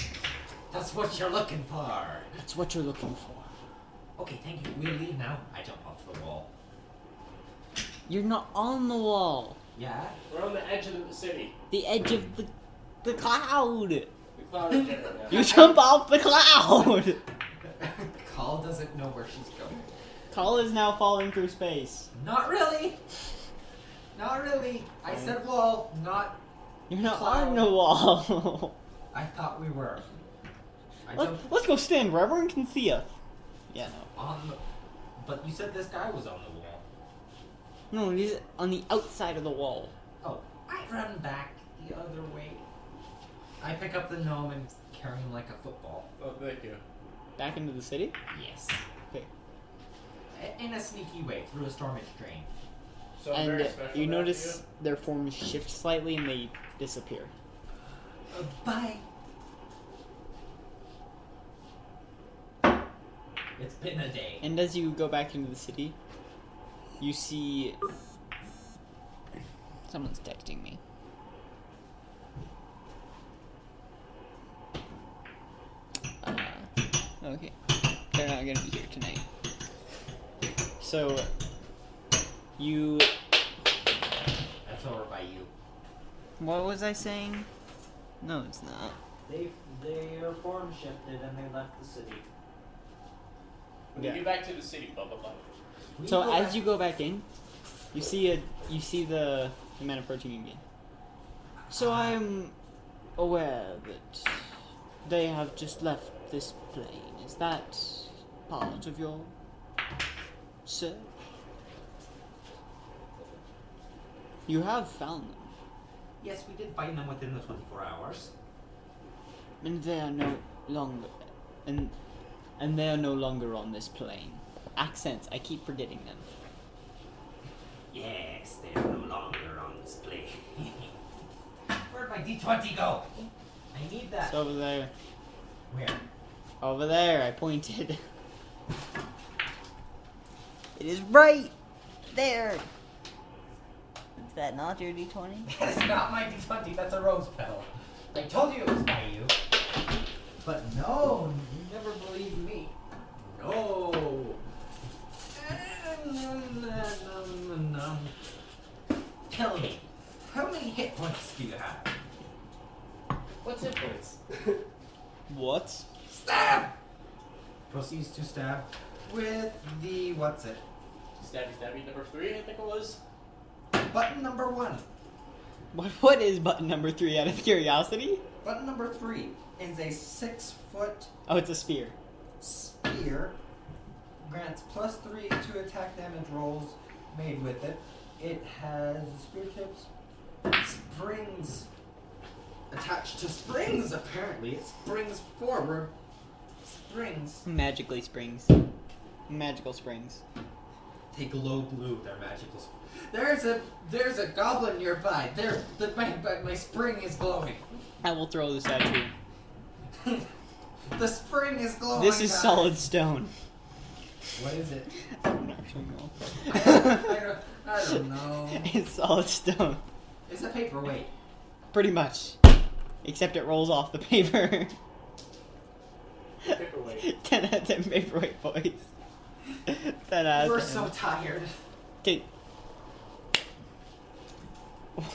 That's what you're looking for. that's what you're looking for. Okay, thank you. We'll leave now. I jump off the wall. You're not on the wall. Yeah? We're on the edge of the city. The edge of the cloud. The cloud is different now. You jump off the cloud. Call doesn't know where she's going. Call is now falling through space. Not really. Not really. I said wall, not. You're not Cloud. on the wall. I thought we were. I jumped Let's go stand where everyone can see us. Yeah, on the. But you said this guy was on the wall. no. No, he's on the outside of the wall. Oh, I run back the other way. I pick up the gnome and carry him like a football. Oh, thank you. Back into the city? Yes. Okay. In a sneaky way, through a stormage drain. So I'm And very special you now to notice their forms shift slightly and they disappear. Bye. It's been a day. And as you go back into the city, you see someone's texting me. Okay. They're not gonna be here tonight. So you That's over by you. what was I saying? No, it's not. Their form shifted and they left the city. When you Yeah. get back to the city, blah blah blah. We So go as back- you go back in, you see the man approaching you again. So I'm aware that they have just left this plane. Is that part of your search? You have found them, Yes, we did find them within the 24 hours. and they are no longer, and they are no longer on this plane. Accents, I keep forgetting them. Yes, they are no longer on display. Where'd my D20 go? I need that. It's over there. Where? Over there, I pointed. It is right there. Is that not your D20? That's not my D20, that's a rose petal. I told you it was by you. But no, you never believed me. No. Tell me, how many hit points do you have? What's hit points? What? Stab! Proceeds to stab with the, what's it? Stabby stabby number 3, I think it was. Button number 1. What is button number 3 out of curiosity? Button number 3 is a 6-foot Oh, it's a spear. spear. Grants +3 to attack damage rolls made with it. It has spear tips, springs attached to springs. Apparently, it springs forward. Springs. Magically springs. Magical springs. They glow blue. They're magical. There's a goblin nearby. My spring is glowing. I will throw this at you. The spring is glowing. This is guys. solid stone. What is it? I don't actually know. I don't know. It's solid stone. It's a paperweight. Pretty much. Except it rolls off the paper. Paperweight. 10 out of 10 paperweight boys. 10 out of 10. We're so tired. Okay.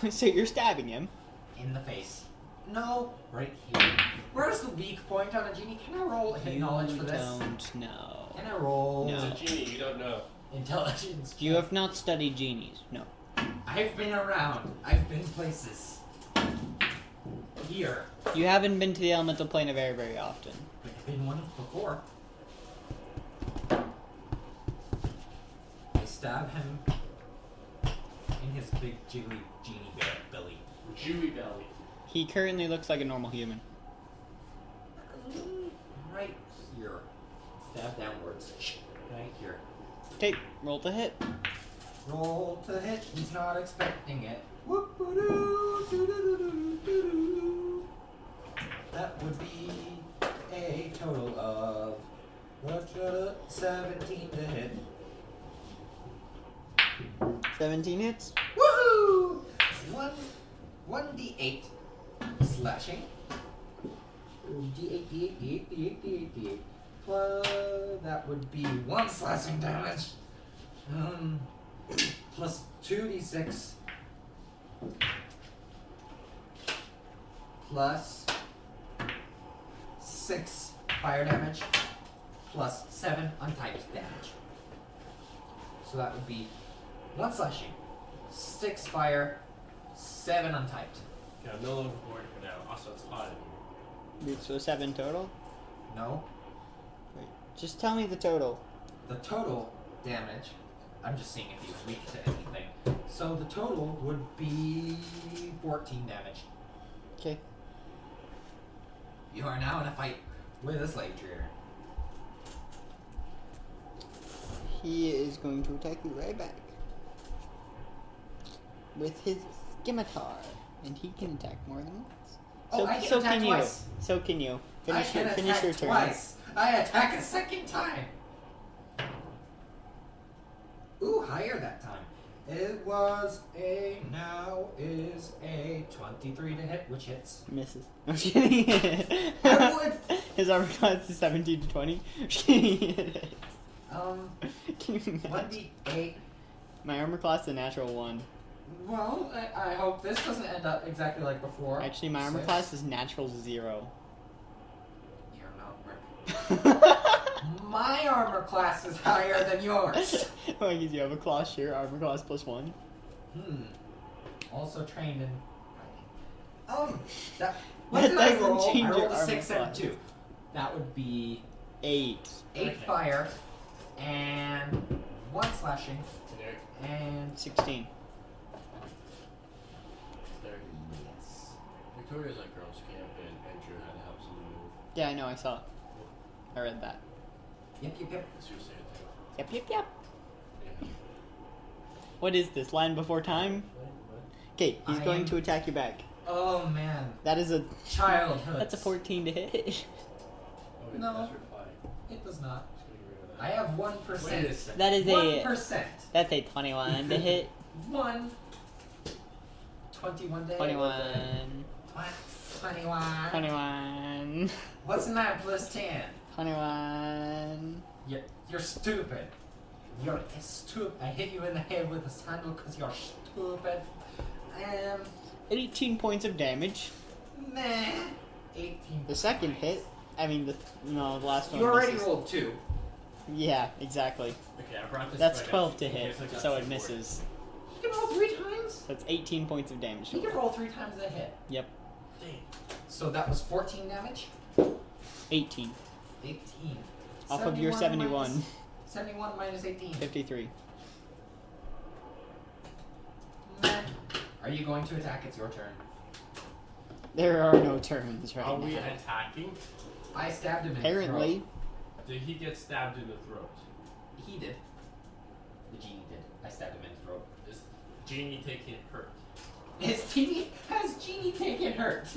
So you're stabbing him. In the face. No, right here. Where's the weak point on a genie? Can I roll hit knowledge for this? Don't know. Can I roll No. It's a genie, you don't know. intelligence? You have not studied genies. No. I've been around. I've been places. Here. You haven't been to the elemental plane of air very often. I've been one before. I stab him in his big jiggly genie belly. Jewy belly. He currently looks like a normal human. Right here. Stab downwards. Right here. Okay, roll to hit. Roll to hit. He's not expecting it. Whoop-a-doo-doo-doo-doo-doo-doo. That would be a total of 17 to hit. 17 hits. Woohoo! 1d8 slashing. D8, D8, D8, D8, D8, D8. Plus, that would be 1 slashing damage. Plus 2d6. Plus 6 fire damage. Plus 7 untyped damage. So that would be 1 slashing, 6 fire, 7 untyped. Yeah, I'm no longer bored for now. Also, it's hot in here. So 7 total? No. Wait, just tell me the total. The total damage, I'm just seeing if he's weak to anything. So the total would be 14 damage. Okay. You are now in a fight with a slave trader. He is going to attack you right back. With his scimitar. And he can attack more than once. Oh, I can attack can twice. you. So can you. I Finish can finish your attack turn. twice. I attack a second time. Ooh, higher that time. It was now is a 23 to hit, which hits. Misses. I'm just kidding. I would. His armor class is 17 to 20. I'm just kidding. Can you imagine? 1d8. My armor class is a natural 1. Well, I hope this doesn't end up exactly like before. Actually, my armor 6. class is natural 0. You're not right. My armor class is higher than yours. Why, because you have a class here, armor class plus 1. Also trained in fighting. That. What That did I doesn't roll? change I your rolled a armor 6 and class. 2. That would be 8. 8 Okay. fire and 1 slashing There. and 16. There. yes. Victoria's at girls' camp and Andrew had to help someone move. Yeah, I know, I saw. I read that. Yep. That's what you're saying. Yep. Yeah. What is this? Land before time? Okay, he's I going am- to attack you back. Oh man, That is a... childhood. That's a 14 to hit. Oh, No. That's reply. It does not. Just gonna get rid of that. I have 1%. Wait a second. That is a... 1%. That's a 21 to hit. 1. 21 days. 21. 21. 21. What's 9 plus 10? 21. You're stupid. You're stupid. I hit you in the head with a sandal because you're stupid. 18 points of damage. Nah. 18. The second hit... the last one You already misses. rolled 2. Yeah, exactly. Okay, I brought this That's back 12 up to in hit, case I got so it support. misses. You can roll 3 times? That's 18 points of damage. You can roll 3 times a hit. Yep, Dang. So that was 14 damage? 18. 18. Off of your 71. 71 minus 18. 53. Meh. Are you going to attack? It's your turn. There are no turns right Are now. we attacking? I stabbed him in the Apparently. throat. Did he get stabbed in the throat? He did. The genie did. I stabbed him in the throat. Is Genie taking hurt? Has Genie taken hurt?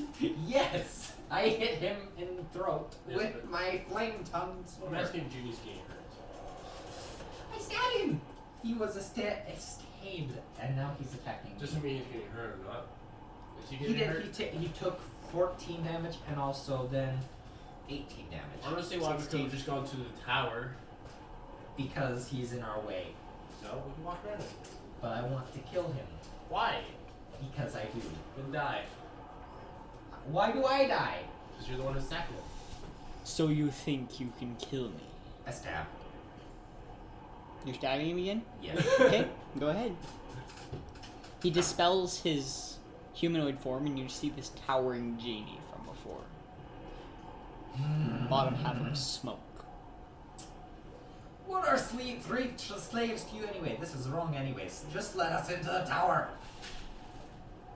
Yes! I hit him in the throat Yes, with but- my flame tongue I'm sword. asking if Genie's getting hurt. I stabbed him! He was stabbed, and now he's attacking me. Doesn't mean he's getting hurt or not. Is he He getting did. hurt? He took 14 damage and also then 18 damage. Honestly, why we could have just gone to the tower. Because he's in our way. So we can walk around him. But I want to kill him. Why? Because I do. Then die. Why do I die? Because you're the one who's attacking him. So you think you can kill me? A stab. You're stabbing him again? Yes. Okay, go ahead. He dispels his humanoid form and you see this towering genie from before. Bottom half of smoke. What are three slaves to you anyway? This is wrong anyways. Just let us into the tower.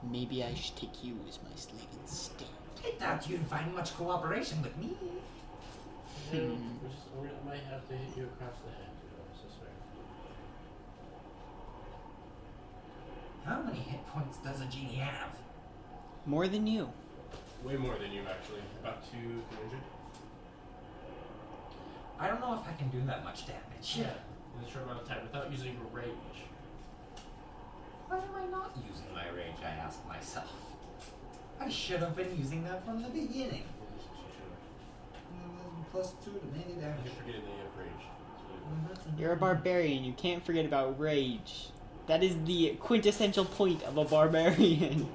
Maybe I should take you as my slave instead. I doubt you'd find much cooperation with me. Yeah, we might have to hit you across the head, I suspect. How many hit points does a genie have? More than you. Way more than you, actually. About 200. I don't know if I can do that much damage. Yeah. In a short amount of time, without using your rage. Why am I not using my rage, I ask myself. I should have been using that from the beginning. Plus 2 to melee I damage. keep forgetting that you have rage. That's really You're a barbarian. You can't forget about rage. That is the quintessential point of a barbarian.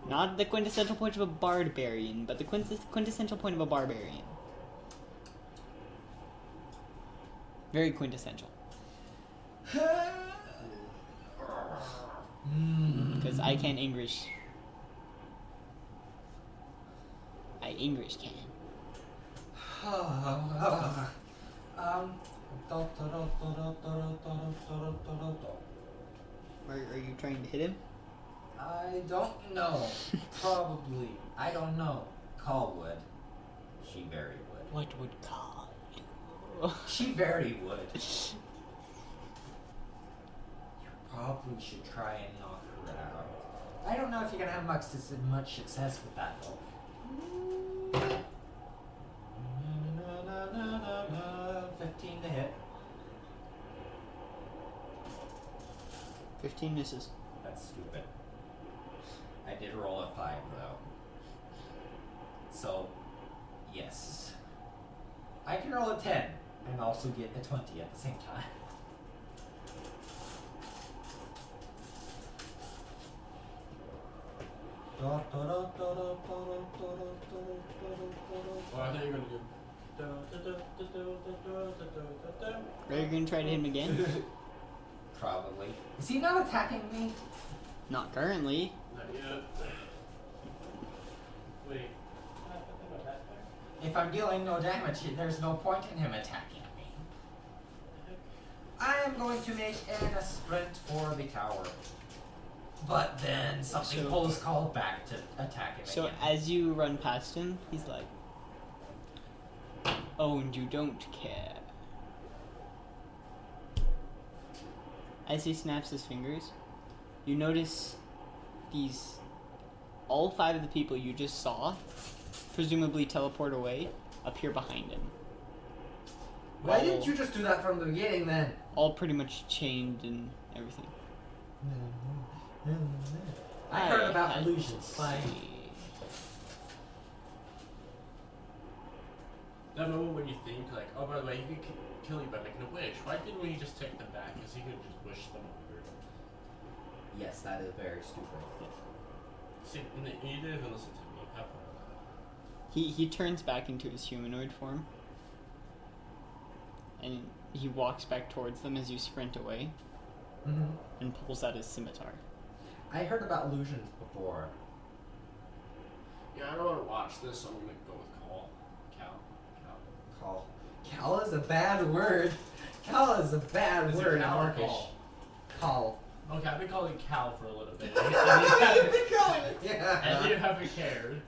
Not the quintessential point of a barbarian, but the quintessential point of a barbarian. Very quintessential. Because I can English. I English can. Are you trying to hit him? I don't know. Probably. I don't know. Call would. She very would. What would Carl do? She very would. You probably should try and knock her out. I don't know if you're gonna have much success with that though. 15 to hit. 15 misses. That's stupid. I did roll a 5 though. So, yes. I can roll a 10 and also get a 20 at the same time. Oh, I thought you were gonna do. Are you gonna try to hit him again? Probably. Is he not attacking me? Not currently. Not yet. Wait. If I'm dealing no damage, there's no point in him attacking me. I am going to make a sprint for the tower. But then something So- pulls called back to attack him So again. as you run past him, he's like, "Oh, and you don't care." As he snaps his fingers, you notice all 5 of the people you just saw, presumably teleport away, appear behind him. Why didn't you just do that from the beginning then? All pretty much chained and everything. I heard about had illusions. to Fine. see. That moment when you think, like, oh, by the way, he could kill you by making a wish. Why didn't we just take them back? Because he could just wish them over. Yes, that is very stupid. See, you didn't even listen to me. Have fun with that. He turns back into his humanoid form, and he walks back towards them as you sprint away, and pulls out his scimitar. I heard about illusions before. Yeah, I don't want to watch this, so I'm gonna go with Call. Cal. Cal is a bad word. Cal is a bad Is it word in Cal or Orcish. Call? Call. Okay, I've been calling Cal for a little bit. You've been calling it. Yeah. And you haven't cared.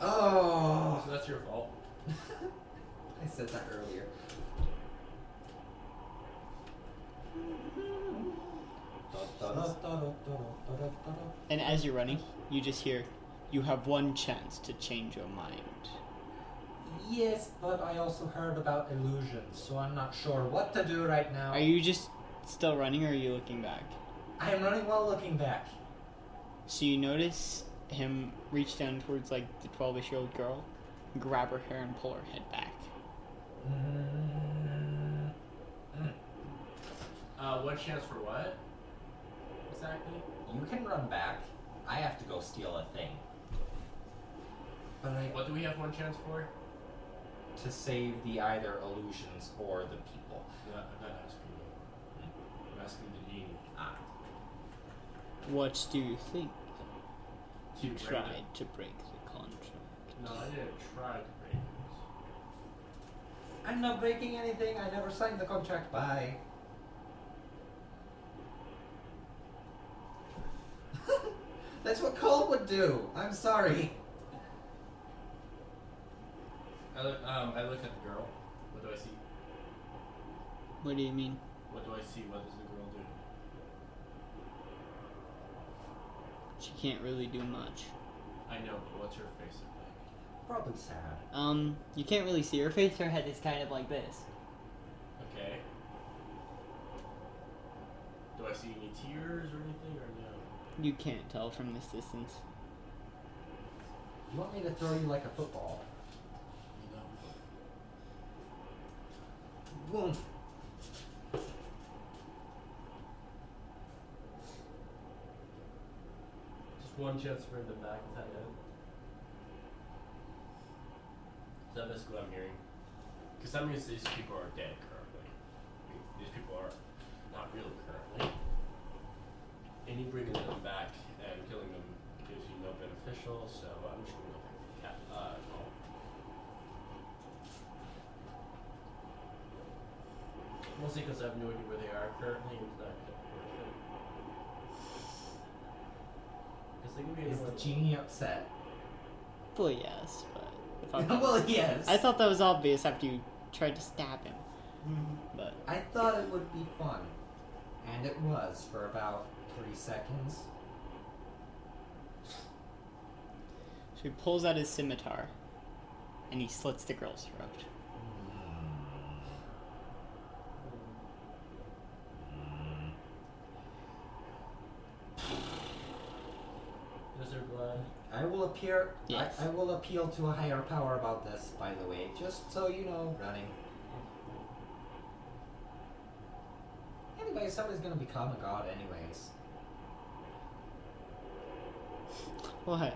Oh. So that's your fault. I said that earlier. And as you're running, you just hear, "You have one chance to change your mind." Yes, but I also heard about illusions, so I'm not sure what to do right now. Are you just still running, or are you looking back? I am running while looking back. So you notice him reach down towards like the 12-ish-year-old girl, grab her hair and pull her head back. One chance for what? Exactly? You can run back. I have to go steal a thing. But What do we have one chance for? to save the either illusions or the people. I'm not asking you. I'm asking the genie. Ah. What do you think? To You break tried to break the contract. it. No, I didn't try to break I'm not breaking anything. I never signed the contract. Bye. That's what Cole would do. I'm sorry. I look at the girl. What do I see? What do you mean? What do I see? What does the girl do? She can't really do much. I know, but what's her face look like? Probably sad. You can't really see her face. Her head is kind of like this. Okay. Do I see any tears or anything, or no? You can't tell from this distance. You want me to throw you like a football? No. Boom. Just one chance for him to back that in. Is that basically what I'm hearing? Because that means these people are dead currently. These people are not real currently. Any bringing them back and killing them gives you no beneficial, so I'm just going to go pick the call. Mostly because I have no idea where they are currently. It's not worth it. Because they can be Is the anywhere. genie upset? Well, yes, but if I'm Well, yes. I thought that was obvious after you tried to stab him. But I thought it would be fun. And it was for about 3 seconds. so he pulls out his scimitar, and he slits the girl's throat. Is there blood? I will appear. Yes. I will appeal to a higher power about this, by the way, just so you know. Running. Anyway, somebody's gonna become a god, anyways. What?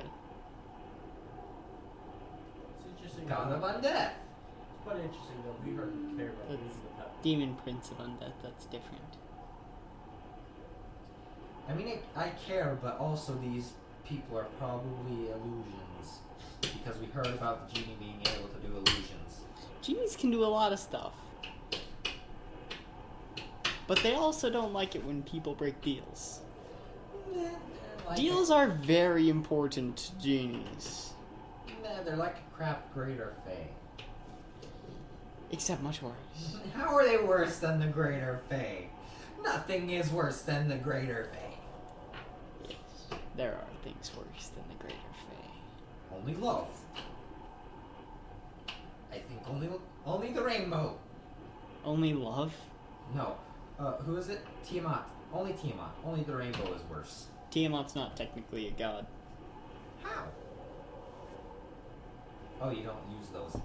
It's interesting. God of undeath. It's quite interesting though. We heard care about That's losing the pet. Demon Prince of Undeath. That's different. I mean, I care, but also these people are probably illusions because we heard about the genie being able to do illusions. Genies can do a lot of stuff. But they also don't like it when people break deals. Like Deals are very important to genies. Nah, they're like a crap greater fae. Except much worse. How are they worse than the greater fae? Nothing is worse than the greater fae. Yes, there are things worse than the greater fae. Only love. I think only the rainbow. Only love? No. Who is it? Tiamat. Only Tiamat. Only the rainbow is worse. Tiamat's not technically a god. How? Oh, you don't use those.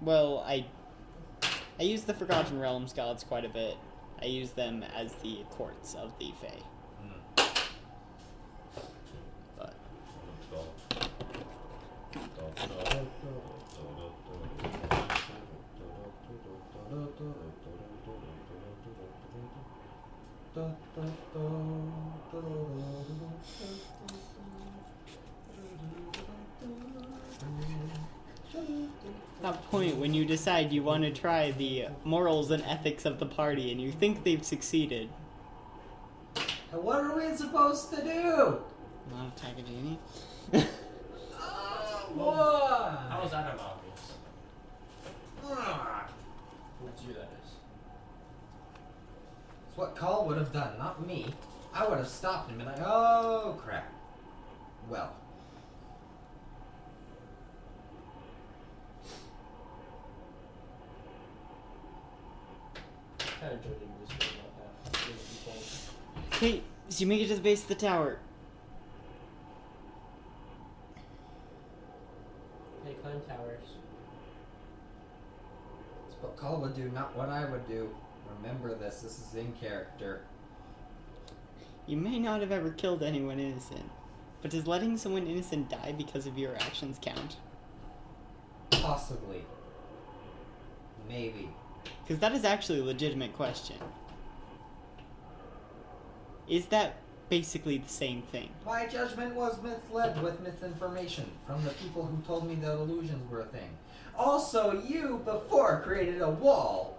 Well, I use the Forgotten Realms gods quite a bit. I use them as the courts of the Fae. But that point when you decide you want to try the morals and ethics of the party and you think they've succeeded. And what are we supposed to do? Not attack a genie. What? How is that not obvious? What's you that is? It's what Call would have done, not me. I would have stopped him and been like, oh crap. Well. Kind of joining this one about that. Makes me think. Okay, so you make it to the base of the tower. Hey, climb towers. It's what Call would do, not what I would do. Remember this is in character. You may not have ever killed anyone innocent, but does letting someone innocent die because of your actions count? Possibly. Maybe. Because that is actually a legitimate question. Is that basically the same thing. My judgment was misled with misinformation from the people who told me that illusions were a thing. Also, you before created a wall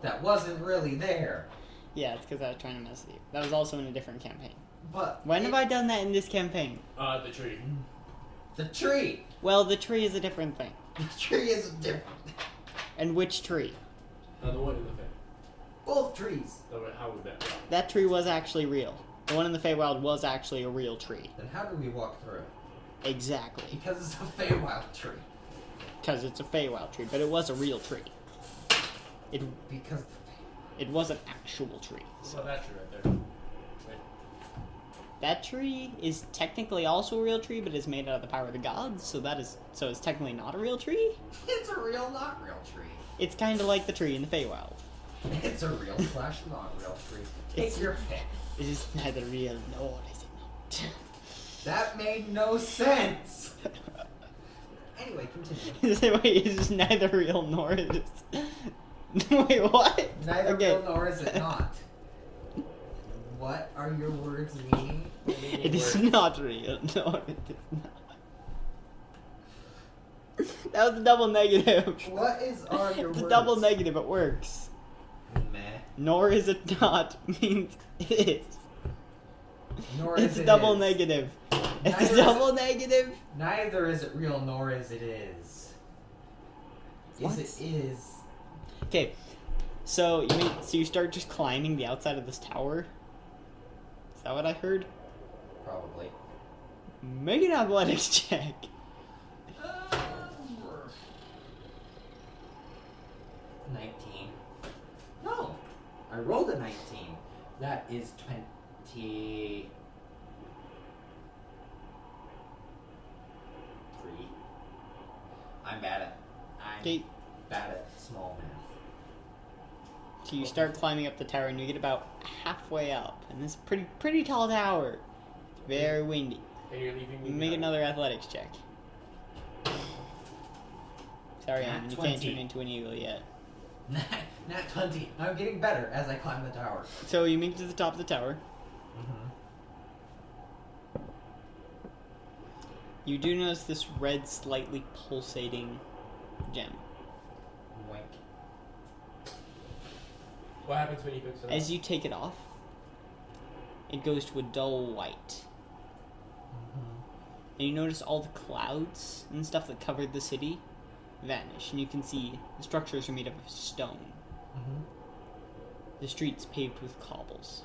that wasn't really there. Yeah, it's because I was trying to mess with you. That was also in a different campaign. But When have I done that in this campaign? The tree. the tree. Well, the tree is a different thing. The tree is different. And which tree? The one in the thing. Both trees. How would that work? That tree was actually real. The one in the Feywild was actually a real tree. Then how do we walk through it? Exactly. Because it's a Feywild tree. Because it's a Feywild tree, but it was a real tree. Because It was an actual tree. So that tree right there. Right. That tree is technically also a real tree, but it's made out of the power of the gods, so it's technically not a real tree. it's a real, not real tree. It's kind of like the tree in the Feywild. It's a real / not real tree. Take It's- your pick. It is neither real nor is it not. That made no sense. Anyway, continue. Wait, it is neither real nor is it. Wait, what? Neither Okay. real nor is it not. What are your words meaning? It is not real, nor it is not. That was a double negative. What are your It's words? a double negative, it works. Meh. Nor is it not means it is. Nor It's is a it double is. negative. It's Neither a is double negative. Neither is it real nor is it is. What? Is it is. Okay, so you start just climbing the outside of this tower? Is that what I heard? Probably. Make an athletics check. 19. No! I rolled a 19. That is 23. I'm bad at. Okay, Bad at small math. so you start climbing up the tower and you get about halfway up. And this is a pretty tall tower. It's very windy. And you're leaving me Make behind. another athletics check. Sorry, Nat Alan, you can't 20. turn into an eagle yet. Nat 20. I'm getting better as I climb the tower. So you make it to the top of the tower. Mm-hmm. You do notice this red, slightly pulsating gem. Wink. What happens when you fix it? As you take it off, it goes to a dull white. And you notice all the clouds and stuff that covered the city vanish, and you can see the structures are made of stone. Mm-hmm. The streets paved with cobbles.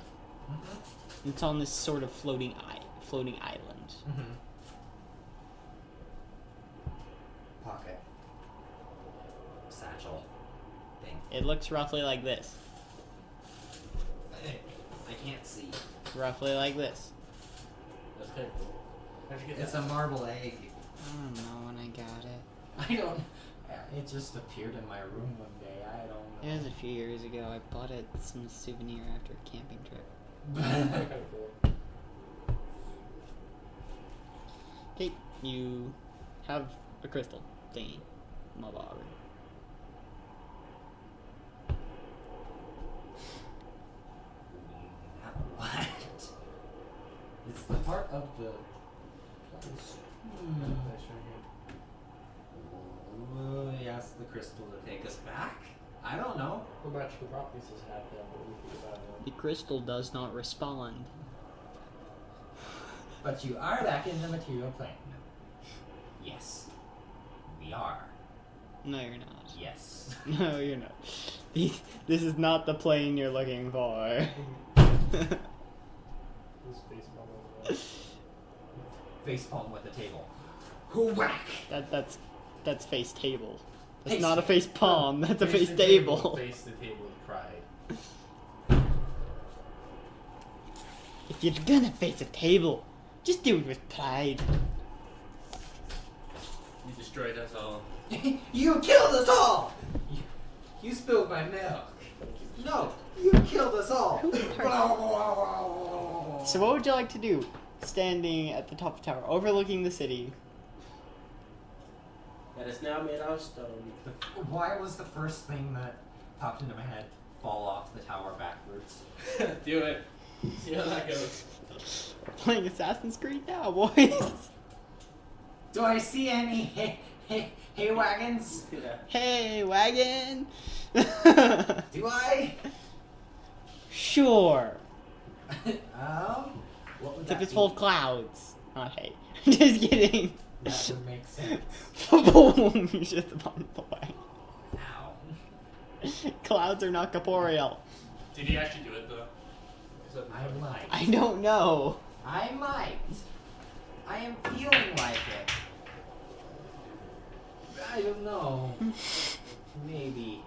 Mm-hmm. And it's on this sort of floating island. Mm-hmm. Pocket. Satchel. Thing. It looks roughly like this. I can't see. Roughly like this. That's kind of cool. How'd you get It's that? a marble egg. I don't know when I got it. I don't. It just appeared in my room one day. I don't know. It was a few years ago. I bought it some souvenir after a camping trip. That's kind of cool. Okay, you have a crystal thingy. Mabar. What? It's the part of the place. Nice right here. He asked the crystal to take us back? I don't know. What magical properties does it have then? What do we think about it? The crystal does not respond. But you are back in the material plane. Yes. We are. No, you're not. Yes. No, you're not. This is not the plane you're looking for. This face model over there. Facepalm with the table. Whack! That's face table. That's Face not a face palm. That's a face the table. Face the table with pride. If you're gonna face a table, just do it with pride. You destroyed us all. You killed us all! You spilled my milk. No, you killed us all. So what would you like to do? Standing at the top of the tower, overlooking the city. That is now made out of stone. Why was the first thing that popped into my head fall off the tower backwards? Do it. See how that goes. We're playing Assassin's Creed now, boys. Do I see any hay wagons? Yeah. Hey, wagon. Do I? Sure. What would Except that it's full of be? clouds. Not hay. Just kidding. That would make sense. Boom! You shit the bomb away. Ow. Clouds are not corporeal. Did he actually do it though? Is that I might. I don't know. I might. I am feeling like it. I don't know. Maybe.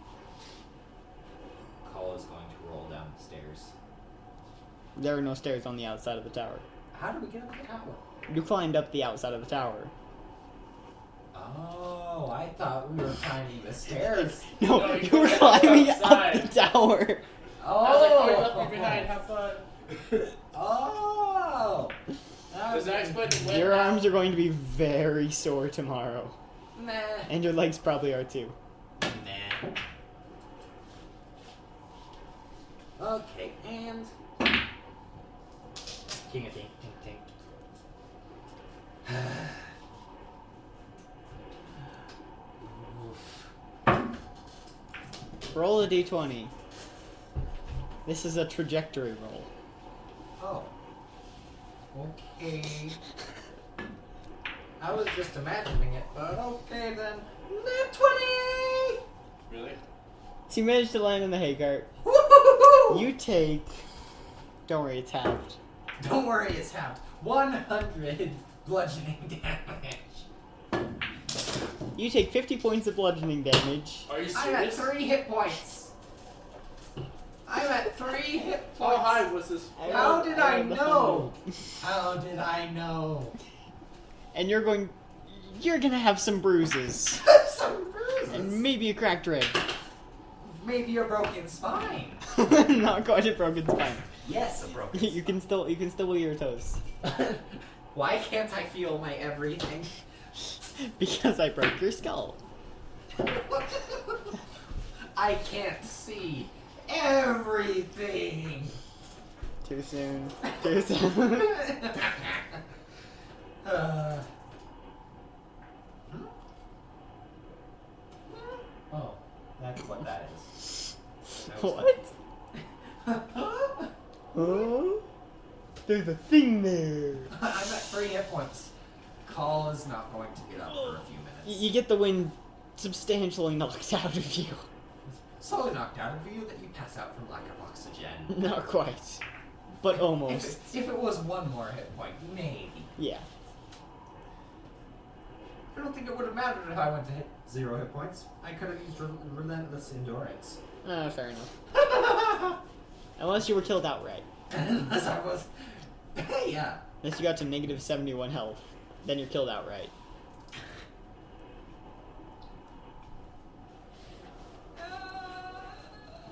Call is going to roll down the stairs. There are no stairs on the outside of the tower. How do we get up the tower? You climbed up the outside of the tower. Oh, I thought we were climbing the stairs. No, No, you you were went climbing up outside. the tower. Oh, I was like, oh, you left me behind. Have fun. Oh. Does that explain the win Your now? arms are going to be very sore tomorrow. Nah. And your legs probably are too. Nah. Okay, and king of ting ting ting. Roll a d20. This is a trajectory roll. Oh. Okay. I was just imagining it, but okay then. Net 20! Really? So you managed to land in the hay cart. Woo-hoo-hoo-hoo! You take... Don't worry, it's halved. Don't worry, it's halved. 100 bludgeoning damage. You take 50 points of bludgeoning damage. Are you I'm at serious? 3 hit points. I'm at 3 hit How points. high was this? How did I don't know? How did I know? And you're gonna have some bruises. Some bruises. And maybe a cracked rib. Maybe a broken spine. Not quite a broken spine. Yes, a broken You can still wiggle your toes. spine. Why can't I feel my everything? Because I broke your skull. I can't see everything. Too soon. Too soon. Oh, that's what that is. What? Oh? There's a thing there. I'm at 3 hit points. Call is not going to get up for a few minutes. You get the wind substantially knocked out of you. So knocked out of you that you pass out from lack of oxygen. Not quite. But almost. If it was one more hit point, maybe. Yeah. I don't think it would have mattered if I went to hit 0 hit points. I could have used relentless endurance. Fair enough. Unless you were killed outright. Unless I was. Yeah. Unless you got to negative 71 health. Then you're killed outright.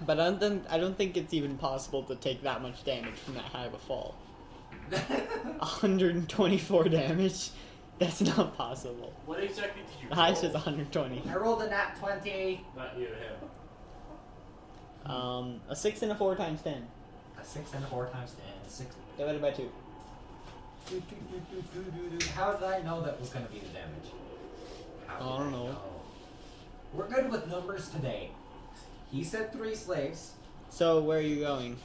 But I don't think it's even possible to take that much damage from that high of a fall. 124 damage? That's not possible. What exactly did you The highest roll? is 120. I rolled a nat 20. Not you, him. A 6 and a 4 times 10. A 6 and a 4 times 10. 6. Divided by 2. How did I know that was going to be the damage? How did I don't know. We're good with numbers today. He said 3 slaves. So, where are you going?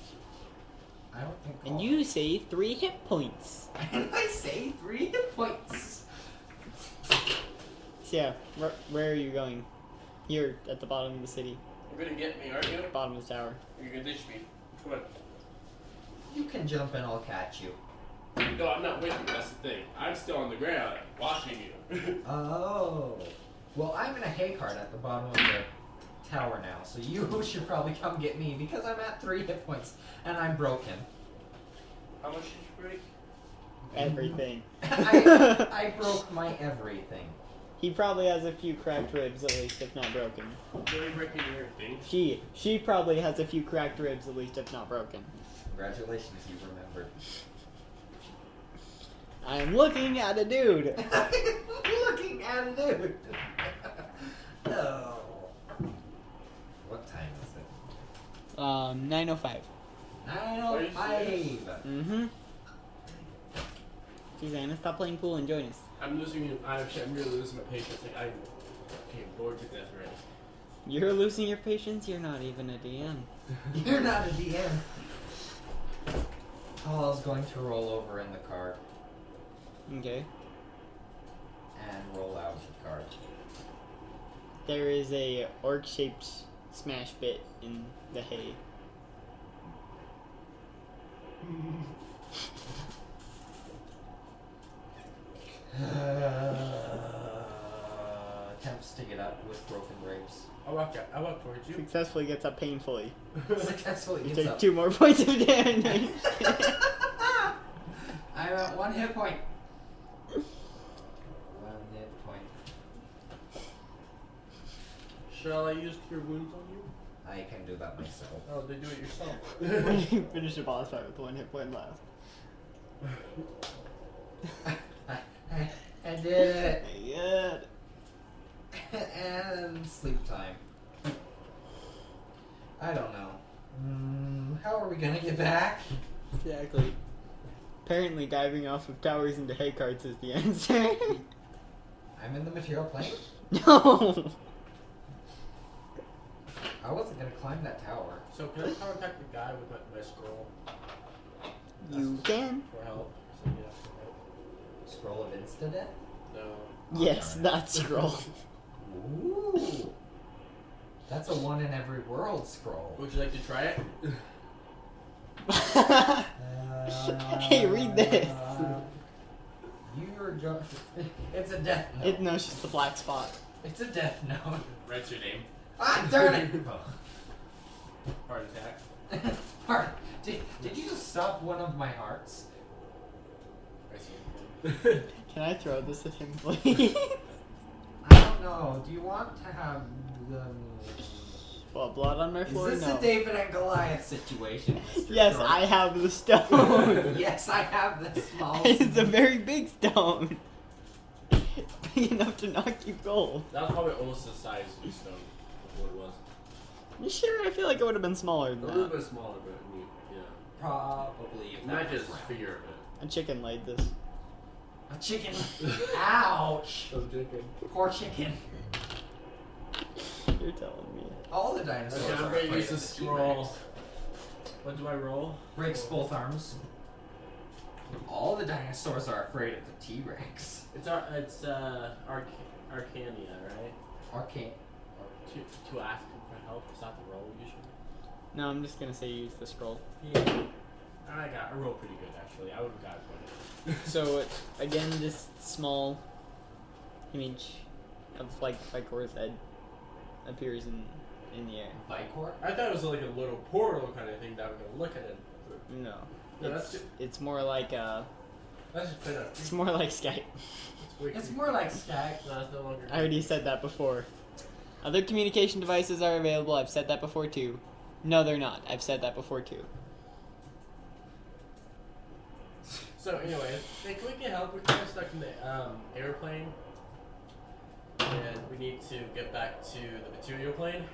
I don't think. And you say 3 hit points. And I say 3 hit points. So yeah, where are you going? Here, at the bottom of the city. You're gonna get me, aren't you? Bottom of the tower. You're gonna ditch me. Come on. You can jump and I'll catch you. No, I'm not with you. That's the thing. I'm still on the ground watching you. Oh. Well, I'm in a hay cart at the bottom of the tower now, so you should probably come get me because I'm at 3 hit points and I'm broken. How much did you break? Everything. I broke my everything. He probably has a few cracked ribs at least, if not broken. Really breaking everything. She probably has a few cracked ribs at least, if not broken. Congratulations, you remembered. I'm looking at a dude. Looking at a dude. Oh. What time is it? 9:05. 9:05. Mm-hmm. Susanna, stop playing pool and join us. I'm losing. I'm really losing my patience. Like I'm bored to death already. You're losing your patience? You're not even a DM. You're not a DM. Paul's going to roll over in the cart Okay. and roll out the cart. There is a orc-shaped smash bit in the hay. Attempts to get up with broken grapes. I walk towards you. Successfully gets up painfully. Successfully You gets take up. 2 more points of damage. I'm at 1 hit point. 1 hit point. Shall I use cure wounds on you? I can do that myself. Oh, they do it yourself. Finish the boss fight with 1 hit point left. I did it. Good. And sleep time. I don't know. How are we gonna get back? Exactly. Apparently diving off of towers into hay carts is the answer. I'm in the material plane? No! I wasn't gonna climb that tower. So can I contact the guy with my scroll You can. for help? So, yeah, for help. Scroll of insta-death? No. Yes, darn it. that scroll. Ooh. That's a 1 in every world scroll. Would you like to try it? Hey, read this. You're going. It's a death note. No, it's just the black spot. It's a death note. Write your name. Ah, darn it! Heart attack. Heart. Did you just stop one of my hearts? I see. Can I throw this at him, please? I don't know. Do you want to have the? What, blood on my floor? Is this No. a David and Goliath situation? Mr. Yes, Short? I have the stone. Yes, I have the small. It's a very big stone. Big enough to knock you gold. That was probably almost the size of your stone of what it was. You sure? I feel like it would have been smaller A than little that. bit smaller, but I mean, yeah. Probably. If Not that was just round. figure of it. A chicken laid this. A chicken. Ouch. I'm joking. Poor chicken. You're telling me. All the dinosaurs Okay, I'm are gonna afraid use of the the scroll. T-Rex. What do I roll? Breaks both arms. All the dinosaurs are afraid of the T-Rex. It's Arcania, right? Arcane. To ask him for help. It's not the roll usually. No, I'm just gonna say use the scroll. Yeah. I rolled pretty good actually. I would have got it. So again, this small image of like Vicor's head appears in the air. Vicor? I thought it was like a little portal kind of thing that I'm gonna look at it. No, No, that's it's more like Let's just play that. it's more like Skype. It's more like Skype. No, it's no longer. I already said that before. Other communication devices are available. I've said that before too. No, they're not. I've said that before too. So anyway, hey, can we get help? We're kind of stuck in the airplane, and we need to get back to the material plane.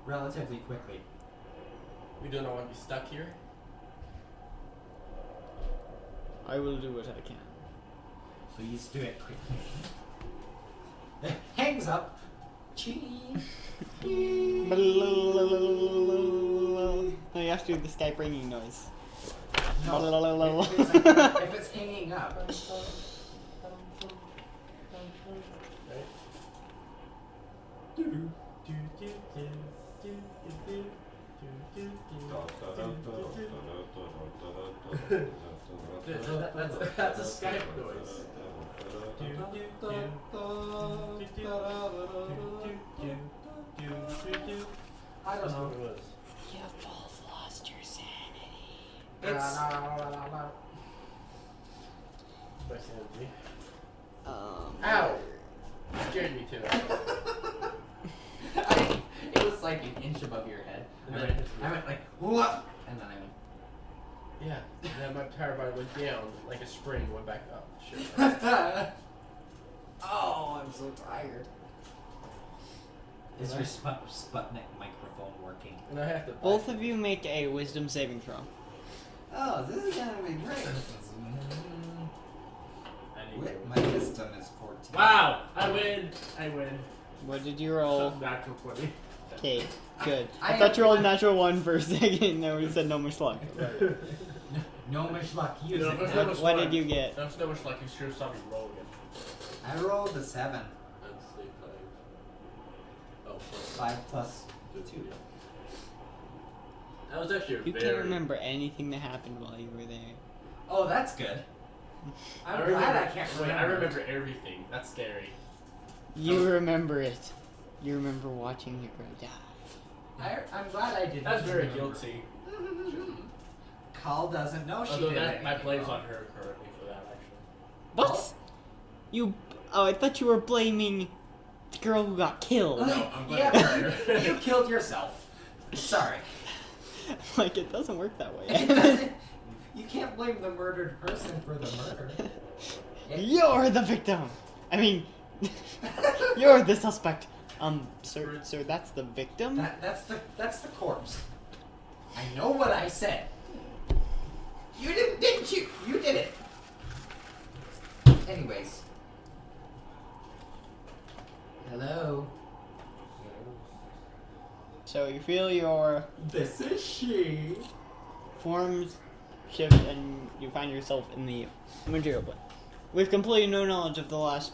Relatively quickly. We do not want to be stuck here. I will do what I can. Please do it quickly. Hangs up. Chee. No, you have to do the Skype ringing noise. No, if it's hanging up. That's a Skype noise. I don't know. You've both lost your sanity. It's My sanity. Um, Ow! Scared me too. It was like an inch above your head. And I then went, it hit me. I went like, what? And then I went. Yeah. And then my entire body went down like a spring, went back up. Shit. Oh, I'm so tired. Is your Sputnik microphone working? And I have to. both of you make a wisdom saving throw. Oh, this is gonna be great. My wisdom is 14. Wow! I win! What did you roll? Natural 20. Okay, good. I I thought you rolled a am- natural 1 for a second. I would have said no much luck. No much luck. Use No, it. there's now. no much What luck. did you get? That's no much luck. You should have saw me roll again. I rolled a 7. Let's see, 5. Oh, 5 plus 2. that was actually a You very... can't remember anything that happened while you were there. Oh, that's good. I'm I glad remember, I can't remember. I remember everything. That's scary. You remember it. You remember watching your girl die. I'm glad I didn't. That's very remember. guilty. Call doesn't know she Although did that, it. my blame's on her currently for that, actually. What? You. Oh, I thought you were blaming the girl who got killed. No, I'm glad Yeah, it's her. you killed yourself. Sorry. Like, it doesn't work that way. It doesn't- you can't blame the murdered person for the murder. You're the victim! I mean, you're the suspect. Sir, that's the victim? That's the corpse. I know what I said. You didn't you? You did it. Anyways. Hello. So you feel your This is she. forms shift and you find yourself in the material plane. With completely no knowledge of the last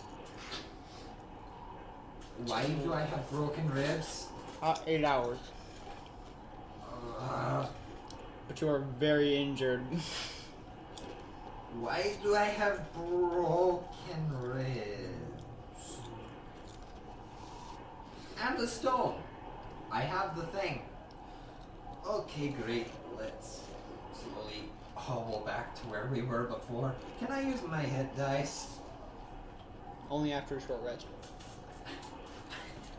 Why do I have broken ribs? 8 hours. But you are very injured. Why do I have broken ribs? And the stone. I have the thing. Okay, great. Let's slowly hobble back to where we were before. Can I use my hit dice? Only after a short rest.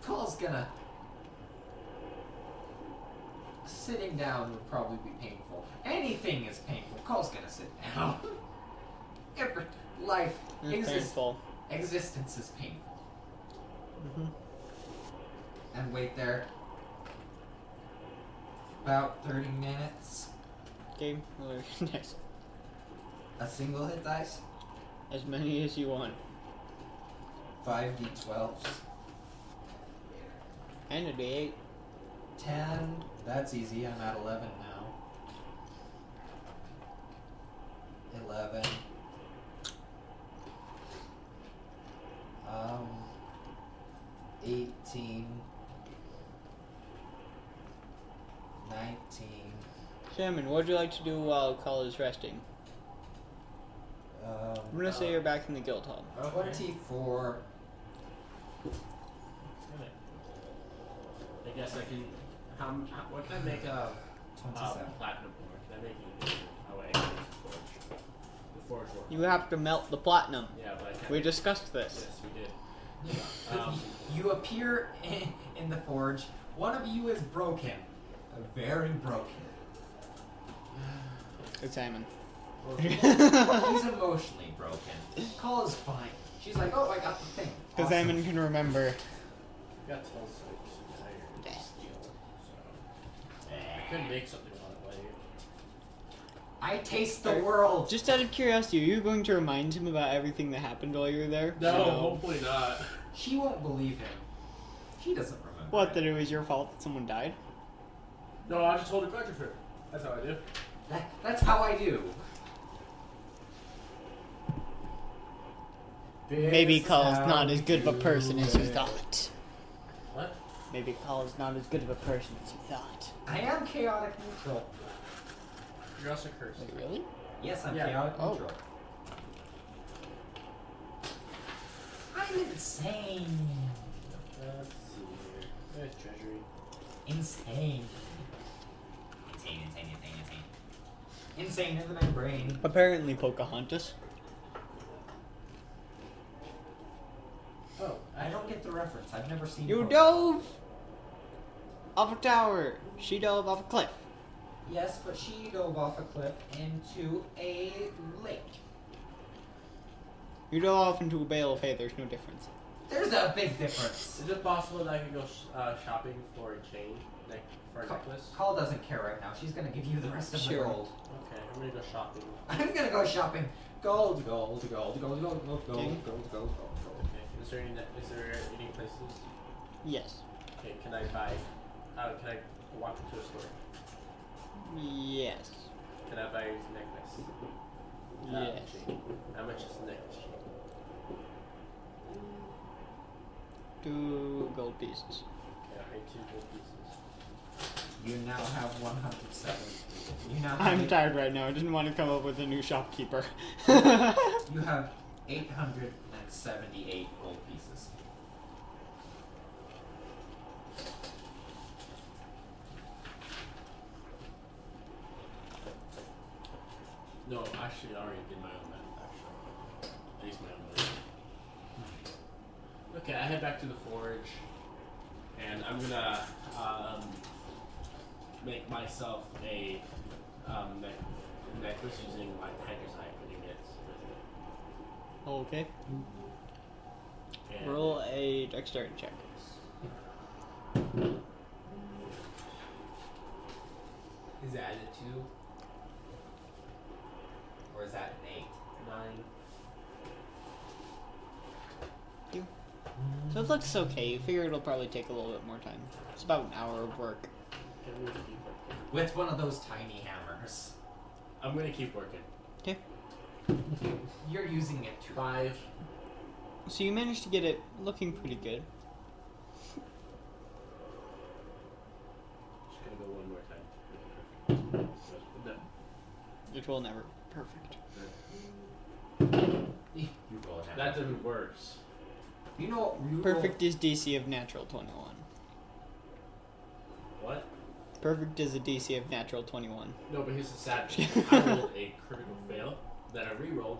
Cole's gonna... Sitting down would probably be painful. Anything is painful. Cole's gonna sit down. Every life, It's painful. existence is painful. Hmm. And wait there. About 30 minutes. Okay, next. A single hit dice. As many as you want. 5d12s. And a D8. 10. That's easy. I'm at 11 now. 11. 18. 19. Shaman, what would you like to do while Call is resting? I'm gonna say you're back in the guild hall. 24. I guess I can. What can I make of 27. platinum ore? Can I make it? Oh wait, the forge. The forge work. You have to melt the platinum. Yeah, but I can't. We discussed this. Yes, we did. You appear in the forge. One of you is broken. Very broken. Good Simon. He's emotionally broken. Call is fine. She's like, oh, I got the thing. Because Awesome. Simon can remember. Got 12 sticks and iron and steel, so I could make something on it later. I taste the world. Just out of curiosity, are you going to remind him about everything that happened while you were there? No, So- hopefully not. She won't believe him. She doesn't remember. What, that it was your fault that someone died? No, I just hold a grudge of her. That's how I do. That's how I do. Maybe This Call's how not we as good of a do person as you it. thought. What? Maybe Call's not as good of a person as you thought. I am chaotic neutral. You're also cursed. Wait, really? Yes, I'm Yeah. chaotic Oh. neutral. I'm insane. Let's see here. There's treasury. Insane. Insane in the membrane. Apparently Pocahontas. Oh, I don't get the reference. I've never seen. You Pokemon. dove off a tower. She dove off a cliff. Yes, but she dove off a cliff into a lake. You dove off into a bale of hay. There's no difference. There's a big difference. is it possible that I could go shopping for a chain? for a necklace? Call doesn't care right now. She's gonna give you the rest of Sure. the gold. Okay, I'm gonna go shopping. I'm gonna go shopping. Gold, gold, gold, gold, gold, gold, Okay. gold, gold, gold, gold. Okay. Is there any places? Yes. Okay, can I buy? Can I walk into a store? Yes. Can I buy his necklace? Yes. Chain. How much is the necklace chain? 2 gold pieces. Okay, I'll pay 2 gold pieces. You now have 107. You now have I'm tired right now. I didn't want to come up with a new shopkeeper. You have 878 gold pieces. No, actually, I already did my own manufacturing. I used my own money. Okay, I head back to the forge, and I'm gonna make myself a necklace using my tiger's eye putting it with Okay. it. And Roll a dexterity check. Is that a 2? Or is that an 9. So it looks okay. You figure it'll probably take a little bit more time. It's about an hour of work. Okay, I'm gonna keep working. 8? With one of those tiny hammers. I'm gonna keep working. Okay. You're using it to 5. So you managed to get it looking pretty good. Just gonna go one more time. No. It will never. Perfect. You roll a hammer. That's even worse. You know, you Perfect is DC of natural 21. What? Perfect is a DC of natural 21. No, but here's the sad thing. I rolled a critical fail, then I re-rolled,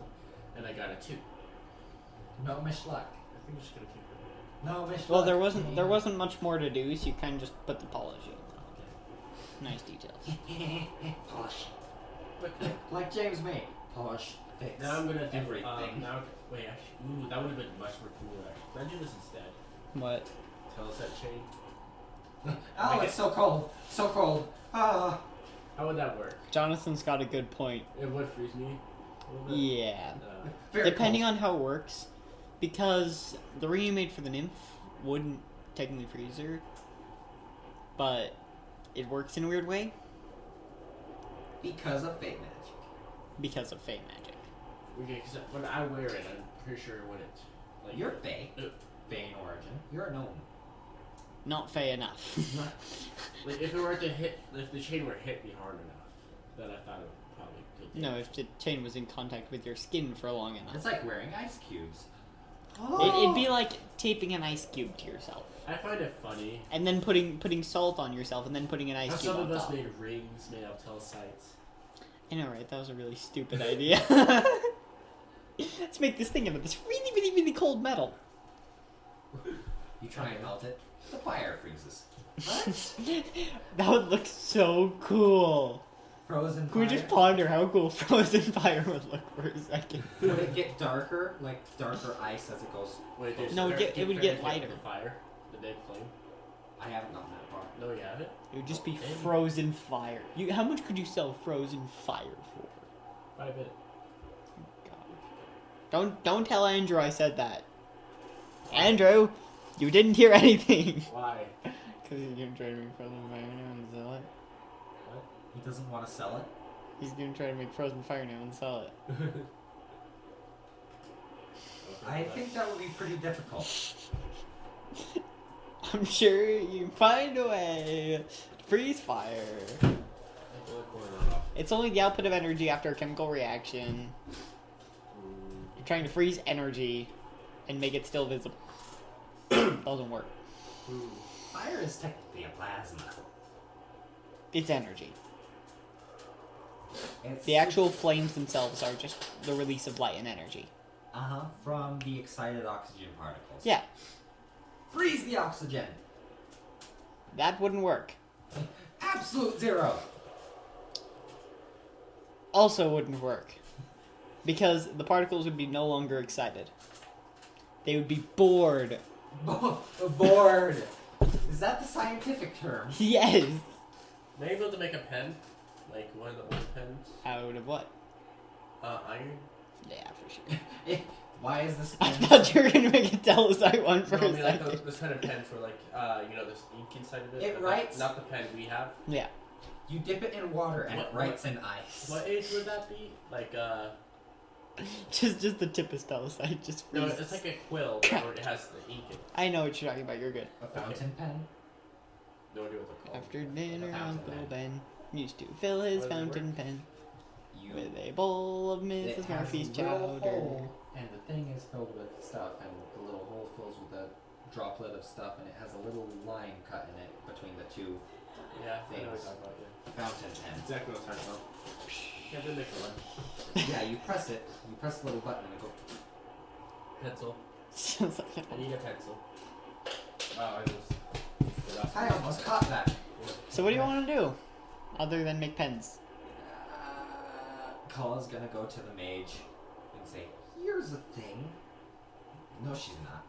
and I got a 2. No mish luck. I think I'm just gonna keep it. No mish Well, luck. there wasn't much more to do, so you kind of just put the polishing. Nice details. Polish. Okay. Like James May. Polish. Fix. Now I'm gonna do everything. now, wait, actually, ooh, that would have been much more cool. Actually, can I do this instead? What? Teleset chain. Oh, Make it's it- so cold. So cold. Ah. How would that work? Jonathan's got a good point. It would freeze me. A little bit. Yeah. Very Depending cold. on how it works, because the ring you made for the nymph wouldn't technically freeze her, but it works in a weird way Because of fate magic. because of fey magic. Okay, because when I wear it, I'm pretty sure it wouldn't. Like You're Fae. Uh. Fae in origin. You're a gnome. Not fey enough. like if it were to hit, if the chain were to hit me hard enough, then I thought it would probably kill No, if the chain was in contact with your skin for long enough. It's like wearing ice cubes. It'd be like taping an ice cube to yourself, I find it funny and then putting salt on yourself, and then putting an ice how cube some on of us top. made rings made out of telesites. I know, right? That was a really stupid idea. Let's make this thing out of this really, really, really cold metal. You try and melt it. The fire freezes. What? That would look so cool. Frozen Can we fire. just ponder how cool frozen fire would look for a second? Would it get darker? Like darker ice as it goes? Wait, there's No, it would get lighter. The fire, the dead flame. I haven't gotten that far. No, you haven't. It would just be Dang. frozen fire. How much could you sell frozen fire for? 5 minutes. God. Don't tell Andrew I said that. Andrew, you didn't hear anything. Why? Because he's gonna try to make frozen fire now and sell it. He doesn't want to sell it. He's gonna try to make frozen fire now and sell it. I think that would be pretty difficult. I'm sure you can find a way to freeze fire. It's only the output of energy after a chemical reaction. You're trying to freeze energy and make it still visible. Doesn't work. Fire is technically a plasma. It's energy. It's The actual flames themselves are just the release of light and energy. from the excited oxygen particles. Yeah, Freeze the oxygen. that wouldn't work. Absolute zero. Also wouldn't work. Because the particles would be no longer excited. They would be bored. Bored. Is that the scientific term? Yes. Maybe able to make a pen, like one of the old pens. Out of what? Iron. Yeah, for sure. Why is this? I thought you were gonna make a telesite one for No, I a mean like second. those kind of pens where like there's ink inside of it. It but writes- Not the pen we have. Yeah. You dip it in water and What- it writes in ice. What age would that be? Like Just the tip of telesite just no, freezes. it's like a quill where it has the ink in it. I know what you're talking about. You're good. A fountain pen? No idea what they're called. After dinner, fountain Uncle pen. Ben used to fill his What does it fountain work? pen You with a bowl of it Mrs. has Murphy's a little chowder. hole, and the thing is filled with stuff, and the little hole fills with a droplet of stuff, and it has a little line cut in it between the two Yeah, I know what Things. you're talking about. Yeah. fountain pens. Exactly what I'm talking about. Yeah, they make one. Yeah, you press it, you press the little button, and it goes. Pencil. Sounds like I a- need a pencil. Oh, I just. I almost caught that. So what do you want to do, other than make pens? Kala's gonna go to the mage and say, "Here's the thing." No, she's not.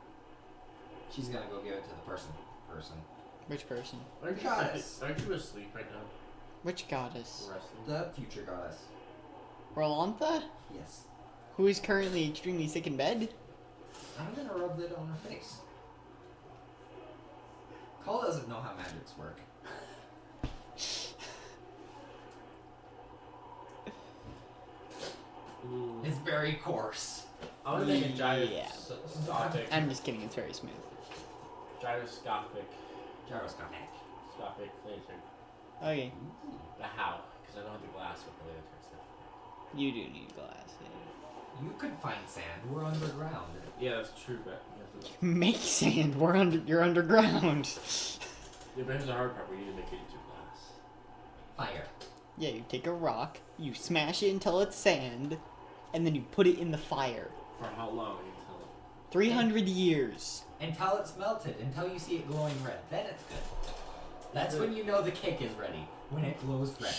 She's gonna go give it to the person. Which person? Goddess. Aren't you asleep right now? Which goddess? Resting. The future goddess. Rolantha, Yes. who is currently extremely sick in bed. I'm gonna rub it on her face. Kala doesn't know how magics work. It's very coarse. I want to make a Yeah. gyroscopic. I'm just kidding. It's very smooth. Gyroscopic. Gyroscopic. Scopic lantern. Okay, But how? Because I don't have the glass with the lantern stuff. you do need glass. Yeah. You could find sand. We're underground. Yeah, that's true, but you have to. Make sand. You're underground. Yeah, but here's the hard part. We need to make it into glass. Fire. Yeah, you take a rock, you smash it until it's sand, and then you put it in the fire. For how long? Until 300 years. Until it's melted. Until you see it glowing red. Then it's good. That's when you know the cake is ready. When it glows red.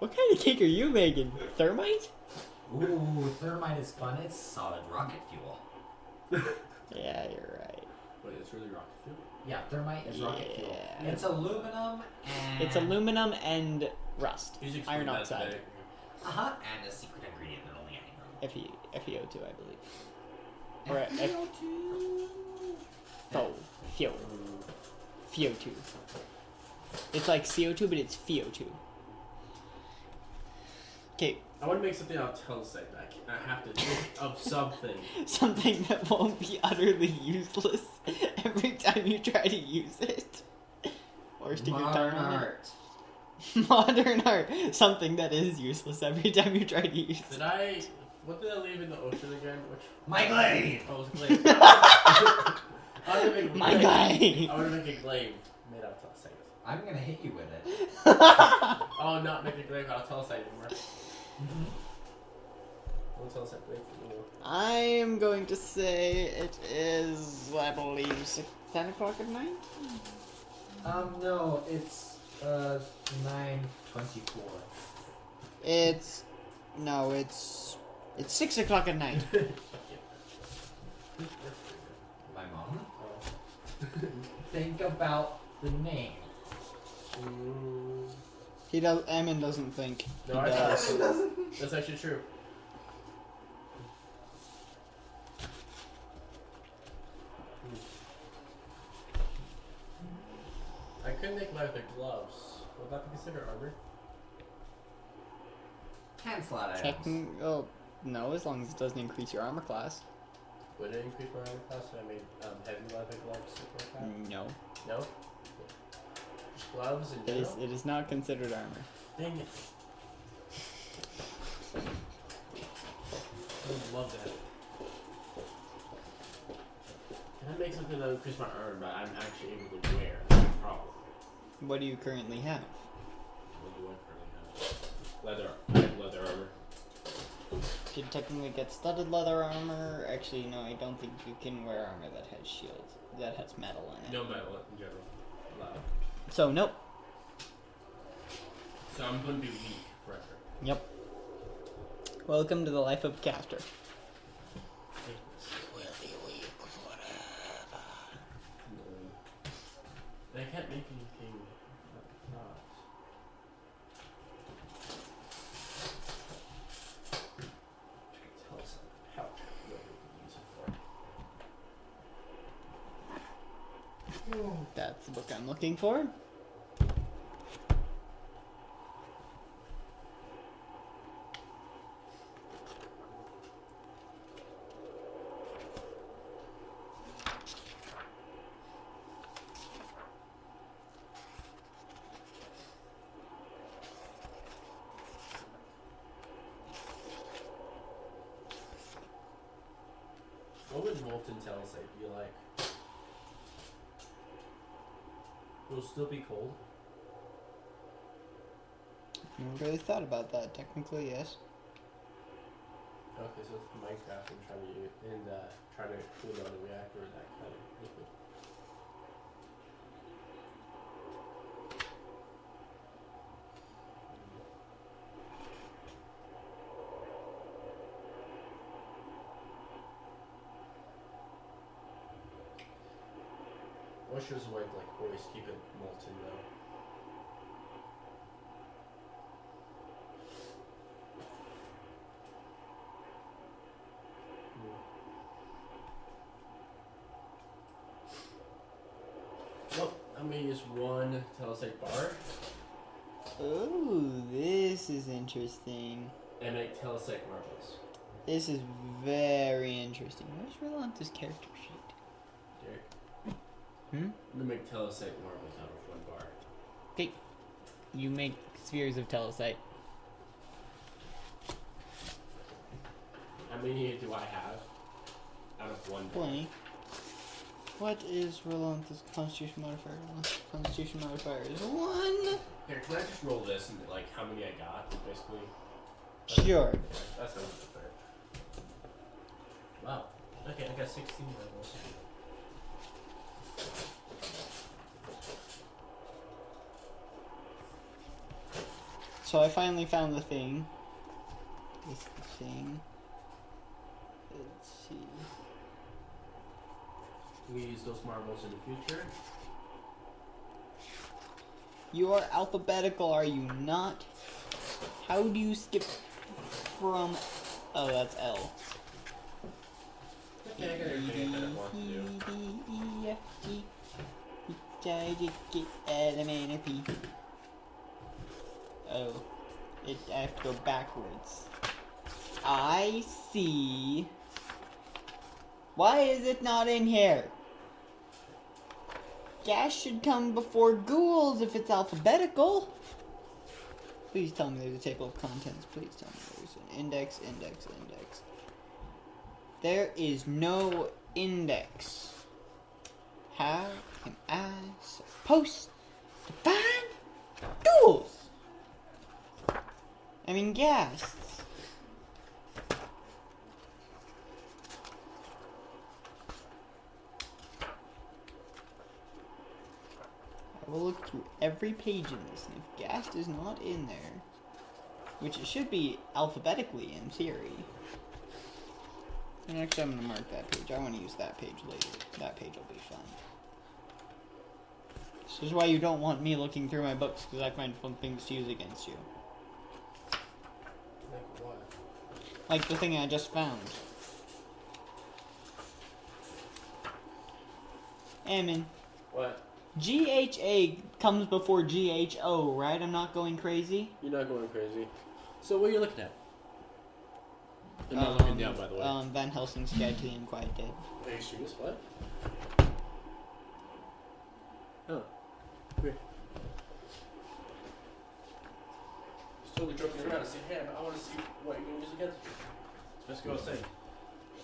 What kind of cake are you making? Thermite? Ooh, thermite is fun. It's solid rocket fuel. Yeah, you're right. Wait, it's really rocket fuel. Yeah, thermite is rocket fuel. Yeah. It's aluminum and... It's aluminum and rust. You should explain Iron that oxide. today. Uh-huh. And a secret ingredient that only I know. FeO2, I believe. Or FeO. FeO2. It's like CO2, but it's FeO2. Okay, I want to make something out of telesite. I have to think of something. something that won't be utterly useless every time you try to use it. Or stick your Modern tongue on art. it. Modern art. Something that is useless every time you try to use it. What did I leave in the ocean again? Which? My glaive! Oh, it was glaive. I want to make a My glaive. guy! I want to make a glaive made out of telesite. I'm gonna hit you with it. Oh, not make a glaive out of telesite anymore. What telesite glaive? I am going to say it is, I believe, 10 o'clock at night? No, it's 9:24. It's 6 o'clock at night. My mom. Think about the name. Emin doesn't think. No, He I does. That's actually true. I could make leather gloves. Would that be considered armor? Hand slot items. Well, no, as long as it doesn't increase your armor class. Would it increase my armor class if I made heavy leather gloves, something like that? No. No? Just gloves and It is not considered armor. Dang it. I would love that. Can I make something that would increase my armor, but I'm actually able to wear? That's the problem. What do you currently have? What do I currently have? I have leather armor. You could technically get studded leather armor. Actually, no, I don't think you can wear armor that has shields. That has metal in it. No metal in general. Allowed. So, nope. So I'm going to be weak forever. Yep. Welcome to the life of a caster. I can't make anything. Tell us how what we can use it for. That's the book I'm looking for. What would molten telesite be like? It'll still be cold. Never really thought about that. Technically, yes. Okay, so it's Minecraft and trying to cool down the reactor with that kind of liquid. Oysters would like always keep it molten though. Well, I'm gonna use one telesite bar Oh, this is interesting. and make telesite marbles. This is very interesting. Where's Relanta's character sheet? Derek, Hmm? I'm gonna make telesite marbles out of one bar. Okay. You make spheres of telesite. How many do I have out of one bar? Plenty. What is Relanta's constitution modifier? Constitution modifier is 1. Here, can I just roll this and like how many I got, basically? Sure. Yeah, that sounds fair. Wow. Okay, I got 16 marbles. So I finally found the thing. This is the thing. Let's see. We use those marbles in the future. You are alphabetical, are you not? How do you skip from... Oh, that's L. Okay, I got everything I kind of want to do. D, E, F, G, H, I, J, K, L, M, N, O, P. Oh. I have to go backwards. I see. Why is it not in here? Gas should come before ghouls if it's alphabetical. Please tell me there's a table of contents. Please tell me there's an index. There is no index. How am I supposed to find ghouls? I mean, ghasts. I will look through every page in this, and if ghast is not in there, which it should be alphabetically in theory, then actually I'm going to mark that page. I want to use that page later. That page will be fun. This is why you don't want me looking through my books, because I find fun things to use against you. Like what? Like the thing I just found. Ammon. What? GHA comes before GHO, right? I'm not going crazy? You're not going crazy. So what are you looking at? I'm not looking down, by the way. Van Helsing's Guide to the Unquiet Dead. Are you serious? What? Oh. Weird. Just totally joking around and saying, hey, I want to see what you're going to use against you. Let's go outside.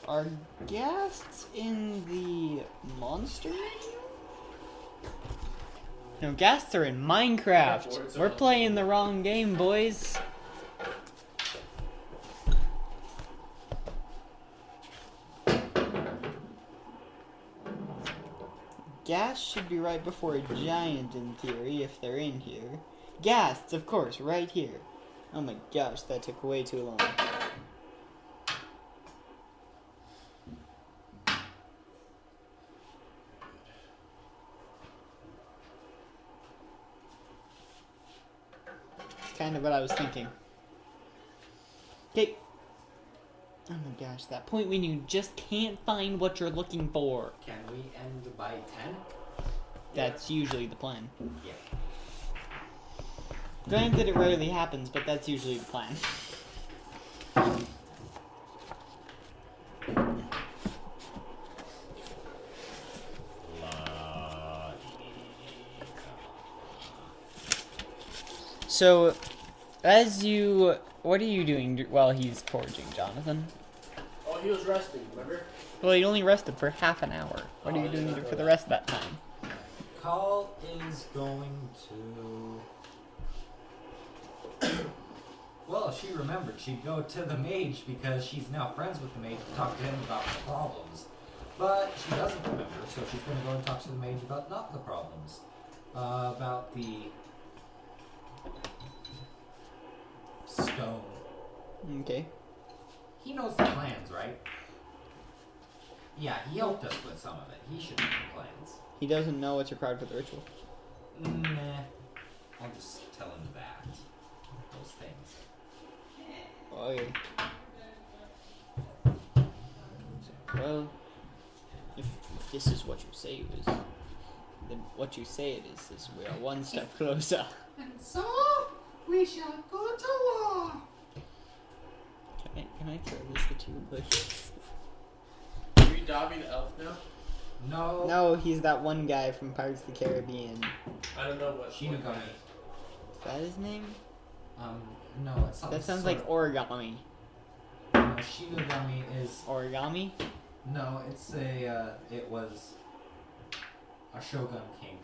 Are ghasts in the monster menu? No, ghasts are in Minecraft. We're playing the wrong game, boys. Ghasts should be right before a giant in theory, if they're in here. Ghasts, of course, right here. Oh my gosh, that took way too long. what I was thinking. Okay. Oh my gosh, that point when you just can't find what you're looking for. Can we end by 10? That's usually the plan. Yeah. Granted, it rarely happens, but that's usually the plan. So, what are you doing while he's foraging, Jonathan? Oh, he was resting, remember? Well, he only rested for half an hour. What are you doing for the rest of that time? Call is going to... Well, she remembered she'd go to the mage because she's now friends with the mage to talk to him about the problems. But she doesn't remember, so she's going to go and talk to the mage about not the problems. About the... stone. Okay. He knows the plans, right? Yeah, he helped us with some of it. He should know the plans. He doesn't know what's required for the ritual. Nah. I'll just tell him that. Those things. Okay. Well, if this is what you say it is, then what you say it is we are one step closer. And so, we shall go to war. Can I throw this at you, please? Are you Dobby the elf now? No. No, he's that one guy from Pirates of the Caribbean. I don't know what. Shinigami. Is that his name? No, it's something. That sounds sort like origami. No, Shinigami is. Origami? No, it's a. It was a shogun king.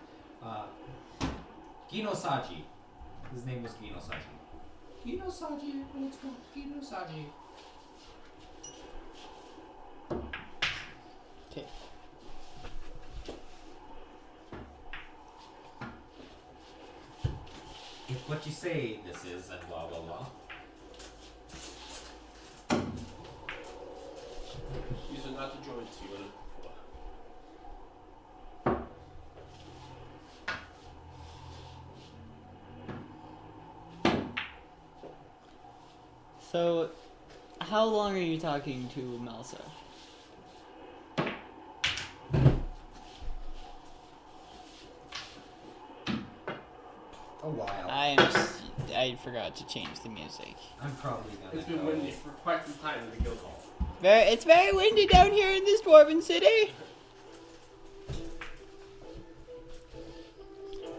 Ginosaji. His name was Ginosaji. Ginosaji, let's go. Ginosaji. Okay. If what you say this is, and blah blah blah. These are not the droids you wanted before. So, how long are you talking to Melsa? A while. I forgot to change the music. I'm probably gonna It's been go. windy for quite some time in the guild hall. It's very windy down here in this dwarven city.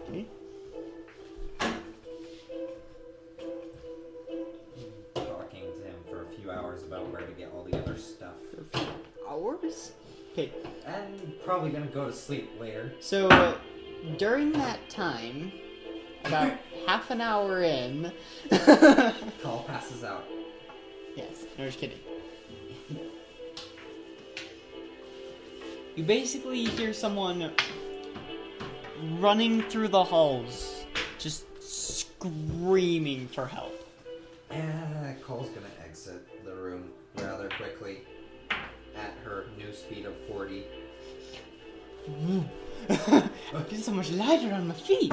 Okay. Talking to him for a few hours about where to get all the other stuff. For a few hours? Okay. And probably gonna go to sleep later. So, during that time, about half an hour in... Call passes out. Yes, no, just kidding. You basically hear someone running through the halls, just screaming for help. Cole's gonna exit the room rather quickly at her new speed of 40. I feel so much lighter on my feet.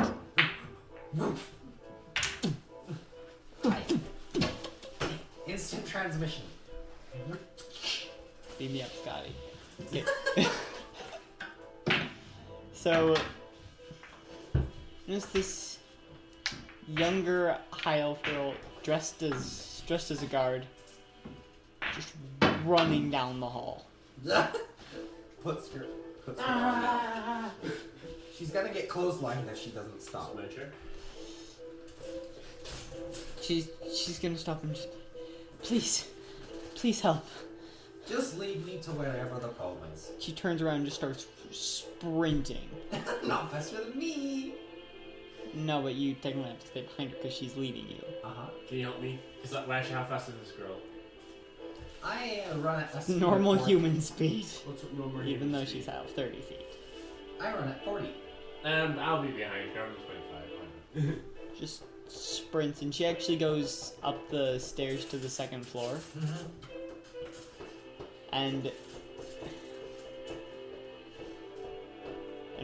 Instant transmission. Beam me up, Scotty. Okay. So, there's this younger high elf girl dressed as a guard, just running down the hall. puts her on. She's gonna get clotheslined if she doesn't stop. Smasher. She's gonna stop and just, please help. Just lead me to wherever the problem is. She turns around and just starts sprinting. Not faster than me. No, but you technically have to stay behind her because she's leading you. Can you help me? Cause actually, how fast is this girl? I run at a speed Normal of 40. human speed. What's normal? Even human though speed? she's out 30 feet. I run at 40. I'll be behind her. I'm 25. Just sprints, and she actually goes up the stairs to the second floor. And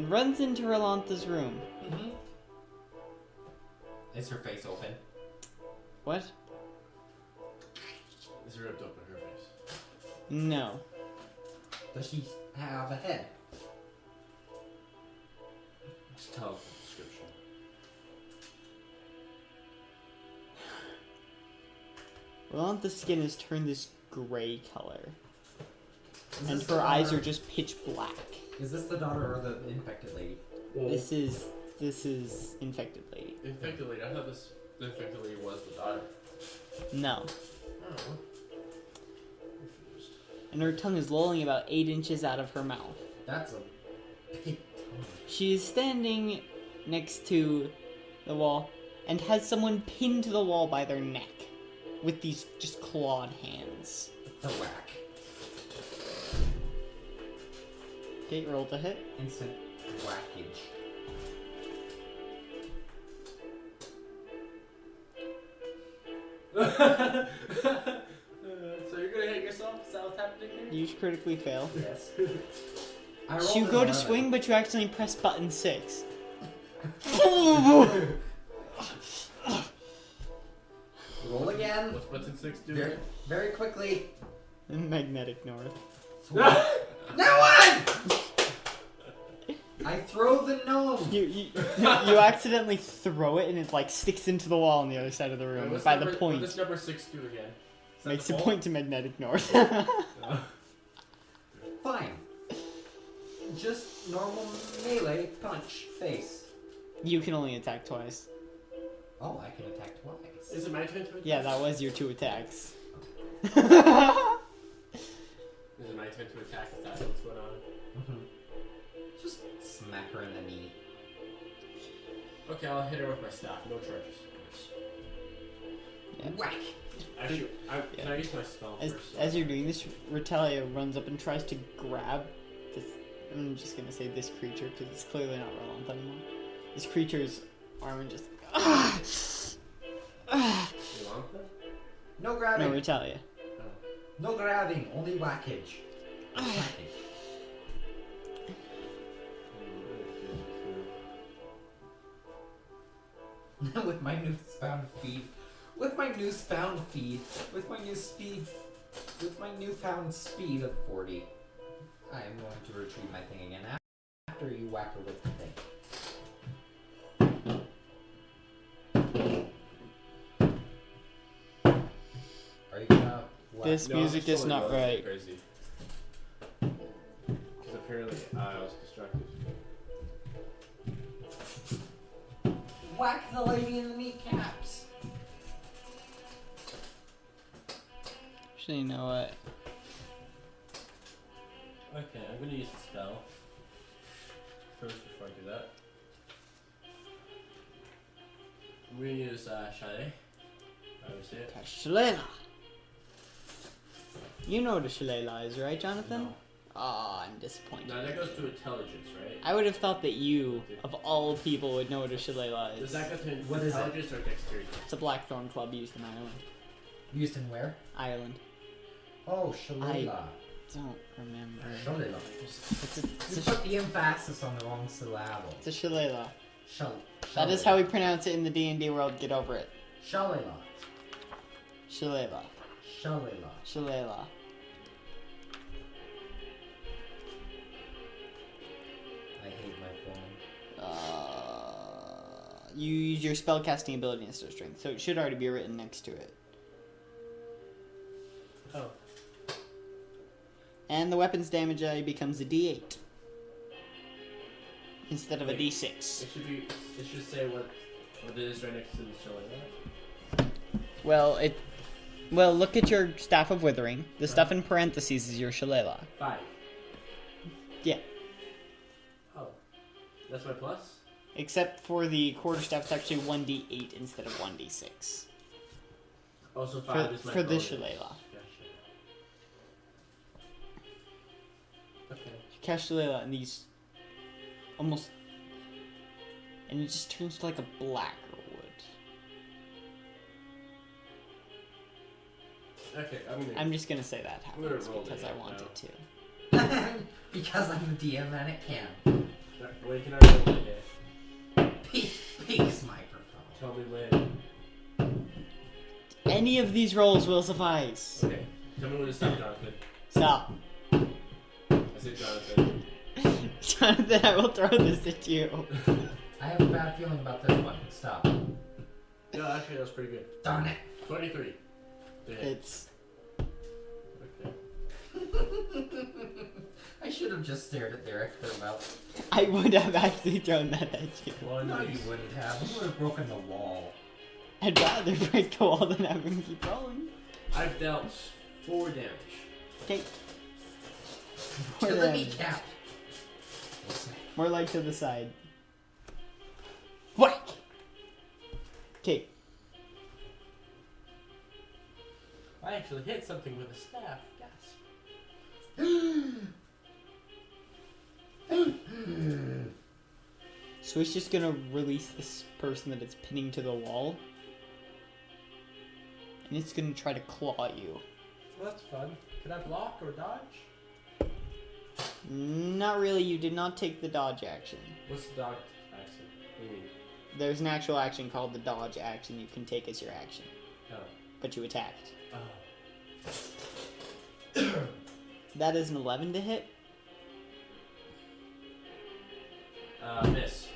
runs into Rolanta's room. Is her face open? What? Is it ripped open her face? No. Does she have a head? Just tell us the description. Rolanthe's skin has turned this gray color. Is And this her the eyes daughter- are just pitch black. Is this the daughter or the infected lady? This is infected lady. Infected lady. I thought the infected lady was the daughter. No. Oh. Confused. And her tongue is lolling about 8 inches out of her mouth. That's a big She is standing next to the wall and has someone pinned to the wall by their neck with these just clawed hands. the whack. Okay, roll to hit. Instant whackage. So you're gonna hit yourself? Is that what's happening here? You critically fail. Yes. You go to swing, but you accidentally press button 6. Roll again. What's button 6 do? Very, very quickly. Magnetic north. Now what? I throw the gnome. You accidentally throw it and it like sticks into the wall on the other side of the room What's by number, the point. What does number 6 do again? Is that Makes the a ball? point to magnetic north. Fine. Just normal melee punch face. You can only attack twice. Oh, I can attack twice. Is it my turn to attack? Yeah, that was your 2 attacks. Is it my turn to attack? Is that what's going on? Mm-hmm. Just smack her in the knee. Okay, I'll hit her with my staff. No charges, of course. Yeah. Whack. Actually, can I use my spell As, first? as you're doing this, Retalia runs up and tries to grab this. I'm just gonna say this creature because it's clearly not Rolantha anymore. This creature's arm and just. You want that? No No, grabbing. Retalia. No grabbing. Only whackage. Whackage. With my newfound feed. With my newfound feed. With my new speed. With my newfound speed of 40. I am going to retrieve my thing again after you whack her with the thing. Are you gonna whack? This music is not right. Crazy. Because apparently I was distracted. Whack the lady in the kneecaps. Actually, you know what? Okay, I'm gonna use the spell first before I do that. I'm gonna use Shade. I would say it. Shillelagh. You know what a Shillelagh is, right, Jonathan? No. Ah, I'm disappointed. Now that goes to intelligence, right? I would have thought that you, of all people, would know what a Shillelagh Does is. that go to What is it? intelligence or dexterity? It's a blackthorn club used in Ireland. Used in where? Ireland. Oh, Shillelagh. Don't remember. Shillelagh. It's You a put the emphasis on the wrong syllable. it's a Shillelagh. That is Shillelagh. how we pronounce it in the D&D world. Get over it. Shillelagh. Shillelagh. Shillelagh. Shillelagh. I hate my phone. You use your spellcasting ability instead of strength, so it should already be written next to it. Oh. And the weapon's damage becomes a D8 instead of a Wait. D6. It should say what it is right next to the shillelagh. Well, look at your Staff of Withering. The stuff in parentheses is your Shillelagh. 5. Yeah. Oh. That's my plus? Except for the quarterstaff, it's actually 1d8 instead of 1d6. Also 5 is my For the bonus. Shillelagh. Gotcha. Okay. You cast Shillelagh and these almost... And it just turns to like a blacker wood. Okay, I'm just gonna say that I'm gonna happens roll because it I out want now. it to. Because I'm the DM and it can. When can I roll it? Peaks microphone. Tell me when. Any of these rolls will suffice. Okay. Tell me when to stop, Jonathan. Stop. I said Jonathan. Jonathan, I will throw this at you. I have a bad feeling about this one. Stop. Yeah, actually, that was pretty good. Darn it. 23. Yeah. It's Okay. I should have just stared at Derek for about. I would have actually thrown that at you. One. No, you wouldn't have. You would have broken the wall. I'd rather break the wall than have him keep rolling. I've dealt 4 damage. Okay. To More the than- kneecap. More like to the side. Whack! Okay. I actually hit something with a staff. Gasp. So it's just gonna release this person that it's pinning to the wall. And it's gonna try to claw you. Well, that's fun. Can I block or dodge? Not really, you did not take the dodge action. What's the dodge action? What do you mean? There's an actual action called the dodge action you can take as your action. Oh. But you attacked. Oh. That is an 11 to hit. Miss.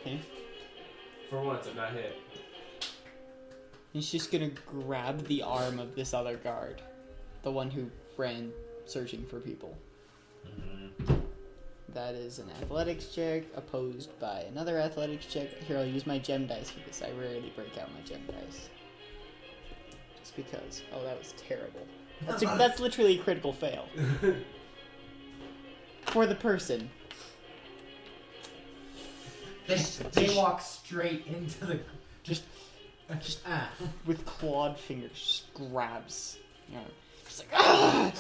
Okay. For once, I'm not hit. He's just gonna grab the arm of this other guard. The one who ran searching for people. That is an athletics check, opposed by another athletics check. Here, I'll use my gem dice for this. I rarely break out my gem dice. Just because. Oh, that was terrible. That's literally a critical fail. For the person. They walk straight into the. Just with clawed fingers, just grabs. You know, just like, ah!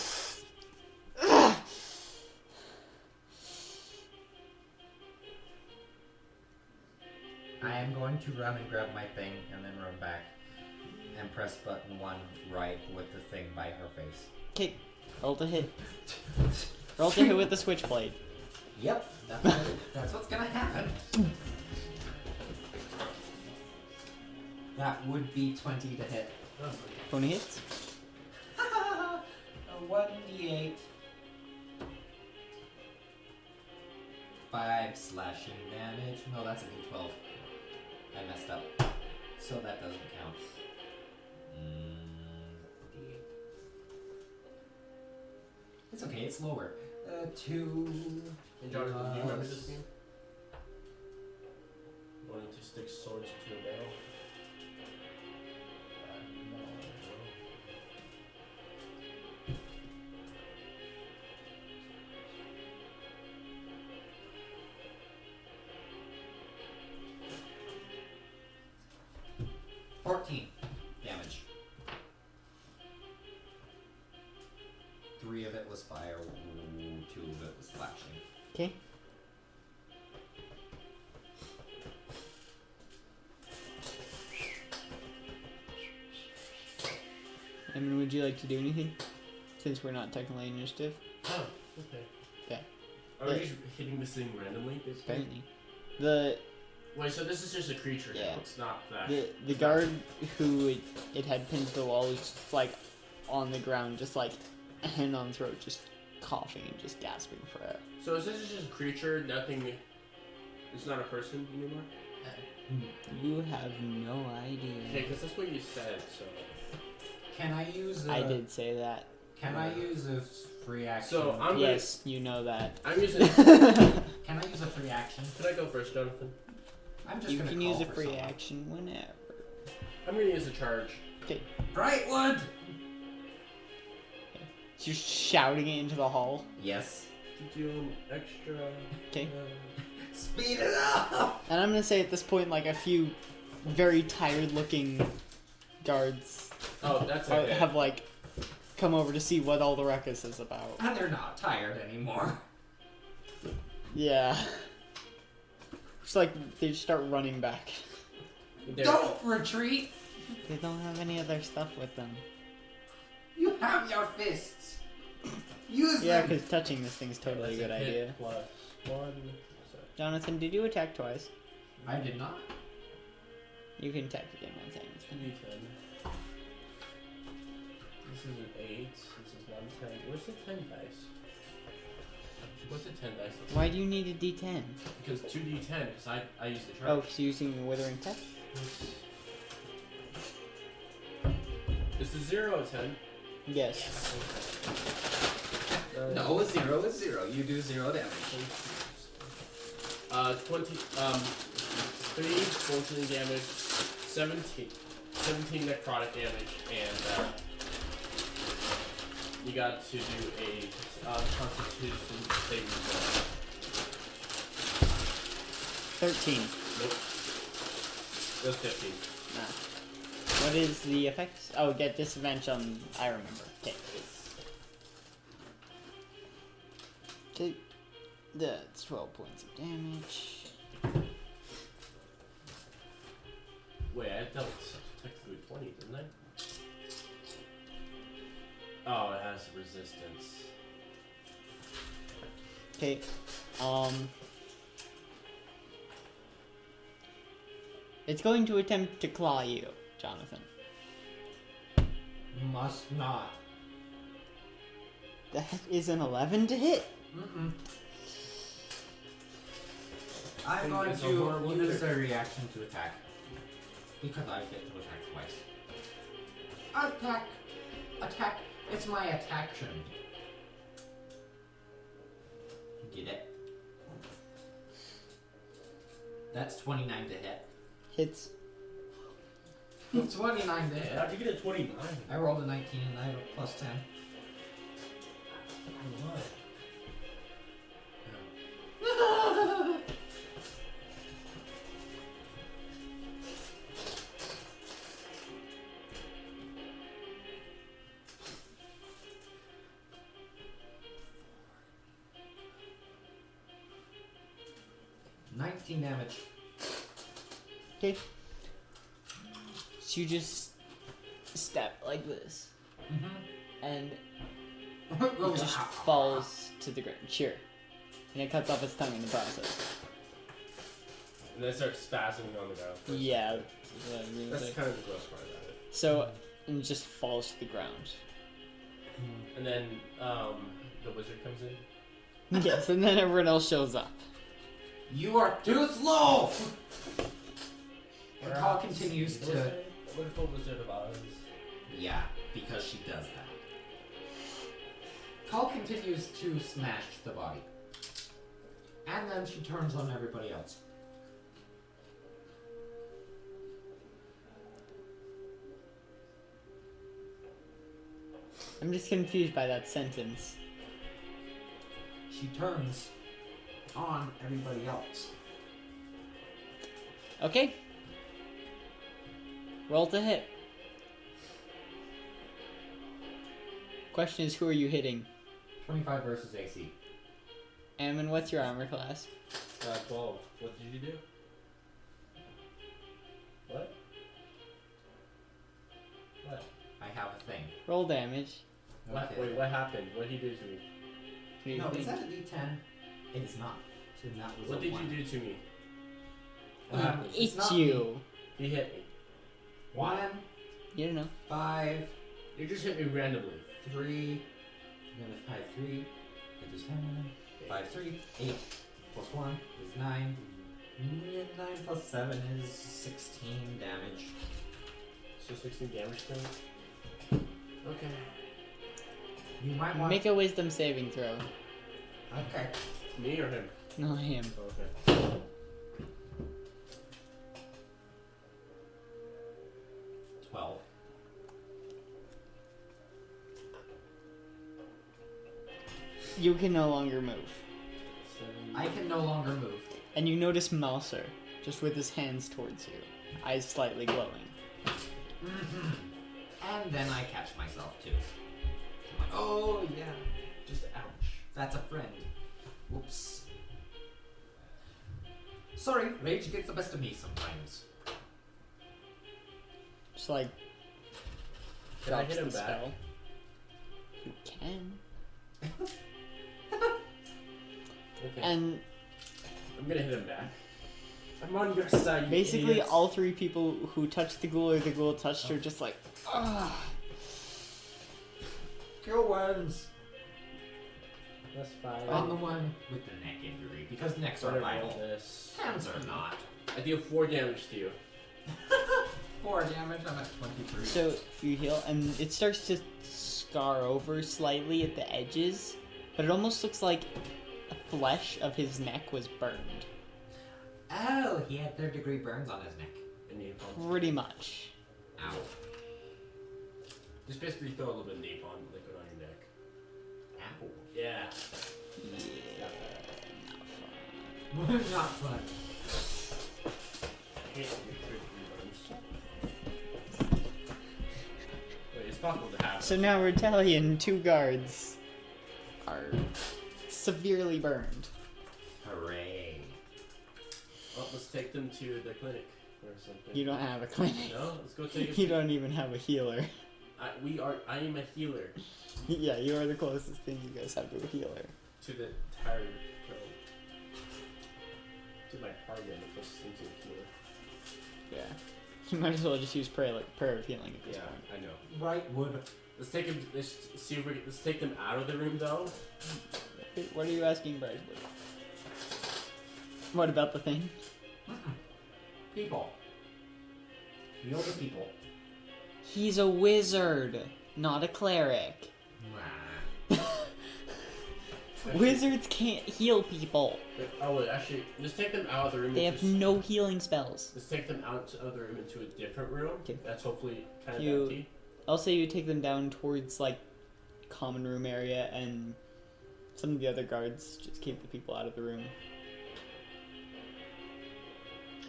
Ah! I am going to run and grab my thing and then run back and press button 1 right with the thing by her face. Okay, roll to hit. Roll to hit with the switchblade. Yep, that's what's gonna happen. That would be 20 to hit. 20 hits. A 1d8. 5 slashing damage. No, that's a d12. I messed up. So that doesn't count. D8. It's okay, it's lower. 2. And Jonathan, do you remember this game? Wanting to stick swords into a barrel? No. 14 damage. 3 of it was fire, 2 of it was slashing. Okay. I mean, would you like to do anything? Since we're not technically initiative. Oh, okay. Okay. Are we just hitting this thing randomly, basically? Apparently. The Wait, so this is just a creature now, Yeah. it's not that. the guard who it had pinned to the wall was just like on the ground, just like hand on throat, just coughing and just gasping for air. So is this just a creature, nothing... It's not a person anymore? You have no idea. Okay, because that's what you said, so... Can I use I did say that. Can I use a free action? So, I'm Yes, you know that. I'm using... Can I use a free action? Can I go first, Jonathan? I'm just You gonna can call use a for free someone. action whenever. I'm gonna use a charge. Okay. Brightwood! So you're shouting it into the hall. Yes. To do an extra... Okay. Speed it up! And I'm gonna say at this point, like, a few very tired-looking guards Oh, that's okay. have, like, come over to see what all the ruckus is about. And they're not tired anymore. Yeah. It's like they just start running back. There. Don't retreat! They don't have any other stuff with them. You have your fists! Use Yeah, them! because touching this thing's totally a good That's hit idea. +1. So, Jonathan, did you attack twice? I did not. You can attack again once. 2d10. is an 8. This is 9, 10. Where's the 10 dice? What's the 10 dice? Look Why like? do you need a D10? Because 2d10, because I use the Oh, chart. so using the Withering Touch? Is the 0 a 10? Yes. No, a 0 is 0. You do 0 damage. 3 fortune damage, 17 necrotic damage, and you got to do a Constitution saving throw. 13. Nope. It was 15. Nah. What is the effect? Oh, get disadvantage on. I remember. Okay. Okay. That's 12 points of damage. Wait, I thought it was technically 20, didn't I? Oh, it has resistance. Okay. It's going to attempt to claw you, Jonathan. Must not. That is an 11 to hit. Mm-mm. I'm Think going it's a to horrible use hitter. a reaction to attack. Because I get to attack twice. Attack! Attack! It's my attaction. Get it? That's 29 to hit. Hits. 29 to hit. How'd you get a 29? I rolled a 19 and I have a plus 10. What? 19 damage. Okay. So you just step like this, and it just falls to the ground. Sure. And it cuts off its tongue in the process. And then it starts spazzing on the ground. Yeah. That's kind of the gross part about it. So, and it just falls to the ground. And then the wizard comes in. Yes, and then everyone else shows up. You are too slow! And Call continues to... What if a wizard of Oz? Yeah, because she does that. Call continues to smash the body. And then she turns on everybody else. I'm just confused by that sentence. She turns on everybody else. Okay. Roll to hit. Question is, who are you hitting? 25 versus AC. Ammon, what's your armor class? 12. What did you do? What? What? I have a thing. Roll damage. What? Wait, what happened? What did he do to me? What do you No, think? is that a D10? It is not. So that was What a did 1. you do to me? What happened? It's It's not you. He hit me. 1, You don't know. 5, You just hit me randomly. 3, another 5, 3, it is 10, 5, 3, 8, plus 1 is 9, 9 plus 7 is 16 damage. So 16 damage to him? Okay. You might want... Make a wisdom saving throw. Okay. Me or him? No, him. Okay. You can no longer move. I can no longer move. And you notice Mouser, just with his hands towards you, eyes slightly glowing. And then I catch myself too. I'm like, oh yeah, just ouch. That's a friend. Whoops. Sorry, rage gets the best of me sometimes. Just like Can I drops hit him the back? spell. You can. Okay. And I'm gonna hit him back. I'm on your side. You basically idiots. all three people who touched the ghoul or the ghoul touched her just like, ah. Kill worms. That's fine. On the one with the neck injury, because necks are Whatever vital. this. Hands are not. I deal 4 damage to you. 4 damage, I'm at 23. So you heal, and it starts to scar over slightly at the edges, but it almost looks like the flesh of his neck was burned. Oh, he had 3rd-degree burns on his neck. And napalm. Pretty much. Ow. Just basically throw a little bit of napalm liquid on your neck. Ow. Yeah. Yeah. Not fun. I hate to get 3 burns. Wait, it's possible to have. So now Retalian 2 guards are severely burned. Hooray. Well, let's take them to the clinic or something. You don't have a clinic. No, let's go take You it. don't even have a healer. I am a healer Yeah, you are the closest thing you guys have to a healer. to the entire to my party. I'm the closest thing to a healer. Yeah. You might as well just use prayer of healing at this Yeah, point. I know. Right wood. Let's take them. Let's see if let's take them out of the room though. What are you asking Bryce? What about the thing? People. Heal the people. He's a wizard, not a cleric. Wizards can't heal people. Oh wait, actually, let's take them out of the room. They have no healing spells. Let's take them out of the room into a different room. Okay. That's hopefully kind of You- empty. I'll say you take them down towards like common room area, and some of the other guards just keep the people out of the room.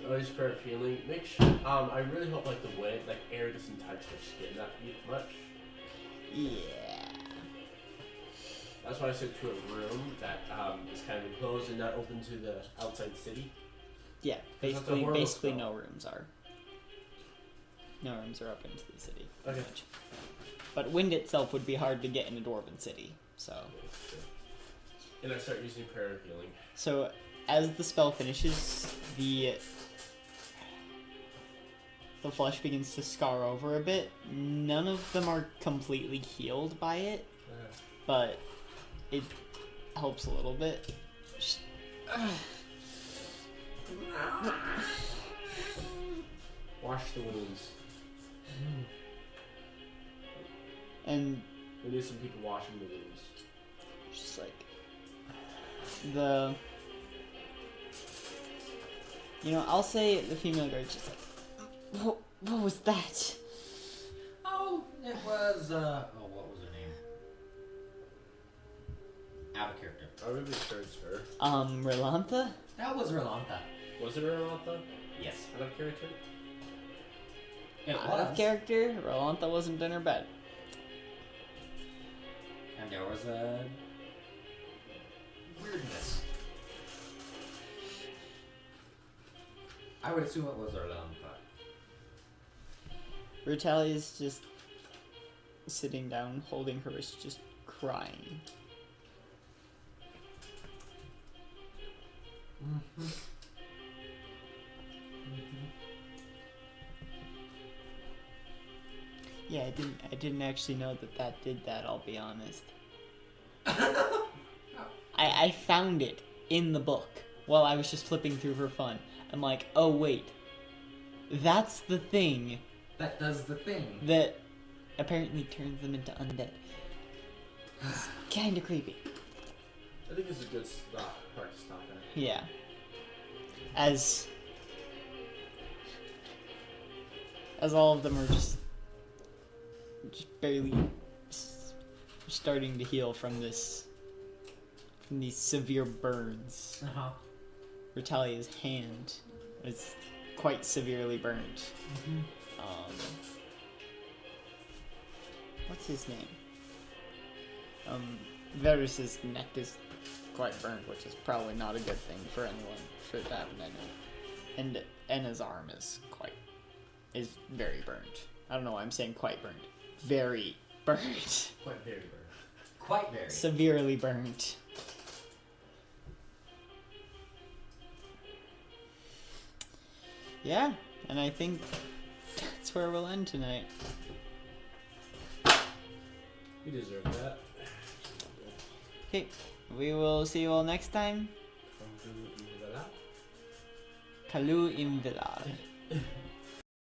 Always prayer of healing. Make sure. I really hope like the wind, like air, doesn't touch their skin that much. Yeah. That's why I said to a room that is kind of enclosed and not open to the outside city. Yeah. That's a Basically, horrible spell. no rooms are. No rooms are open to the city. Okay. But wind itself would be hard to get in a dwarven city, so. And I start using prayer of healing. So, as the spell finishes, the flesh begins to scar over a bit. None of them are completely healed by it, but it helps a little bit. Wash the wounds. And We need some people washing the wounds. just like the, I'll say the female guard's just like, what was that? Oh, it was, what was her name? Out of character. I really sure it's her. Relantha? That was Rolanta. Was it Renata? Yes. Out of character? It Out of character, Relantha wasn't in her bed. And there was a weirdness. I would assume it was Rolanta. Retalia's just sitting down, holding her wrist, just crying. Mm-hmm. Yeah, I didn't actually know that did that, I'll be honest. I found it in the book while I was just flipping through for fun. I'm like, oh wait, that's the thing That does the thing. that apparently turns them into undead. It's kinda creepy. I think it's a good part to stop at. Yeah. As all of them are just barely starting to heal from these severe burns. Uh-huh. Retalia's hand is quite severely burned. Mm-hmm. What's his name? Varus's neck is quite burned, which is probably not a good thing for anyone for it to happen to anyone. And Enna's arm is very burned. I don't know why I'm saying quite burned. Very burned. Quite very burn. Quite very. Severely burned. Yeah, and I think that's where we'll end tonight. You deserve that. Okay, we will see you all next time. From Kalu Imdala. Kalu Imdilal.